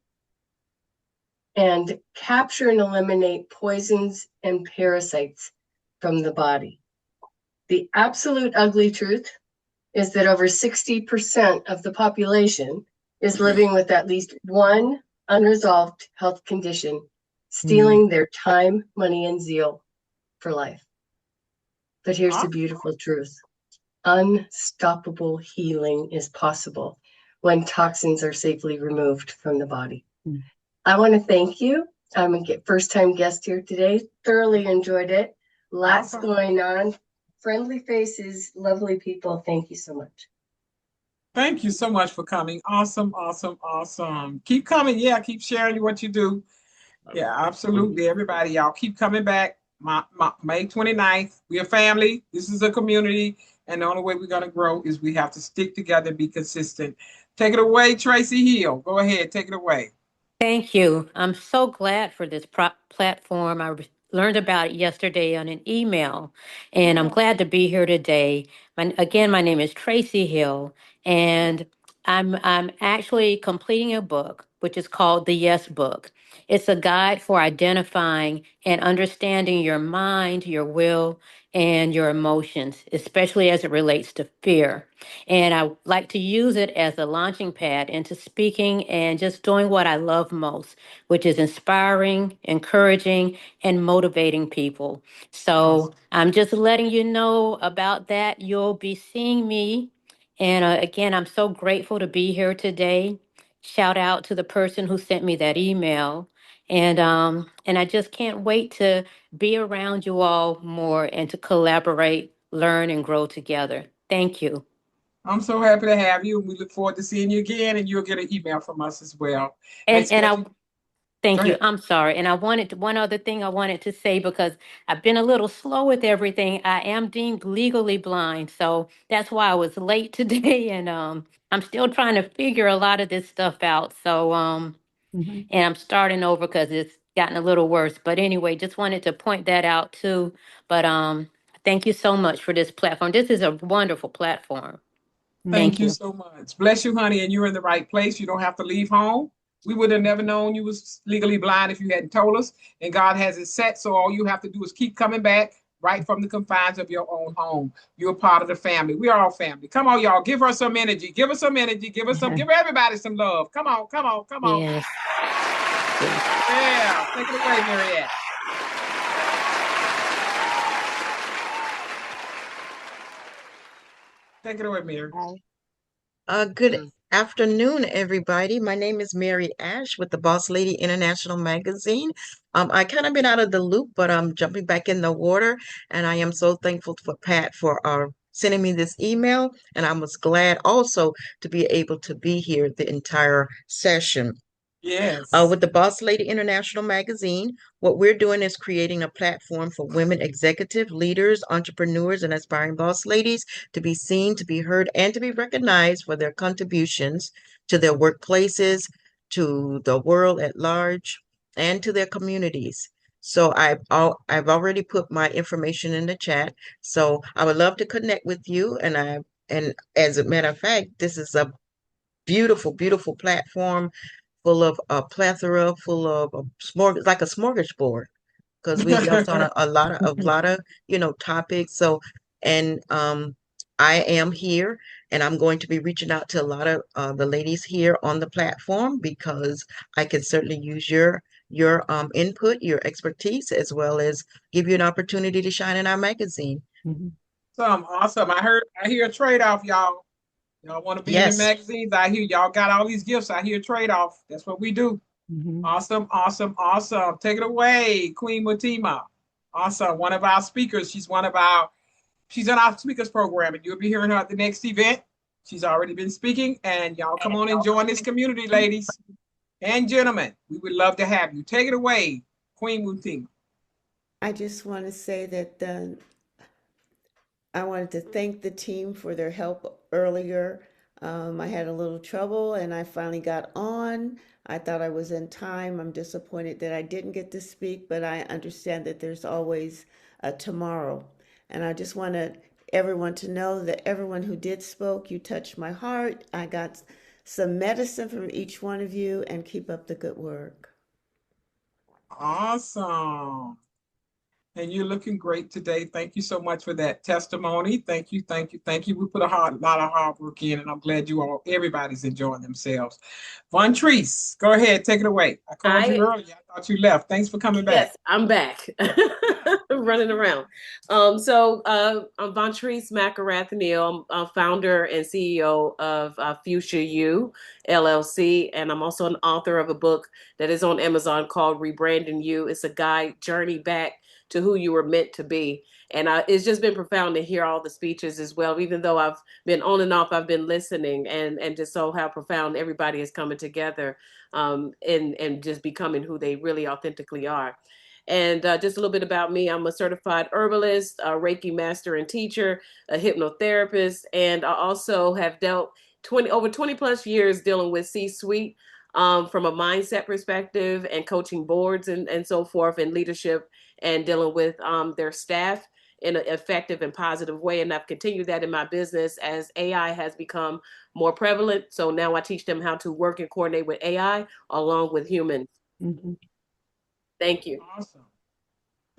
and capture and eliminate poisons and parasites from the body. The absolute ugly truth is that over 60% of the population is living with at least one unresolved health condition, stealing their time, money, and zeal for life. But here's the beautiful truth. Unstoppable healing is possible when toxins are safely removed from the body. I want to thank you. I'm a first-time guest here today. Thoroughly enjoyed it. Lots going on. Friendly faces, lovely people. Thank you so much. Thank you so much for coming. Awesome, awesome, awesome. Keep coming. Yeah, keep sharing what you do. Yeah, absolutely. Everybody, y'all keep coming back. May 29th. We're a family. This is a community. And the only way we're going to grow is we have to stick together and be consistent. Take it away, Tracy Hill. Go ahead. Take it away. Thank you. I'm so glad for this platform. I learned about it yesterday on an email, and I'm glad to be here today. My name is Tracy Hill, and I'm actually completing a book which is called The Yes Book. It's a guide for identifying and understanding your mind, your will, and your emotions, especially as it relates to fear. And I like to use it as a launching pad into speaking and just doing what I love most, which is inspiring, encouraging, and motivating people. So I'm just letting you know about that. You'll be seeing me. And again, I'm so grateful to be here today. Shout out to the person who sent me that email. And I just can't wait to be around you all more and to collaborate, learn, and grow together. Thank you. I'm so happy to have you. We look forward to seeing you again, and you'll get an email from us as well. And I thank Go you. ahead. I'm sorry. And one other thing I wanted to say, because I've been a little slow with everything. I am deemed legally blind. So that's why I was late today. And I'm still trying to figure a lot of this stuff out. So and I'm starting over because it's gotten a little worse. But anyway, just wanted to point that out too. But thank you so much for this platform. This is a wonderful platform. Thank you so much. Bless you, honey, and you're in the right place. You don't have to leave home. We would have never known you was legally blind if you hadn't told us. And God has it set, so all you have to do is keep coming back right from the confines of your own home. You're a part of the family. We are all family. Come on, y'all. Give her some energy. Give us some energy. Give everybody some love. Come on, come on, come on. Yes. Yeah. Take it away, Mariette. Take it away, Mary. Good afternoon, everybody. My name is Mary Ash with the Boss Lady International Magazine. I kind of been out of the loop, but I'm jumping back in the water, and I am so thankful for Pat for sending me this email, and I was glad also to be able to be here the entire session. Yes. With the Boss Lady International Magazine, what we're doing is creating a platform for women executive leaders, entrepreneurs, and aspiring boss ladies to be seen, to be heard, and to be recognized for their contributions to their workplaces, to the world at large, and to their communities. So I've already put my information in the chat. So I would love to connect with you. And as a matter of fact, this is a beautiful, beautiful platform full of a plethora, full of a like a smorgasbord, because we jumped on a lot of topics. So, and I am here, and I'm going to be reaching out to a lot of the ladies here on the platform because I can certainly use your input, your expertise, as well as give you an opportunity to shine in our magazine. Awesome. I hear a trade-off, y'all. Y'all want to be in the magazines? I hear y'all got all these gifts. I hear trade-off. That's what we do. Awesome, awesome, awesome. Take it away, Queen Mutima. Awesome. One of our speakers. She's in our speakers program, and you'll be hearing her at the next event. She's already been speaking, and y'all come on and join this community, ladies and gentlemen. We would love to have you. Take it away, Queen Mutima. I just want to say that I wanted to thank the team for their help earlier. I had a little trouble and I finally got on. I thought I was in time. I'm disappointed that I didn't get to speak, but I understand that there's always a tomorrow. And I just want everyone to know that everyone who did spoke, you touched my heart. I got some medicine from each one of you, and keep up the good work. Awesome. And you're looking great today. Thank you so much for that testimony. Thank you, thank you, thank you. We put a lot of hard work in, and I'm glad everybody's enjoying themselves. Von Treese, go ahead, take it away. I called you earlier. I thought you left. Thanks for coming back. Yes, I'm back. I'm running around. I'm Von Treese McElrath-Neal. I'm founder and CEO of Fuchsia U LLC, and I'm also an author of a book that is on Amazon called Rebranding You. It's a guide journey back to who you were meant to be. And it's just been profound to hear all the speeches as well. Even though I've been on and off, I've been listening, and just so how profound everybody is coming together and just becoming who they really authentically are. And just a little bit about me. I'm a certified herbalist, a Reiki master and teacher, a hypnotherapist, and I also have dealt over 20 plus years dealing with C-suite from a mindset perspective and coaching boards and so forth, and leadership and dealing with their staff in an effective and positive way. And I've continued that in my business as AI has become more prevalent. So now I teach them how to work and coordinate with AI along with humans. Mm-hmm. Thank you. Awesome.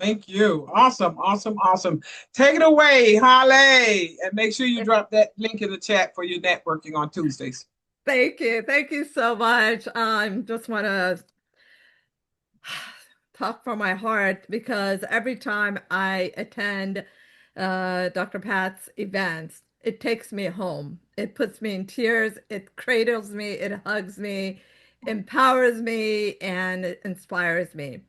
Thank you. Awesome, awesome, awesome. Take it away, Holly. And make sure you drop that link in the chat for your networking on Tuesdays. Thank you. Thank you so much. I just want to talk from my heart because every time I attend Dr. Pat's events, it takes me home. It puts me in tears. It cradles me. It hugs me, empowers me, and it inspires me.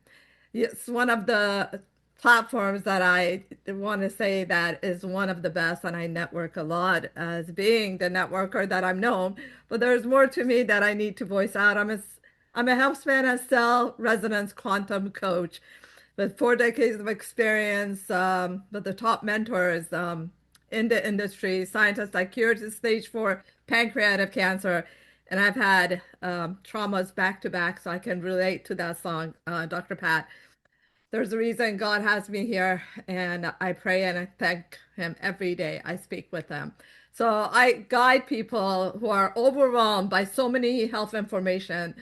It's one of the platforms that I want to say that is one of the best, and I network a lot as being the networker that I'm known. But there's more to me that I need to voice out. I'm a health span and cell resonance quantum coach with 4 decades of experience, with the top mentors in the industry, scientists that cured stage 4 pancreatic cancer. And I've had traumas back to back, so I can relate to that song, Dr. Pat. There's a reason God has me here, and I pray and I thank Him every day I speak with Him. So I guide people who are overwhelmed by so many health information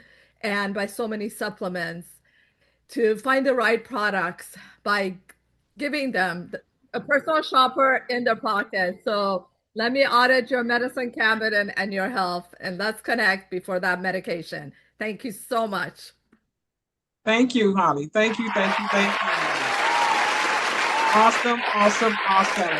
and by so many supplements to find the right products by giving them a personal shopper in their pocket. So let me audit your medicine cabinet and your health, and let's connect before that medication. Thank you so much. Thank you, Holly. Thank you, thank you, thank you. Awesome, awesome, awesome.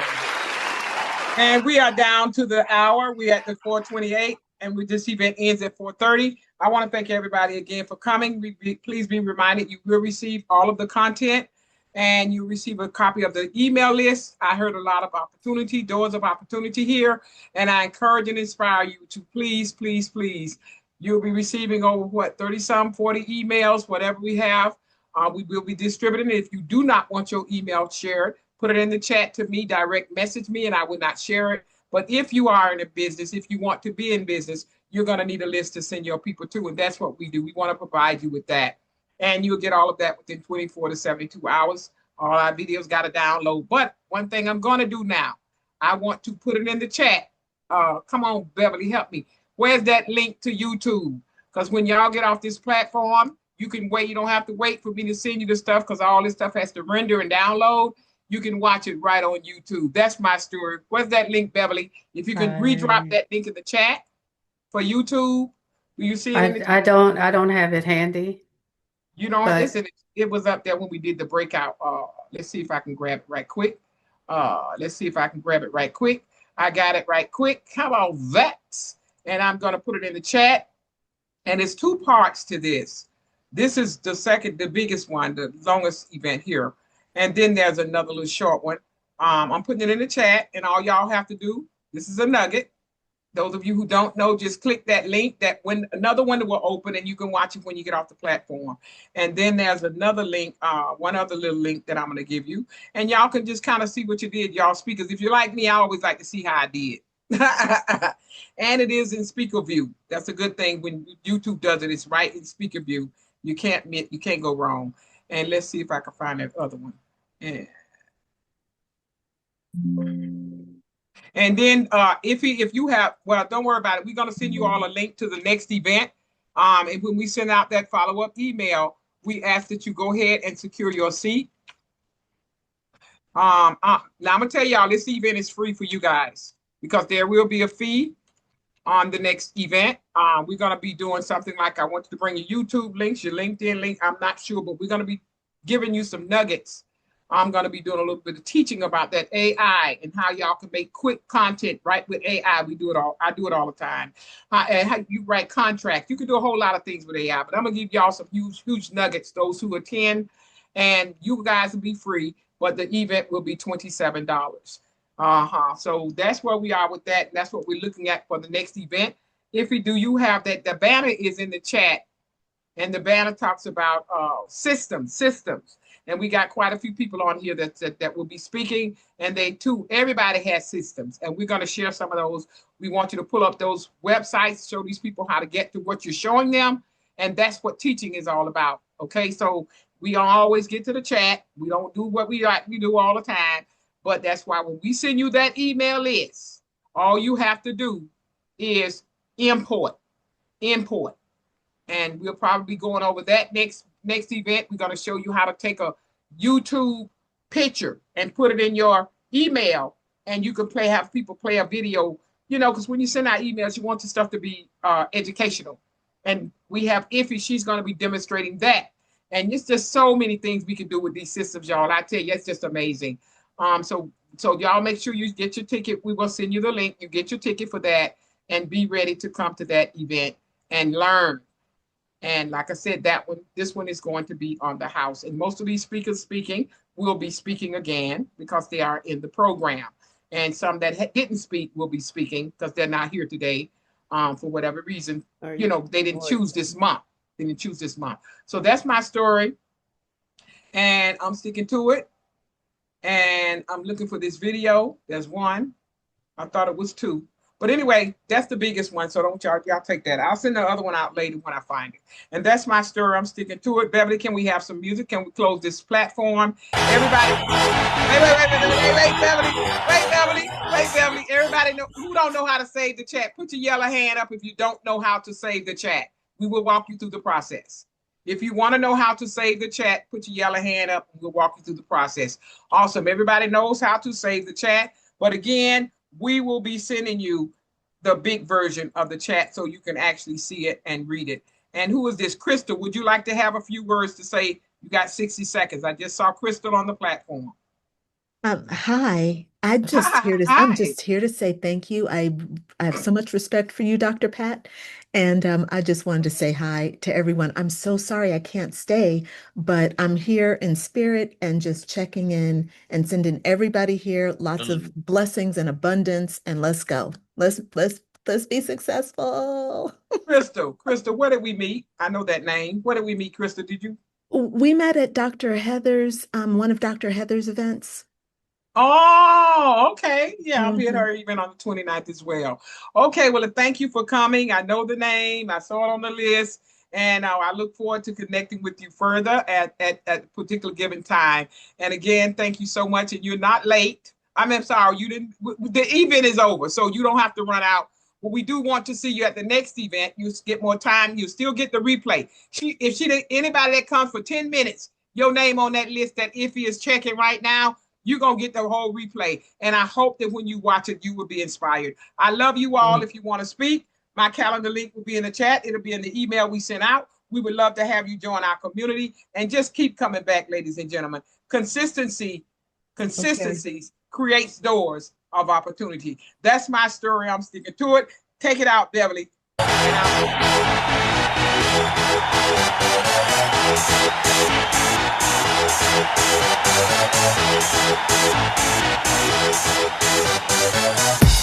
And we are down to the hour. We're at the 4:28, and this event ends at 4:30. I want to thank everybody again for coming. Please be reminded you will receive all of the content, and you receive a copy of the email list. I heard a lot of opportunity, doors of opportunity here, and I encourage and inspire you to please, please, please. You'll be receiving over 30-some, 40 emails, whatever we have. We will be distributing it. If you do not want your email shared, put it in the chat to me, direct message me, and I will not share it. But if you are in a business, if you want to be in business, you're going to need a list to send your people to. And that's what we do. We want to provide you with that. And you'll get all of that within 24 to 72 hours. All our videos got to download. But one thing I'm going to do now, I want to put it in the chat. Come on, Beverly, help me. Where's that link to YouTube? Because when y'all get off this platform, you can wait. You don't have to wait for me to send you the stuff because all this stuff has to render and download. You can watch it right on YouTube. That's my story. Where's that link, Beverly? If you can redrop that link in the chat for YouTube, do you see it in the chat? I don't have it handy. You know, listen, it was up there when we did the breakout. Let's see if I can grab it right quick. Let's see if I can grab it right quick. I got it right quick. How about that? And I'm going to put it in the chat. And it's 2 parts to this. This is the biggest one, the longest event here. And then there's another little short one. I'm putting it in the chat, and all y'all have to do, this is a nugget. Those of you who don't know, just click that link. That when another one will open, and you can watch it when you get off the platform. And then there's another link, one other little link that I'm going to give you, and y'all can just kind of see what you did, y'all speakers. If you're like me, I always like to see how I did. And it is in speaker view. That's a good thing when YouTube does it. It's right in speaker view. You can't go wrong. And let's see if I can find that other one. Yeah. And then if you have, well, don't worry about it. We're going to send you all a link to the next event. And when we send out that follow-up email, we ask that you go ahead and secure your seat. Now I'm going to tell y'all, this event is free for you guys because there will be a fee on the next event. We're going to be doing something like, I want you to bring your YouTube links, your LinkedIn link. I'm not sure, but we're going to be giving you some nuggets. I'm going to be doing a little bit of teaching about that AI and how y'all can make quick content right with AI. We do it all. I do it all the time. And how you write contracts. You can do a whole lot of things with AI, but I'm going to give y'all some huge nuggets, those who attend, and you guys will be free, but the event will be $27. So that's where we are with that. And that's what we're looking at for the next event. If we do, you have that. The banner is in the chat, and the banner talks about systems. And we got quite a few people on here that will be speaking, and everybody has systems, and we're going to share some of those. We want you to pull up those websites, show these people how to get to what you're showing them, and that's what teaching is all about. Okay, so We don't always get to the chat. We don't do what we do all the time. But that's why when we send you that email list, all you have to do is import. And we'll probably be going over that next event. We're going to show you how to take a YouTube picture and put it in your email, and you can have people play a video, because when you send out emails, you want the stuff to be educational. And we have Iffy, she's going to be demonstrating that. And it's just so many things we can do with these systems, y'all. I tell you, it's just amazing. So y'all make sure you get your ticket. We will send you the link. You get your ticket for that and be ready to come to that event and learn. And like I said, this one is going to be on the house. And most of these speakers will be speaking again because they are in the program. And some that didn't speak will be speaking because they're not here today for whatever reason. They didn't choose this month. So that's my story. And I'm sticking to it. And I'm looking for this video. There's one. I thought it was two. But anyway, that's the biggest one. So don't y'all take that. I'll send the other one out later when I find it. And that's my story. I'm sticking to it. Beverly, can we have some music? Can we close this platform? Everybody, wait, Beverly. Everybody who don't know how to save the chat, put your yellow hand up if you don't know how to save the chat. We will walk you through the process. If you want to know how to save the chat, put your yellow hand up and we'll walk you through the process. Awesome. Everybody knows how to save the chat. But again, we will be sending you the big version of the chat so you can actually see it and read it. And who is this? Crystal, would you like to have a few words to say? You got 60 seconds. I just saw Crystal on the platform. Hi. I'm just here to say thank you. I have so much respect for you, Dr. Pat. And I just wanted to say hi to everyone. I'm so sorry I can't stay, but I'm here in spirit and just checking in and sending everybody here lots of blessings and abundance. And let's go. Let's be successful. Crystal, where did we meet? I know that name. Where did we meet, Crystal? Did you? We met at Dr. Heather's, one of Dr. Heather's events. Oh, okay. Yeah, I'll be at her event on the 29th as well. Okay, well, thank you for coming. I know the name. I saw it on the list. And I look forward to connecting with you further at a particular given time. And again, thank you so much. And you're not late. I'm sorry, the event is over, so you don't have to run out. But we do want to see you at the next event. You get more time. You still get the replay. Anybody that comes for 10 minutes, your name on that list that Iffy is checking right now, you're going to get the whole replay. And I hope that when you watch it, you will be inspired. I love you all. If you want to speak, my calendar link will be in the chat. It'll be in the email we sent out. We would love to have you join our community and just keep coming back, ladies and gentlemen. Consistency creates doors of opportunity. That's my story. I'm sticking to it. Take it out, Beverly.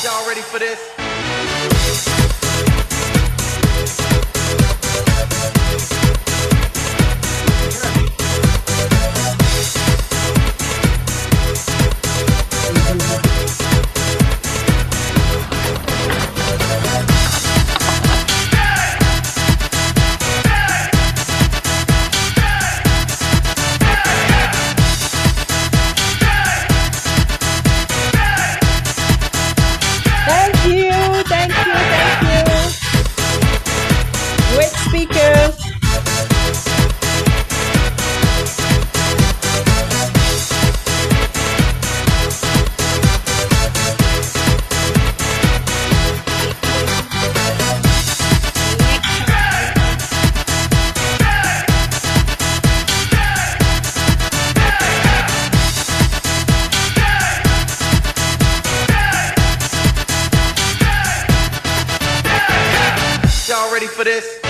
Y'all ready for this? Great speaker. Y'all ready for this?